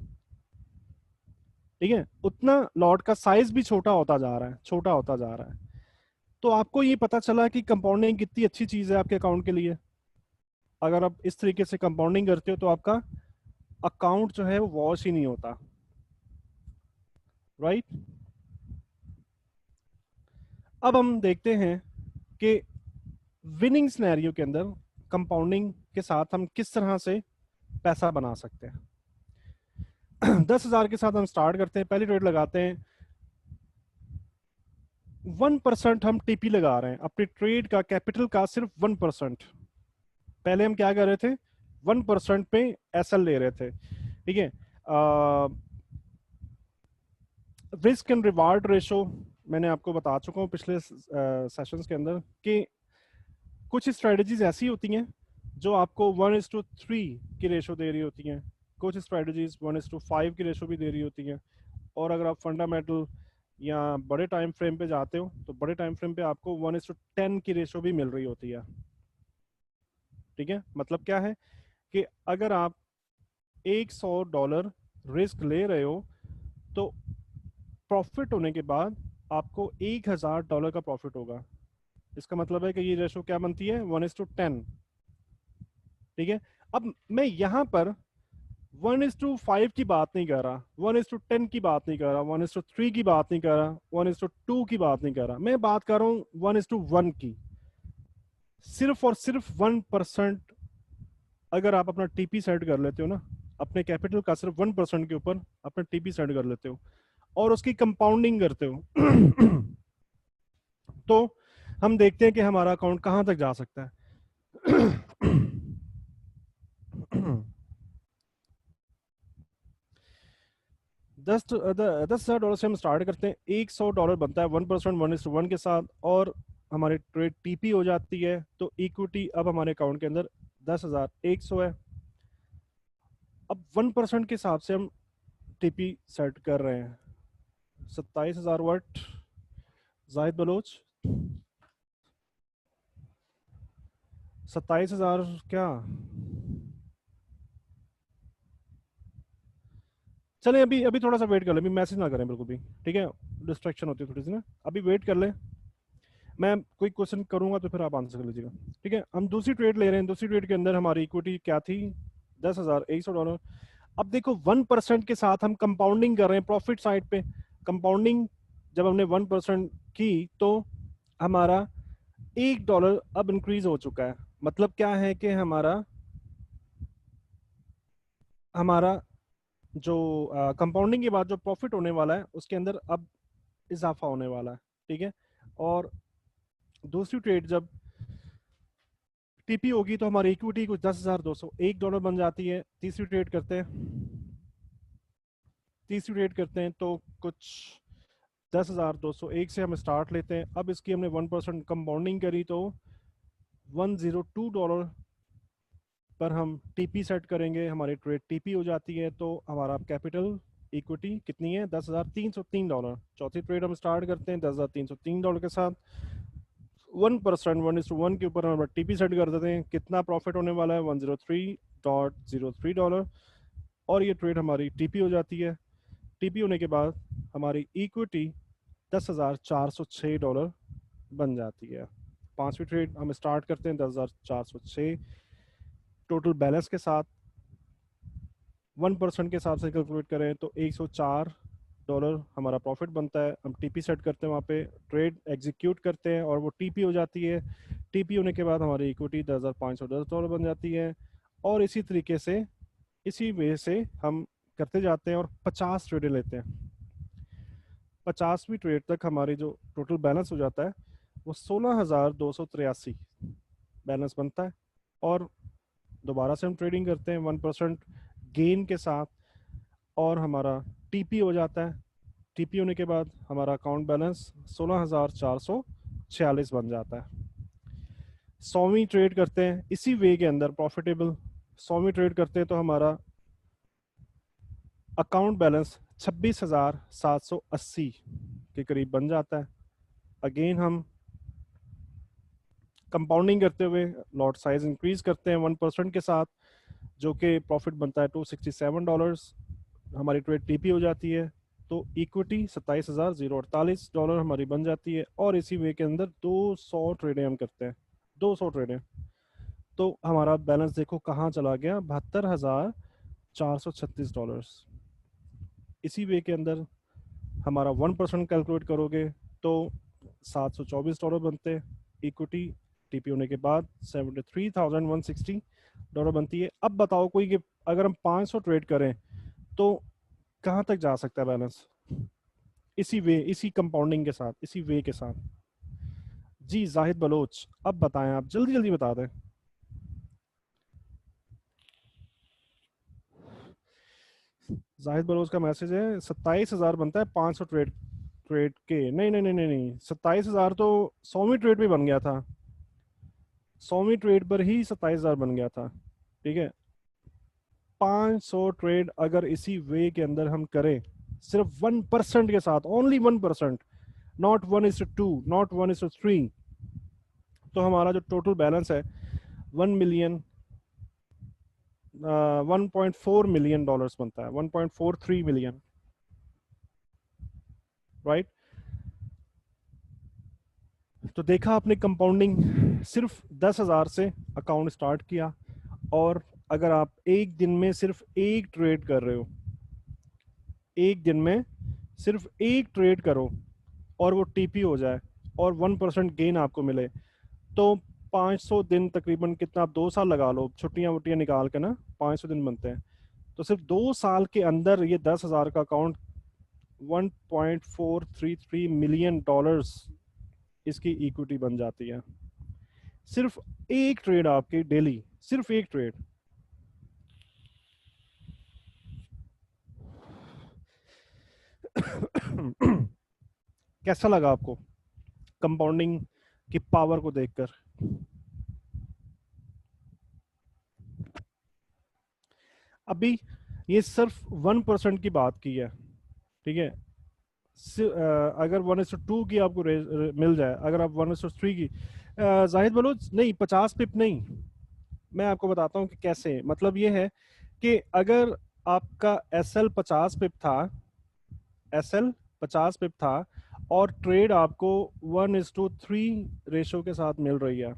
ठीक है, उतना लॉट का साइज भी छोटा होता जा रहा है, छोटा होता जा रहा है। तो आपको ये पता चला कि कंपाउंडिंग कितनी अच्छी चीज है आपके अकाउंट के लिए। अगर आप इस तरीके से कंपाउंडिंग करते हो तो आपका अकाउंट जो है वो वॉश ही नहीं होता, राइट। अब हम देखते हैं कि विनिंग सिनेरियो के अंदर कंपाउंडिंग के साथ हम किस तरह से पैसा बना सकते हैं। 10,000 के साथ हम स्टार्ट करते हैं, पहली ट्रेड लगाते हैं। 1% हम टीपी लगा रहे हैं अपनी ट्रेड का, कैपिटल का सिर्फ 1%। पहले हम क्या कर रहे थे, 1% पे एसएल ले रहे थे। ठीक है, रिस्क एंड रिवार्ड रेशो मैंने आपको बता चुका हूँ पिछले सेशंस के अंदर कि कुछ स्ट्रेटजीज ऐसी होती हैं जो आपको 1:3 की रेशो दे रही होती हैं, कुछ स्ट्रेटजीज 1:5 की रेशो भी दे रही होती हैं। और अगर आप फंडामेंटल या बड़े टाइम फ्रेम पे जाते हो तो बड़े टाइम फ्रेम पे आपको 1:10 की रेशो भी मिल रही होती है। ठीक है, मतलब क्या है कि अगर आप $100 रिस्क ले रहे हो तो प्रॉफिट होने के बाद आपको $1,000 का प्रॉफिट होगा। इसका मतलब है कि ये रेशो क्या बनती है, 1:10। ठीक है, अब मैं यहां पर 1:5 की बात नहीं कर रहा, 1:10 की बात नहीं कर रहा, 1:3 की बात नहीं कर रहा, 1:2 की बात नहीं कर रहा, मैं बात कर रहा हूं 1:1 की। सिर्फ और सिर्फ 1% अगर आप अपना टीपी सेट कर लेते हो ना, अपने कैपिटल का सिर्फ 1% के ऊपर अपना टीपी सेट कर लेते हो और उसकी कंपाउंडिंग करते हो तो हम देखते हैं कि हमारा अकाउंट कहां तक जा सकता है। 10,000 डॉलर से हम स्टार्ट करते हैं, $100 बनता है 1%, 1:1 के साथ, और हमारी ट्रेड टीपी हो जाती है। तो इक्विटी अब हमारे अकाउंट के अंदर 10,100 है। अब 1% के हिसाब से हम टीपी सेट कर रहे हैं। 27,000 वर्ट जाहिद बलोच, 27,000 क्या? चलें, अभी अभी थोड़ा सा वेट कर लें, अभी मैसेज ना करें बिल्कुल भी। ठीक है, डिस्ट्रैक्शन होती है थोड़ी सी ना, अभी वेट कर लें। मैं कोई क्वेश्चन करूंगा तो फिर आप आंसर कर लीजिएगा। ठीक है, हम दूसरी ट्रेड ले रहे हैं। दूसरी ट्रेड के अंदर हमारी इक्विटी क्या थी, $10,100। अब देखो 1% के साथ हम कंपाउंडिंग कर रहे हैं प्रॉफिट साइड पे। कंपाउंडिंग जब हमने 1% की तो हमारा $1 अब इंक्रीज हो चुका है। मतलब क्या है कि हमारा हमारा जो कंपाउंडिंग के बाद जो प्रॉफिट होने वाला है उसके अंदर अब इजाफा होने वाला है। ठीक है, और दूसरी ट्रेड जब टीपी होगी तो हमारी इक्विटी कुछ $10,201 बन जाती है। तीसरी ट्रेड करते हैं तो कुछ 10,201 से हम स्टार्ट लेते हैं। अब इसकी हमने 1% कंपाउंडिंग करी तो $102 पर हम टीपी सेट करेंगे, हमारी ट्रेड टीपी हो जाती है। तो हमारा कैपिटल इक्विटी कितनी है, $10,303। चौथी ट्रेड हम स्टार्ट करते हैं $10,303 के साथ। 1%, 1:1 के ऊपर हम टीपी सेट कर देते हैं। कितना प्रॉफिट होने वाला है, $103.03। और ये ट्रेड हमारी टीपी हो जाती है। टीपी होने के बाद हमारी इक्विटी $10,406 बन जाती है। पांचवी ट्रेड हम स्टार्ट करते हैं 10,406 टोटल बैलेंस के साथ। 1% के हिसाब से कैलकुलेट करें तो $104 हमारा प्रॉफिट बनता है। हम टीपी सेट करते हैं, वहाँ पे ट्रेड एग्जीक्यूट करते हैं और वो टीपी हो जाती है। टीपी होने के बाद हमारी इक्विटी $10,510 बन जाती है। और इसी तरीके से, इसी वे से हम करते जाते हैं और 50 ट्रेडें लेते हैं। 50वीं ट्रेड तक हमारी जो टोटल बैलेंस हो जाता है वो 16,283 बैलेंस बनता है। और दोबारा से हम ट्रेडिंग करते हैं 1% गेन के साथ और हमारा टीपी हो जाता है। टीपी होने के बाद हमारा अकाउंट बैलेंस 16,446 बन जाता है। 100वीं ट्रेड करते हैं इसी वे के अंदर प्रॉफिटेबल, 100वीं ट्रेड करते हैं तो हमारा अकाउंट बैलेंस 26,780 के करीब बन जाता है। अगेन हम कंपाउंडिंग करते हुए लॉट साइज इंक्रीज करते हैं 1% के साथ, जो कि प्रॉफिट बनता है $267। हमारी ट्रेड टीपी हो जाती है तो इक्विटी $27,048 हमारी बन जाती है। और इसी वे के अंदर 200 ट्रेडें हम करते हैं, 200 ट्रेडें, तो हमारा बैलेंस देखो कहाँ चला गया, $72,436। इसी वे के अंदर हमारा 1% कैलकुलेट करोगे तो $724 बनते हैं। इक्विटी टीपी होने के बाद $73,160 बनती है। अब बताओ कोई कि अगर हम 500 ट्रेड करें तो कहाँ तक जा सकता है बैलेंस, इसी वे, इसी कंपाउंडिंग के साथ, इसी वे के साथ। जी जाहिद बलोच, अब बताएं, आप जल्दी जल्दी बता दें। जाहिद बलोच का मैसेज है 27,000 बनता है 500 ट्रेड, ट्रेड के नहीं नहीं नहीं नहीं नहीं, 27,000 तो 100वीं ट्रेड पे बन गया था, 100वीं ट्रेड पर ही 27,000 बन गया था। ठीक है, 500 ट्रेड अगर इसी वे के अंदर हम करें सिर्फ 1% के साथ, ओनली 1%, नॉट 1:2, नॉट 1:3, तो हमारा जो टोटल बैलेंस है 1.4 मिलियन डॉलर्स बनता है, 1.43 मिलियन, राइट। तो देखा आपने, कंपाउंडिंग सिर्फ 10,000 से अकाउंट स्टार्ट किया, और अगर आप एक दिन में सिर्फ एक ट्रेड कर रहे हो, एक दिन में सिर्फ एक ट्रेड करो और वो टीपी हो जाए और 1% गेन आपको मिले, तो 500 दिन तकरीबन, कितना आप 2 साल लगा लो, छुट्टियां वुट्टियां निकाल के ना 500 दिन बनते हैं, तो सिर्फ 2 साल के अंदर ये 10,000 का अकाउंट 1.433 मिलियन डॉलर्स इसकी इक्विटी बन जाती है। सिर्फ एक ट्रेड आपकी डेली, सिर्फ एक ट्रेड। कैसा लगा आपको कंपाउंडिंग की पावर को देखकर? अभी ये सिर्फ 1% की बात की है, ठीक है। अगर 1:2 की आपको मिल जाए, अगर आप 1:3 की, जाहिद बोलो नहीं, 50 पिप नहीं, मैं आपको बताता हूँ कि कैसे। मतलब ये है कि अगर आपका SL 50 पिप था, SL 50 पिप था और ट्रेड आपको 1:3 रेशो के साथ मिल रही है,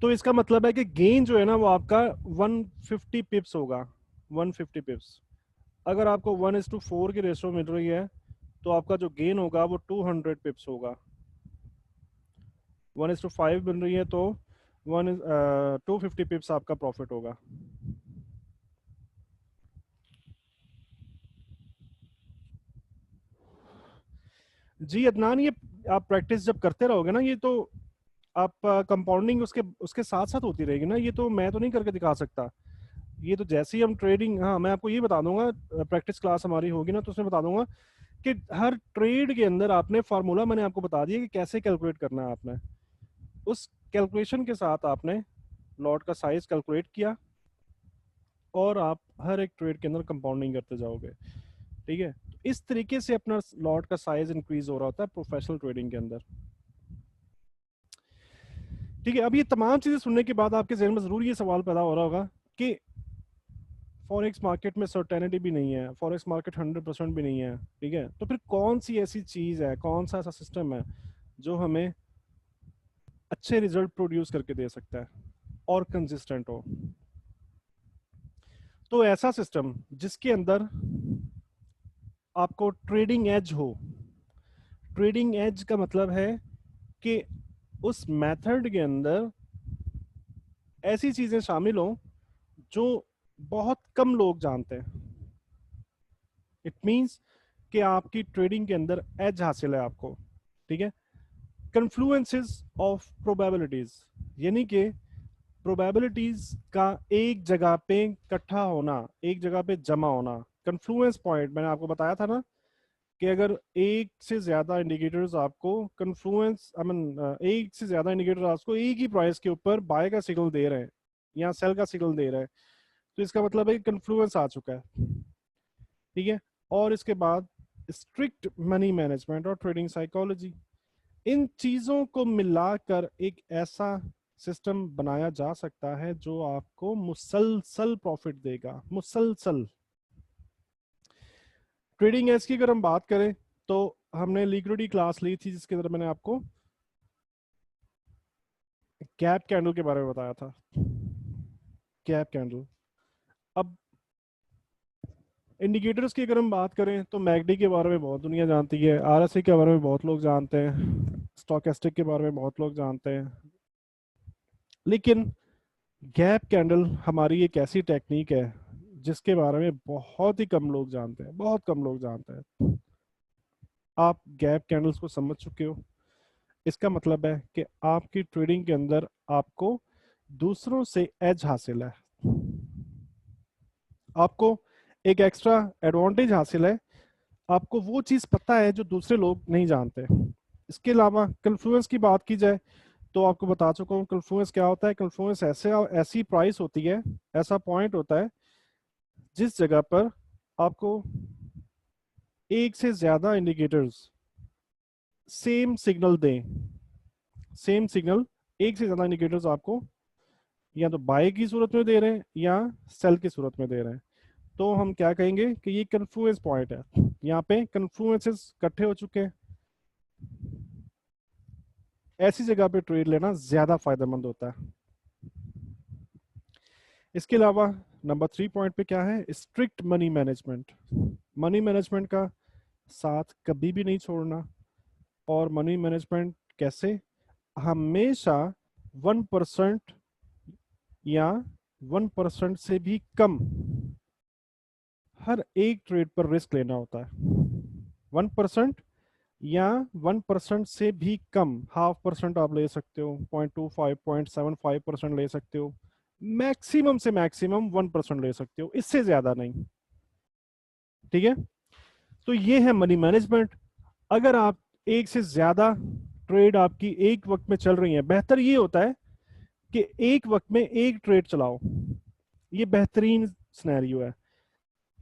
तो इसका मतलब है कि गेन जो है ना वो आपका 150 पिप्स होगा, 150 पिप्स। अगर आपको 1:4 की रेशो मिल रही है तो आपका जो गेन होगा वो 200 पिप्स होगा। 1:5 मिल रही है तो 250 पिप्स आपका प्रॉफिट होगा। जी अदनान, ये आप प्रैक्टिस जब करते रहोगे ना, ये तो आप कंपाउंडिंग उसके उसके साथ साथ होती रहेगी ना, ये तो मैं तो नहीं करके दिखा सकता। ये तो जैसे ही हम ट्रेडिंग, हाँ मैं आपको ये बता दूंगा, प्रैक्टिस क्लास हमारी होगी ना तो उसमें बता दूंगा कि हर ट्रेड के अंदर आपने फार्मूला मैंने आपको बता दिया कि कैसे कैलकुलेट करना है। आपने उस कैलकुलेशन के साथ आपने लॉट का साइज कैलकुलेट किया और आप हर एक ट्रेड के अंदर कंपाउंडिंग करते जाओगे, ठीक है। इस तरीके से अपना लॉट का साइज इंक्रीज हो रहा होता है प्रोफेशनल ट्रेडिंग के अंदर, ठीक है। अब ये तमाम चीजें सुनने के बाद आपके जहन में जरूर ये सवाल पैदा हो रहा होगा कि फॉरेक्स मार्केट में सर्टेनिटी भी नहीं है, फॉरेक्स मार्केट 100% भी नहीं है, ठीक है। तो फिर कौन सी ऐसी चीज है, कौन सा ऐसा सिस्टम है जो हमें अच्छे रिजल्ट प्रोड्यूस करके दे सकता है और कंसिस्टेंट हो? तो ऐसा सिस्टम जिसके अंदर आपको ट्रेडिंग एज हो। ट्रेडिंग एज का मतलब है कि उस मेथड के अंदर ऐसी चीजें शामिल हो जो बहुत कम लोग जानते हैं। इट मींस कि आपकी ट्रेडिंग के अंदर एज हासिल है आपको, ठीक है। कन्फ्लुएंसेस ऑफ प्रोबेबिलिटीज, यानी कि प्रोबेबिलिटीज का एक जगह पे इकट्ठा होना, एक जगह पे जमा होना, कन्फ्लुएंस पॉइंट मैंने आपको बताया था ना कि अगर एक से ज्यादा इंडिकेटर्स आपको कन्फ्लुएंस आई मीन एक से ज्यादा इंडिकेटर आपको एक ही प्राइस के ऊपर बाय का सिग्नल दे रहे हैं या सेल का सिग्नल दे रहे हैं, तो इसका मतलब है कि कन्फ्लुएंस आ चुका है। ठीक है। और इसके बाद स्ट्रिक्ट मनी मैनेजमेंट और ट्रेडिंग साइकोलॉजी, इन चीजों को मिलाकर एक ऐसा सिस्टम बनाया जा सकता है जो आपको मुसलसल प्रॉफिट देगा, मुसलसल। ट्रेडिंग एज की अगर हम बात करें तो हमने लिक्विडिटी क्लास ली थी जिसके अंदर मैंने आपको गैप कैंडल के बारे में बताया था। Gap candle. अब इंडिकेटर्स की अगर हम बात करें तो मैकडी के बारे में बहुत दुनिया जानती है, आरएसआई के बारे में बहुत लोग जानते हैं, स्टोकेस्टिक के बारे में बहुत लोग जानते हैं, लेकिन गैप कैंडल हमारी एक ऐसी टेक्निक है जिसके बारे में बहुत ही कम लोग जानते हैं, बहुत कम लोग जानते हैं। आप गैप कैंडल्स को समझ चुके हो, इसका मतलब है कि आपकी ट्रेडिंग के अंदर आपको दूसरों से एज हासिल है, आपको एक एक्स्ट्रा एडवांटेज हासिल है, आपको वो चीज पता है जो दूसरे लोग नहीं जानते। इसके अलावा कन्फ्लुएंस की बात की जाए तो आपको बता चुका हूँ कन्फ्लुएंस क्या होता है। कन्फ्लुएंस ऐसी प्राइस होती है, ऐसा पॉइंट होता है जिस जगह पर आपको एक से ज्यादा इंडिकेटर्स सेम सिग्नल दें, सेम सिग्नल, एक से ज्यादा इंडिकेटर्स आपको या तो बाय की सूरत में दे रहे हैं या सेल की सूरत में दे रहे हैं, तो हम क्या कहेंगे कि ये कन्फ्लुएंस पॉइंट है। यहाँ पे कन्फ्लुएंसेस इकट्ठे हो चुके हैं, ऐसी जगह पे ट्रेड लेना ज्यादा फायदेमंद होता है। इसके अलावा नंबर 3 पॉइंट पे क्या है, strict money management. Money management का साथ कभी भी नहीं छोड़ना। और मनी मैनेजमेंट कैसे, हमेशा 1% या 1% से भी कम हर एक ट्रेड पर रिस्क लेना होता है। 1% या 1% से भी कम, 0.5% आप ले सकते हो, 0.25 0.75% ले सकते हो, मैक्सिमम से मैक्सिमम 1% ले सकते हो, इससे ज्यादा नहीं। ठीक है। तो ये है मनी मैनेजमेंट। अगर आप एक से ज्यादा ट्रेड आपकी एक वक्त में चल रही है, बेहतर ये होता है कि एक वक्त में एक ट्रेड चलाओ, ये बेहतरीन सिनेरियो है,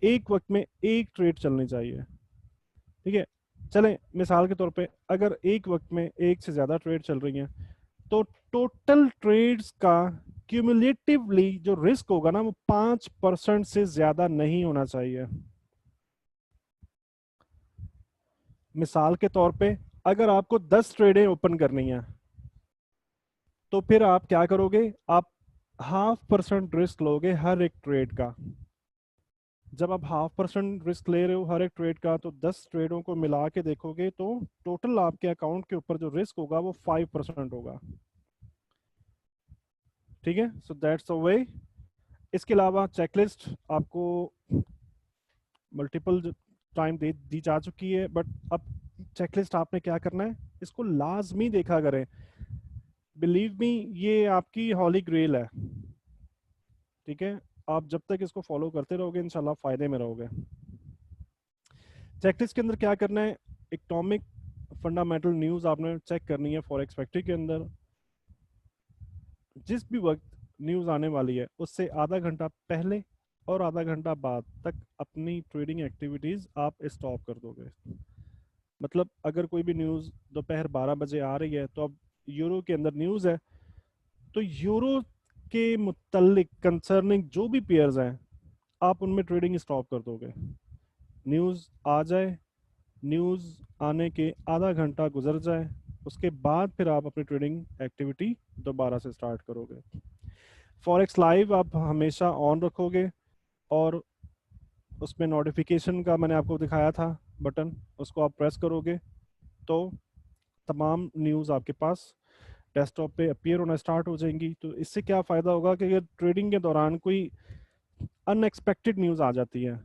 एक वक्त में एक ट्रेड चलनी चाहिए। ठीक है। चलें मिसाल के तौर पे अगर एक वक्त में एक से ज्यादा ट्रेड चल रही हैं तो टोटल ट्रेड्स का क्यूमुलेटिवली जो रिस्क होगा ना वो 5% से ज्यादा नहीं होना चाहिए। मिसाल के तौर पे अगर आपको 10 ट्रेडें ओपन करनी है तो फिर आप क्या करोगे, आप 0.5% रिस्क लोगे हर एक ट्रेड का। जब आप 0.5% रिस्क ले रहे हो हर एक ट्रेड का, तो 10 ट्रेडों को मिला के देखोगे तो टोटल आपके अकाउंट के ऊपर जो रिस्क होगा वो 5% होगा। ठीक है। So that's the way. इसके अलावा चेकलिस्ट आपको मल्टीपल टाइम दे दी जा चुकी है, बट अब चेकलिस्ट आपने क्या करना है, इसको लाजमी देखा करें। बिलीव मी, ये आपकी हॉली ग्रेल है। ठीक है। आप जब तक इसको फॉलो करते रहोगे इंशाल्लाह फायदे में रहोगे। चेकलिस्ट के अंदर क्या करना है, इकोनॉमिक फंडामेंटल न्यूज आपने चेक करनी है फॉरेक्स फैक्ट्री के अंदर। जिस भी वक्त न्यूज आने वाली है उससे आधा घंटा पहले और आधा घंटा बाद तक अपनी ट्रेडिंग एक्टिविटीज आप स्टॉप कर दोगे। मतलब अगर कोई भी न्यूज दोपहर 12 बजे आ रही है तो अब यूरो के अंदर न्यूज है, तो यूरो के मुतल्लिक कंसर्निंग जो भी पेयर्स हैं आप उनमें ट्रेडिंग स्टॉप कर दोगे। न्यूज आ जाए, न्यूज आने के आधा घंटा गुजर जाए, उसके बाद फिर आप अपनी ट्रेडिंग एक्टिविटी दोबारा से स्टार्ट करोगे। फॉरेक्स लाइव आप हमेशा ऑन रखोगे और उसमें नोटिफिकेशन का मैंने आपको दिखाया था बटन, उसको आप प्रेस करोगे तो तमाम न्यूज़ आपके पास डेस्कटॉप पे अपीयर होना स्टार्ट हो जाएंगी। तो इससे क्या फ़ायदा होगा कि अगर ट्रेडिंग के दौरान कोई अनएक्सपेक्टेड न्यूज़ आ जाती है,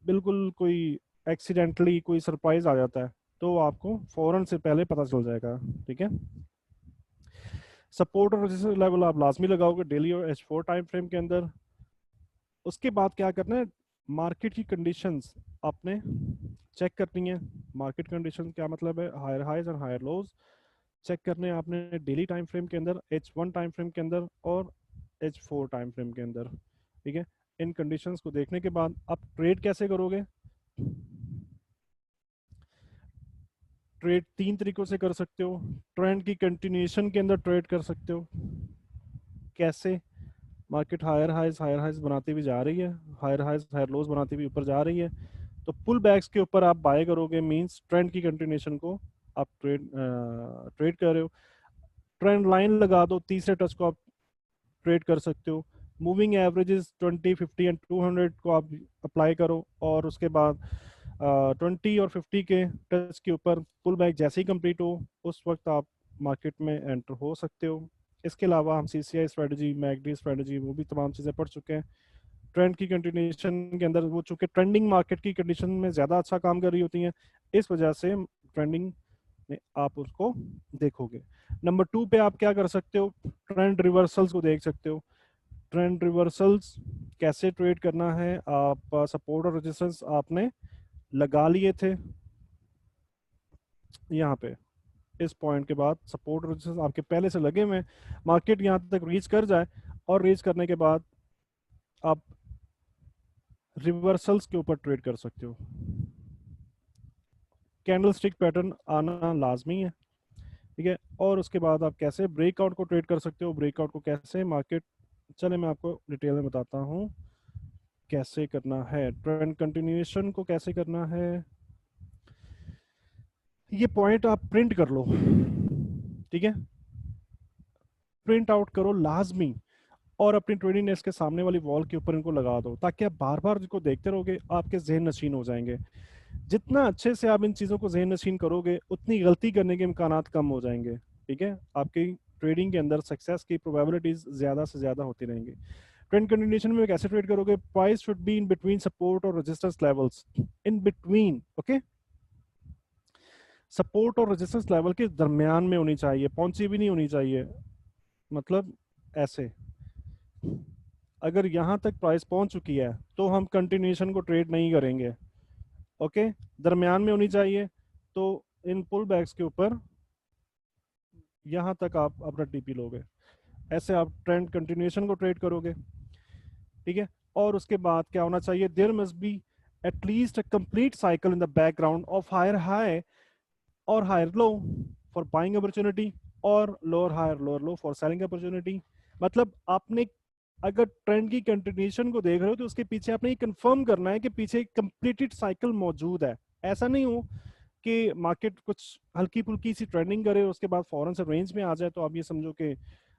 बिल्कुल कोई एक्सीडेंटली कोई सरप्राइज आ जाता है, तो आपको फौरन से पहले पता चल जाएगा। ठीक है। सपोर्ट और रेजिस्टेंस लेवल आप लाजमी लगाओगे डेली और H4 टाइम फ्रेम के अंदर। उसके बाद क्या करना है, मार्केट की कंडीशंस आपने चेक करनी है। मार्केट कंडीशन क्या मतलब है? हायर हाइज और हायर लोज चेक करने हैं आपने डेली टाइम फ्रेम के अंदर, H1 टाइम फ्रेम के अंदर और H4 टाइम फ्रेम के अंदर। ठीक है, इन कंडीशंस को देखने के बाद आप ट्रेड कैसे करोगे? ट्रेड तीन तरीकों से कर सकते हो। ट्रेंड की कंटिन्यूएशन के अंदर ट्रेड कर सकते हो। कैसे? मार्केट हायर हाइज बनाती हुई जा रही है, हायर हाइज हायर लोज बनाती हुई ऊपर जा रही है, तो पुल बैक्स के ऊपर आप बाय करोगे, मींस ट्रेंड की कंटिन्यूएशन को आप ट्रेड कर रहे हो। ट्रेंड लाइन लगा दो, तीसरे टच को आप ट्रेड कर सकते हो। मूविंग एवरेजेस 20, 50 एंड 200 को आप अप्लाई करो, और उसके बाद 20 और 50 के टच के ऊपर पुल बैक जैसे ही कंप्लीट हो उस वक्त आप मार्केट में एंटर हो सकते हो। इसके अलावा हम CCI स्ट्रेटजी, मैकडी स्ट्रेटजी, वो भी तमाम चीज़ें पढ़ चुके हैं। ट्रेंड की कंटिन्यूएशन के अंदर वो चूंकि ट्रेंडिंग मार्केट की कंडीशन में ज़्यादा अच्छा काम कर रही होती हैं, इस वजह से ट्रेंडिंग में आप उसको देखोगे। नंबर 2 पे आप क्या कर सकते हो? ट्रेंड रिवर्सल्स को देख सकते हो। ट्रेंड रिवर्सल्स कैसे ट्रेड करना है? आप सपोर्ट और रेजिस्टेंस आपने लगा लिए थे यहाँ पे, इस पॉइंट के बाद सपोर्ट और रेजिस्टेंस आपके पहले से लगे हुए हैं। मार्केट यहाँ तक रीच कर जाए और रीच करने के बाद आप रिवर्सल्स के ऊपर ट्रेड कर सकते हो। कैंडल स्टिक पैटर्न आना लाजमी है, ठीक है। और उसके बाद आप कैसे ब्रेकआउट को ट्रेड कर सकते हो? ब्रेकआउट को कैसे मार्केट, चले मैं आपको डिटेल में बताता हूँ कैसे करना है। ट्रेंड कंटिन्यूएशन को कैसे करना है, ये पॉइंट आप प्रिंट कर लो, ठीक है, प्रिंट आउट करो लाजमी, और अपनी ट्रेडिंग डेस्क के सामने वाली वॉल के ऊपर इनको लगा दो, ताकि आप बार बार इनको देखते रहोगे, आपके जहन नशीन हो जाएंगे। जितना अच्छे से आप इन चीज़ों को जहन नशीन करोगे उतनी गलती करने के इम्कानात कम हो जाएंगे, ठीक है। आपकी ट्रेडिंग के अंदर सक्सेस की प्रोबेबिलिटीज ज़्यादा से ज़्यादा होती रहेंगी। ट्रेंड कंटिन्यूएशन में कैसे ट्रेड करोगे? Price should be in between support और resistance levels, in between, okay. Support और रेजिस्टेंस लेवल के दरमियान में होनी चाहिए, पहुंची भी नहीं होनी चाहिए। मतलब ऐसे, अगर यहां तक प्राइस पहुंच चुकी है तो हम कंटिन्यूएशन को ट्रेड नहीं करेंगे, ओके। दरमियान में होनी चाहिए, तो इन पुल बैक्स के ऊपर यहां तक आप अपना टीपी लोगे, ऐसे आप ट्रेंड कंटिन्यूएशन को ट्रेड करोगे, ठीक है। और उसके बाद क्या होना चाहिए? There must be at least a complete cycle in the background of higher high और higher low for buying opportunity, और lower higher lower low for selling opportunity. मतलब आपने अगर ट्रेंड की कंटिन्यूएशन को देख रहे हो तो उसके पीछे आपने ये कंफर्म करना है कि पीछे एक कंप्लीटेड साइकिल मौजूद है। ऐसा नहीं हो कि मार्केट कुछ हल्की फुल्की सी ट्रेंडिंग करे उसके बाद फौरन से रेंज में आ जाए, तो आप ये समझो कि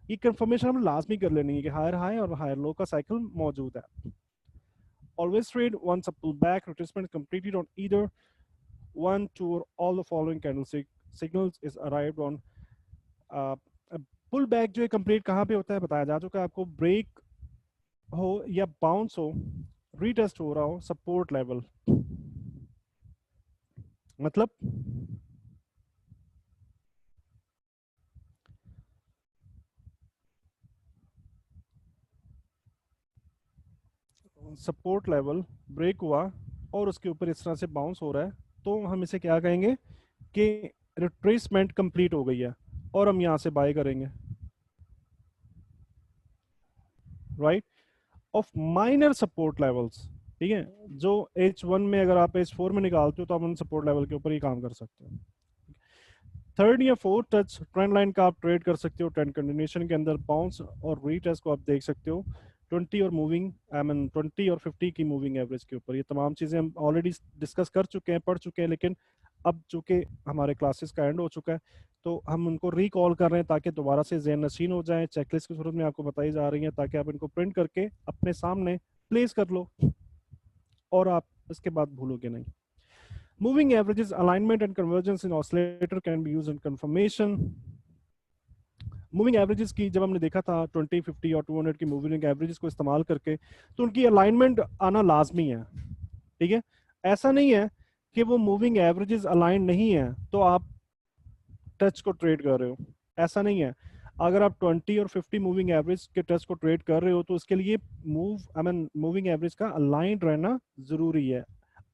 ये कंफर्मेशन हमें लाजमी कर लेनी है कि हायर हाई और हायर लो का साइकिल मौजूद है। Always trade once a pullback retracement completed on either one, two, or all the following candlestick signals is arrived on। Pullback जो है कंप्लीट कहाँ पे होता है बताया जा चुका है आपको। ब्रेक हो या बाउंस हो, रीटेस्ट हो रहा हो सपोर्ट लेवल, मतलब सपोर्ट लेवल ब्रेक हुआ और उसके ऊपर इस तरह से बाउंस हो रहा है, तो हम इसे क्या कहेंगे कि रिट्रेसमेंट कंप्लीट हो गई है और हम यहां से बाय करेंगे, right, of minor support levels, ठीक है। जो H1 में अगर आप H4 में निकालते हो तो आप उन सपोर्ट लेवल के ऊपर ही काम कर सकते हो। थर्ड या फोर्थ टच ट्रेंड लाइन का आप ट्रेड कर सकते हो। ट्रेंड कंटिन्यूएशन के अंदर बाउंस और रीटेस्ट को आप देख सकते हो 20 और मूविंग, आई मीन 20 और 50 की मूविंग एवरेज के ऊपर। ये तमाम चीज़ें हम ऑलरेडी डिस्कस कर चुके हैं, पढ़ चुके हैं, लेकिन अब चूंकि हमारे क्लासेस का एंड हो चुका है तो हम उनको रिकॉल कर रहे हैं ताकि दोबारा से ज़हन नशीन हो जाए। चेकलिस्ट की सूरत में आपको बताई जा रही है ताकि आप इनको प्रिंट करके अपने सामने प्लेस कर लो और आप इसके बाद भूलोगे नहीं। Moving averages, alignment and convergence in oscillator can be used in confirmation। Moving averages की जब हमने देखा था 20, 50 और 200 की मूविंग एवरेजेस को इस्तेमाल करके, तो उनकी अलाइनमेंट आना लाजमी है, ठीक है। ऐसा नहीं है कि वो मूविंग एवरेजेस अलाइन नहीं है तो आप टच को ट्रेड कर रहे हो, ऐसा नहीं है। अगर आप 20 और 50 मूविंग एवरेज के टेस्ट को ट्रेड कर रहे हो तो उसके लिए मूविंग एवरेज का अलाइंड रहना जरूरी है।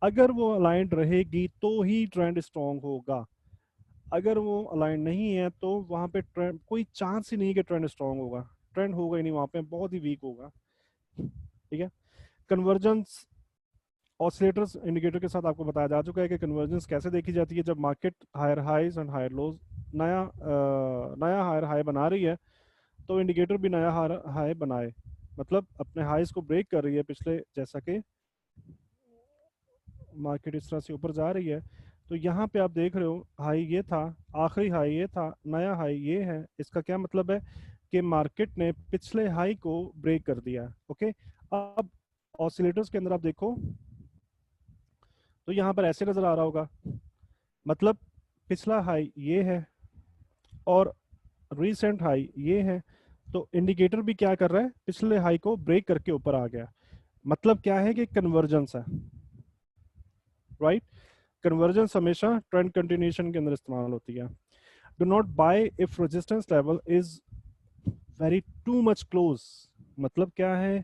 अगर वो अलाइंड रहेगी तो ही ट्रेंड स्ट्रांग होगा। अगर वो अलाइन नहीं है तो वहां पे ट्रेंड, कोई चांस ही नहीं कि ट्रेंड स्ट्रांग होगा। ट्रेंड होगा ही नहीं, वहां पे बहुत ही वीक होगा। ठीक है। कन्वर्जेंस ऑसिलेटर्स इंडिकेटर के साथ आपको बताया जा चुका है कि कन्वर्जेंस कैसे देखी जाती है। जब market higher highs and higher lows, नया हायर हाई बना रही है तो इंडिकेटर भी नया हायर हाई बनाए, मतलब अपने हाईज को ब्रेक कर रही है पिछले, जैसा कि मार्केट इस तरह से ऊपर जा रही है। तो यहाँ पे आप देख रहे हो हाई ये था, आखिरी हाई ये था, नया हाई ये है। इसका क्या मतलब है कि मार्केट ने पिछले हाई को ब्रेक कर दिया। ओके, अब ऑसिलेटर्स के अंदर आप देखो तो यहाँ पर ऐसे नजर आ रहा होगा, मतलब पिछला हाई ये है और रीसेंट हाई ये है। तो इंडिकेटर भी क्या कर रहा है, पिछले हाई को ब्रेक करके ऊपर आ गया। मतलब क्या है कि कन्वर्जेंस है, राइट। कन्वर्जेंस हमेशा ट्रेंड कंटिन्यूएशन के अंदर इस्तेमाल होती है। Do not buy if resistance level is very too much close. मतलब क्या है,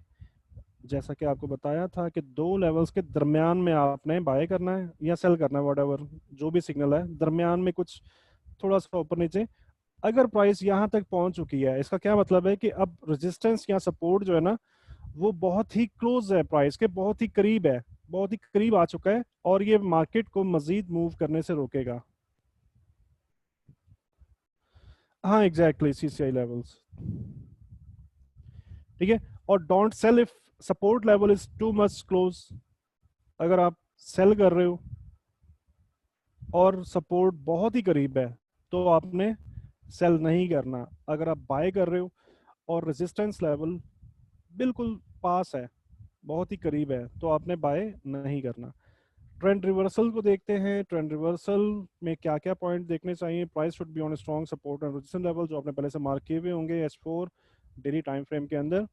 जैसा कि आपको बताया था कि दो लेवल्स के दरमियान में आपने बाय करना है या सेल करना है, व्हाटएवर जो भी सिग्नल है दरमियान में, कुछ थोड़ा सा ऊपर नीचे। अगर प्राइस यहाँ तक पहुंच चुकी है, इसका क्या मतलब है कि अब रेजिस्टेंस या सपोर्ट जो है ना वो बहुत ही क्लोज है, प्राइस के बहुत ही करीब है, बहुत ही करीब आ चुका है और ये मार्केट को मजीद मूव करने से रोकेगा। हाँ एग्जैक्टली, सीसीआई लेवल्स। ठीक है। और don't sell if support level is to much close. अगर आप सेल कर रहे हो और सपोर्ट बहुत ही करीब है तो आपने सेल नहीं करना। अगर आप बाय कर रहे हो और रेजिस्टेंस लेवल बिल्कुल पास है, बहुत ही करीब है, तो आपने बाय नहीं करना। ट्रेंड रिवर्सल को देखते हैं। ट्रेंड रिवर्सल में क्या क्या पॉइंट देखने चाहिए। Price should be on strong support and resistance level, जो आपने पहले से मार्क किए हुए होंगे H4 डेली टाइम फ्रेम के अंदर।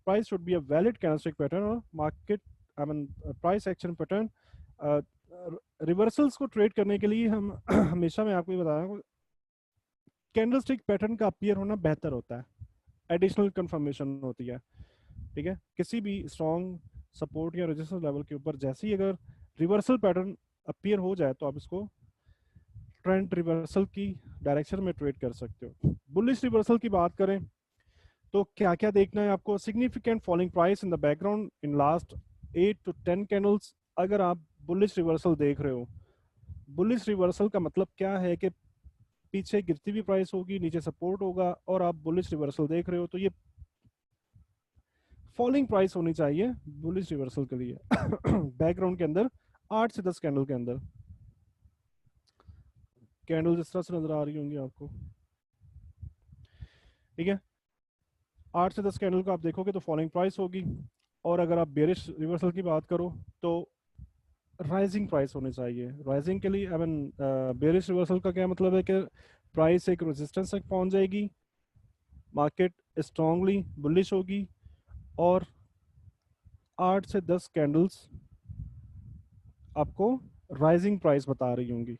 Price should be a valid candlestick pattern और market price action pattern. Reversals को ट्रेड करने के लिए हम हमेशा मैं आपको ये बताया, कैंडलस्टिक पैटर्न का अपीयर होना बेहतर होता है, एडिशनल कंफर्मेशन होती है। ठीक है। किसी भी स्ट्रॉन्ग सपोर्ट या रेजिस्टेंस लेवल के ऊपर जैसे ही अगर रिवर्सल पैटर्न अपीयर हो जाए तो आप इसको ट्रेंड रिवर्सल की डायरेक्शन में ट्रेड कर सकते हो। बुलिश रिवर्सल की बात करें तो क्या क्या देखना है आपको। Significant falling price in the background in last 8 to 10 candles. अगर आप बुलिश रिवर्सल देख रहे हो, बुलिश रिवर्सल का मतलब क्या है कि पीछे गिरती हुई प्राइस होगी, नीचे सपोर्ट होगा और आप बुलिश रिवर्सल देख रहे हो, तो ये फॉलिंग प्राइस होनी चाहिए बुलिश रिवर्सल के लिए। बैकग्राउंड के अंदर 8 से 10 कैंडल के अंदर, कैंडल जिस तरह से नजर आ रही होंगी आपको। ठीक है। 8 से 10 कैंडल को आप देखोगे तो फॉलिंग प्राइस होगी। और अगर आप बेरिश रिवर्सल की बात करो तो राइजिंग प्राइस होनी चाहिए। राइजिंग के लिए बेरिश रिवर्सल का क्या मतलब है कि प्राइस एक रेजिस्टेंस तक पहुंच जाएगी, मार्केट स्ट्रांगली बुलिश होगी और 8 से 10 कैंडल्स आपको राइजिंग प्राइस बता रही होंगी।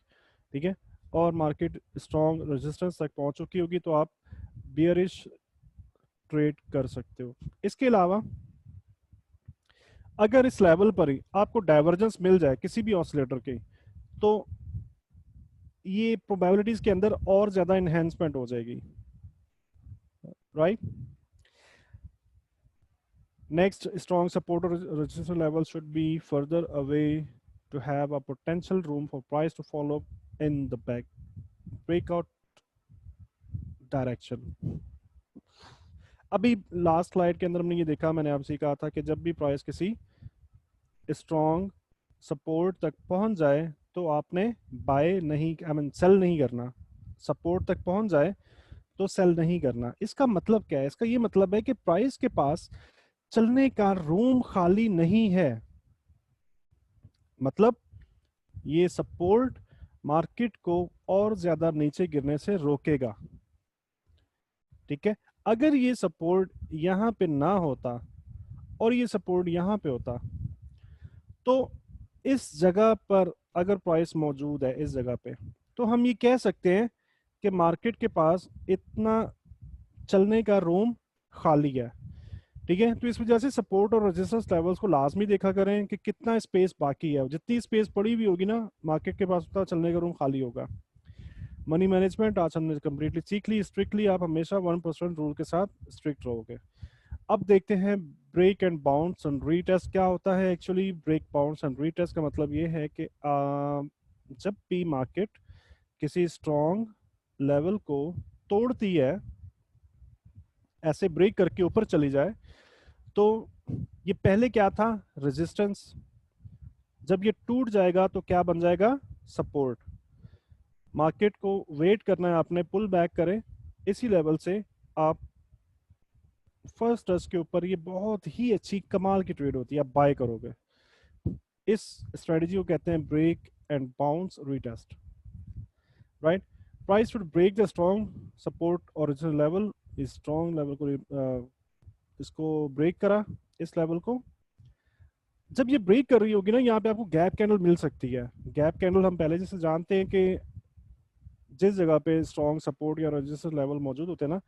ठीक है। और मार्केट स्ट्रॉन्ग रेजिस्टेंस तक पहुंच चुकी होगी तो आप बियरिश ट्रेड कर सकते हो। इसके अलावा अगर इस लेवल पर ही आपको डाइवर्जेंस मिल जाए किसी भी ऑसिलेटर की, तो ये प्रोबेबिलिटीज के अंदर और ज्यादा इनहेंसमेंट हो जाएगी, राइट। नेक्स्ट, स्ट्रॉन्ग सपोर्ट और resistance level should be further away to have a potential room for price to follow in the back breakout direction। अभी लास्ट स्लाइड के अंदर हमने ये देखा, मैंने आपसे कहा था कि जब भी प्राइस किसी स्ट्रॉन्ग सपोर्ट तक पहुंच जाए तो आपने बाय नहीं, सेल नहीं करना। सपोर्ट तक पहुंच जाए तो सेल नहीं करना। इसका मतलब क्या है? इसका ये मतलब है कि प्राइस के पास चलने का रूम खाली नहीं है। मतलब ये सपोर्ट मार्केट को और ज्यादा नीचे गिरने से रोकेगा। ठीक है। अगर ये सपोर्ट यहां पे ना होता और ये सपोर्ट यहां पे होता तो इस जगह पर अगर प्राइस मौजूद है इस जगह पे, तो हम ये कह सकते हैं कि मार्केट के पास इतना चलने का रूम खाली है। ठीक है, तो इस वजह से सपोर्ट और रेजिस्टेंस लेवल्स को लाजमी देखा करें कि कितना स्पेस बाकी है। जितनी स्पेस पड़ी हुई होगी ना मार्केट के पास, उतना चलने का रूम खाली होगा। मनी मैनेजमेंट आज हमने कम्प्लीटली सीख ली। स्ट्रिक्टली आप हमेशा 1% रूल के साथ स्ट्रिक्ट रहोगे। अब देखते हैं break and bounce and retest क्या होता है। Actually break bounce and retest का मतलब ये है कि जब भी मार्केट किसी स्ट्रॉन्ग लेवल को तोड़ती है, ऐसे ब्रेक करके ऊपर चली जाए, तो ये पहले क्या था, रेजिस्टेंस। जब ये टूट जाएगा तो क्या बन जाएगा, सपोर्ट। मार्केट को वेट करना है आपने, पुल बैक करे इसी लेवल से आप फर्स्ट टच के ऊपर, ये बहुत ही अच्छी कमाल की ट्रेड होती है, आप बाय करोगे। इस स्ट्रेटजी को कहते हैं break and bounce retest, right. Price should break the strong support original level. इस स्ट्रॉन्ग लेवल को इसको ब्रेक करा, इस लेवल को। जब ये ब्रेक कर रही होगी ना, यहाँ पे आपको गैप कैंडल मिल सकती है। गैप कैंडल हम पहले जैसे जानते हैं कि जिस जगह पे स्ट्रॉन्ग सपोर्ट या रेजिस्टेंस लेवल मौजूद होते हैं ना,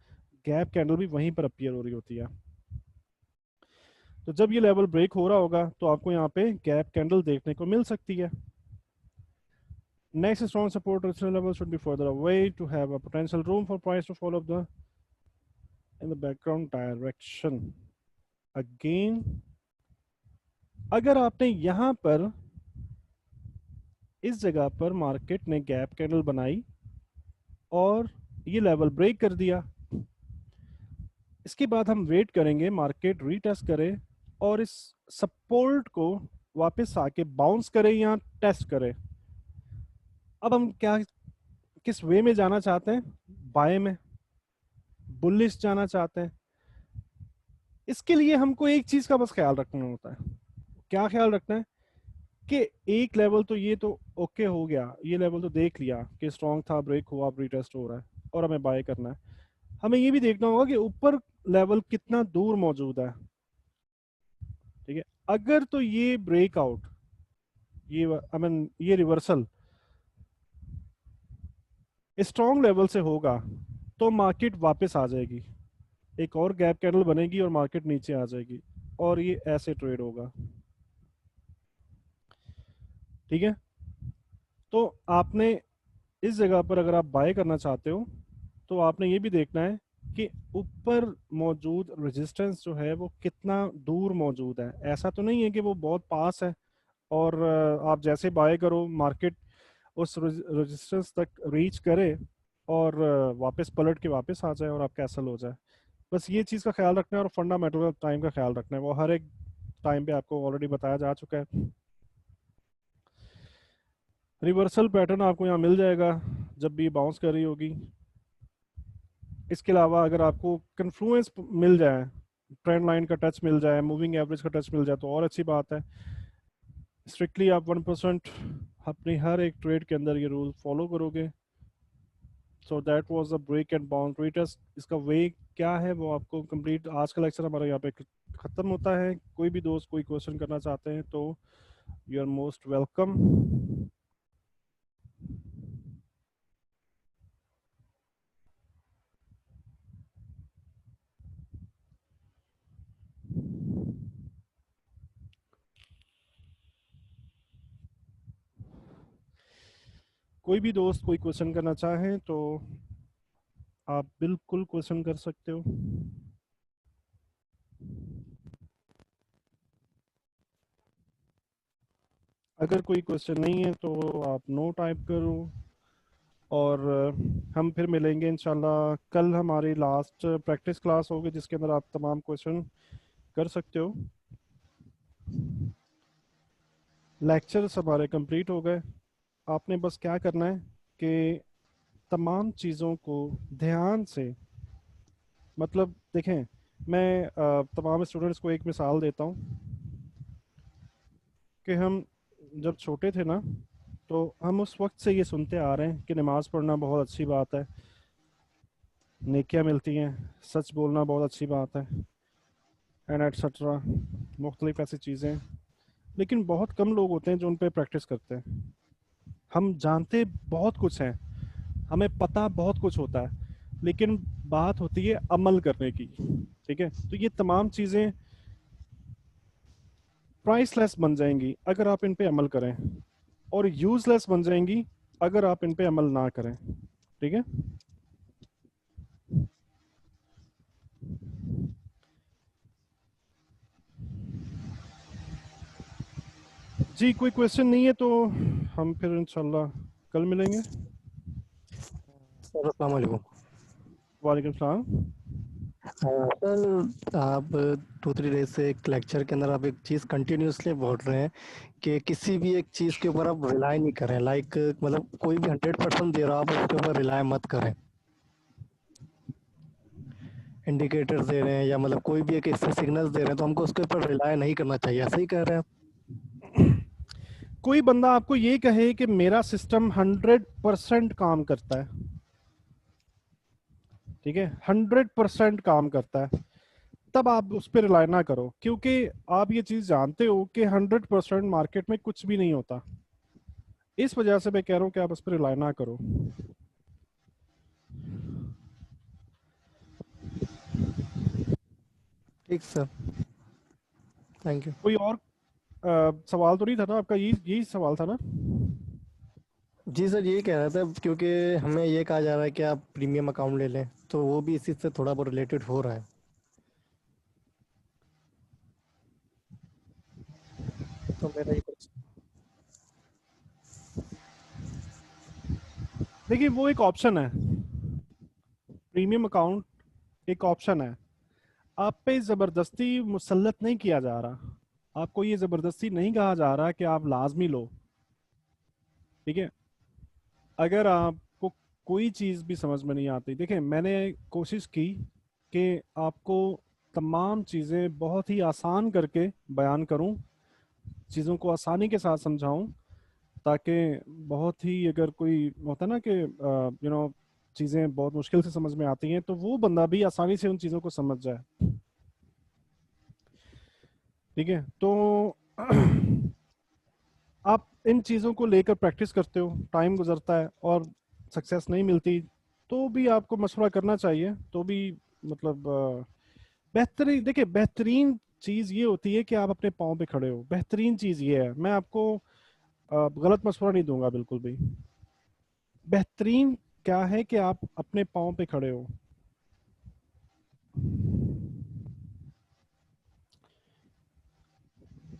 गैप कैंडल भी वहीं पर अपीयर हो रही होती है। तो जब ये लेवल ब्रेक हो रहा होगा तो आपको यहाँ पे गैप कैंडल देखने को मिल सकती है। Next strong support resistance level should be further away to have a potential room for price to follow the in the background direction. Again, अगर आपने यहाँ पर इस जगह पर मार्केट ने गैप कैंडल बनाई और ये लेवल ब्रेक कर दिया, इसके बाद हम वेट करेंगे मार्केट रीटेस्ट करे और इस सपोर्ट को वापस आके बाउंस करे या टेस्ट करे। अब हम क्या, किस वे में जाना चाहते हैं, बाय में, बुलिश जाना चाहते हैं। इसके लिए हमको एक चीज का बस ख्याल रखना होता है। क्या ख्याल रखना है कि एक लेवल तो ये तो ओके हो गया, ये लेवल तो देख लिया कि स्ट्रॉन्ग था, ब्रेक हुआ, अब रीटेस्ट हो रहा है और हमें बाय करना है। हमें ये भी देखना होगा कि ऊपर लेवल कितना दूर मौजूद है। ठीक है, अगर तो ये ब्रेकआउट, ये आई मीन ये रिवर्सल स्ट्रॉन्ग लेवल से होगा तो मार्केट वापस आ जाएगी, एक और गैप कैंडल बनेगी और मार्केट नीचे आ जाएगी और ये ऐसे ट्रेड होगा। ठीक है, तो आपने इस जगह पर अगर आप बाय करना चाहते हो तो आपने ये भी देखना है कि ऊपर मौजूद रेजिस्टेंस जो है वो कितना दूर मौजूद है। ऐसा तो नहीं है कि वो बहुत पास है और आप जैसे बाय करो मार्केट उस रेजिस्टेंस तक रीच करे और वापस पलट के वापस आ जाए और आप कैंसल हो जाए। बस ये चीज़ का ख्याल रखना है और फंडामेंटल टाइम का ख्याल रखना है, वो हर एक टाइम पे आपको ऑलरेडी बताया जा चुका है। रिवर्सल पैटर्न आपको यहाँ मिल जाएगा जब भी बाउंस कर रही होगी। इसके अलावा अगर आपको कन्फ्लुएंस मिल जाए, ट्रेंड लाइन का टच मिल जाए, मूविंग एवरेज का टच मिल जाए तो और अच्छी बात है। स्ट्रिक्टली आप 1% अपनी हर एक ट्रेड के अंदर ये रूल फॉलो करोगे। So that was the break and bounce retest. इसका वे क्या है वो आपको कंप्लीट, आज का लेक्चर हमारा यहाँ पे खत्म होता है। कोई भी दोस्त कोई क्वेश्चन करना चाहते हैं तो यू आर मोस्ट वेलकम। कोई भी दोस्त कोई क्वेश्चन करना चाहें तो आप बिल्कुल क्वेश्चन कर सकते हो। अगर कोई क्वेश्चन नहीं है तो आप नो टाइप करो और हम फिर मिलेंगे इंशाल्लाह। कल हमारी लास्ट प्रैक्टिस क्लास होगी जिसके अंदर आप तमाम क्वेश्चन कर सकते हो। लेक्चर्स हमारे कंप्लीट हो गए। आपने बस क्या करना है कि तमाम चीज़ों को ध्यान से, मतलब देखें, मैं तमाम स्टूडेंट्स को एक मिसाल देता हूँ कि हम जब छोटे थे ना तो हम उस वक्त से ये सुनते आ रहे हैं कि नमाज़ पढ़ना बहुत अच्छी बात है, नेकियां मिलती हैं, सच बोलना बहुत अच्छी बात है, एंड एटसेट्रा, मुख्तलिफ ऐसी चीज़ें। लेकिन बहुत कम लोग होते हैं जो उन पर प्रैक्टिस करते हैं। हम जानते बहुत कुछ हैं, हमें पता बहुत कुछ होता है, लेकिन बात होती है अमल करने की। ठीक है, तो ये तमाम चीजें प्राइसलेस बन जाएंगी अगर आप इन पे अमल करें, और यूजलेस बन जाएंगी अगर आप इन पे अमल ना करें। ठीक है, जी कोई क्वेश्चन नहीं है तो हम फिर इंशाल्लाह कल मिलेंगे। सर अस्सलाम वालेकुम। वालेकुम सलाम। सर आप 2-3 डेज से एक लेक्चर के अंदर आप एक चीज़ कंटिन्यूसली बोल रहे हैं कि किसी भी एक चीज़ के ऊपर आप रिलाई नहीं करें, लाइक मतलब कोई भी 100% दे रहा हो आप उसके ऊपर रिलाई मत करें। इंडिकेटर्स दे रहे हैं या मतलब कोई भी एक इससे सिग्नल्स दे रहे हैं तो हमको उसके ऊपर रिलाई नहीं करना चाहिए, ऐसा ही कह रहे हैं आप? कोई बंदा आपको ये कहे कि मेरा सिस्टम 100% काम करता है, ठीक है, 100% काम करता है, तब आप उस पर रिलाई ना करो, क्योंकि आप ये चीज जानते हो कि 100% मार्केट में कुछ भी नहीं होता। इस वजह से मैं कह रहा हूँ कि आप उस पर रिलाई ना करो। ठीक सर, थैंक यू। कोई और सवाल तो नहीं था ना आपका? यही सवाल था ना? जी सर, यही कह रहा था क्योंकि हमें ये कहा जा रहा है कि आप प्रीमियम अकाउंट ले लें, तो वो भी इसी से थोड़ा बहुत रिलेटेड हो रहा है। तो मेरा ये देखिए, वो एक ऑप्शन है, प्रीमियम अकाउंट एक ऑप्शन है। आप पे जबरदस्ती मुसल्लत नहीं किया जा रहा, आपको ये जबरदस्ती नहीं कहा जा रहा कि आप लाजमी लो। ठीक है, अगर आपको कोई चीज़ भी समझ में नहीं आती, देखिए मैंने कोशिश की कि आपको तमाम चीज़ें बहुत ही आसान करके बयान करूं, चीज़ों को आसानी के साथ समझाऊं, ताकि बहुत ही, अगर कोई होता ना कि चीज़ें बहुत मुश्किल से समझ में आती हैं, तो वो बंदा भी आसानी से उन चीज़ों को समझ जाए। ठीक है, तो आप इन चीज़ों को लेकर प्रैक्टिस करते हो, टाइम गुजरता है और सक्सेस नहीं मिलती, तो भी आपको मशवरा करना चाहिए। तो भी मतलब बेहतरीन, देखिए बेहतरीन चीज़ ये होती है कि आप अपने पाँव पे खड़े हो। बेहतरीन चीज़ ये है, मैं आपको गलत मशवरा नहीं दूंगा बिल्कुल भी। बेहतरीन क्या है कि आप अपने पाँव पे खड़े हो।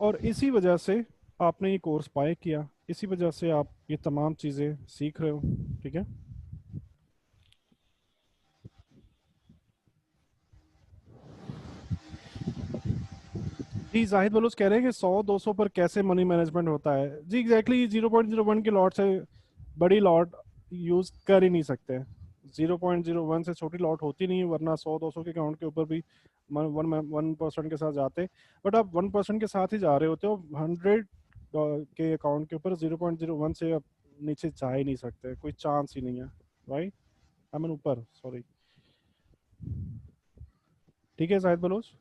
और इसी वजह से आपने ये कोर्स पाए किया, इसी वजह से आप ये तमाम चीज़ें सीख रहे हो। ठीक है, जी जाहिद बलोच कह रहे हैं कि 100-200 पर कैसे मनी मैनेजमेंट होता है। जी एग्जैक्टली, 0.01 के लॉट से बड़ी लॉट यूज कर ही नहीं सकते। 0.01 से छोटी लॉट होती नहीं है, वरना 100-200 के अकाउंट के ऊपर भी 1% के साथ जाते। बट आप 1% के साथ ही जा रहे होते हो, 100 के अकाउंट के ऊपर 0.01 से आप नीचे जा ही नहीं सकते, कोई चांस ही नहीं है। राइट, आई मीन ऊपर, सॉरी। ठीक है जाहिद बलोच,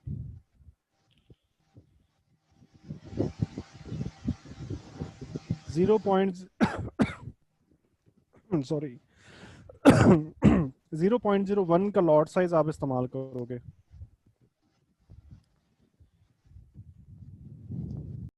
0. सॉरी 0.01 का लॉट साइज आप इस्तेमाल करोगे।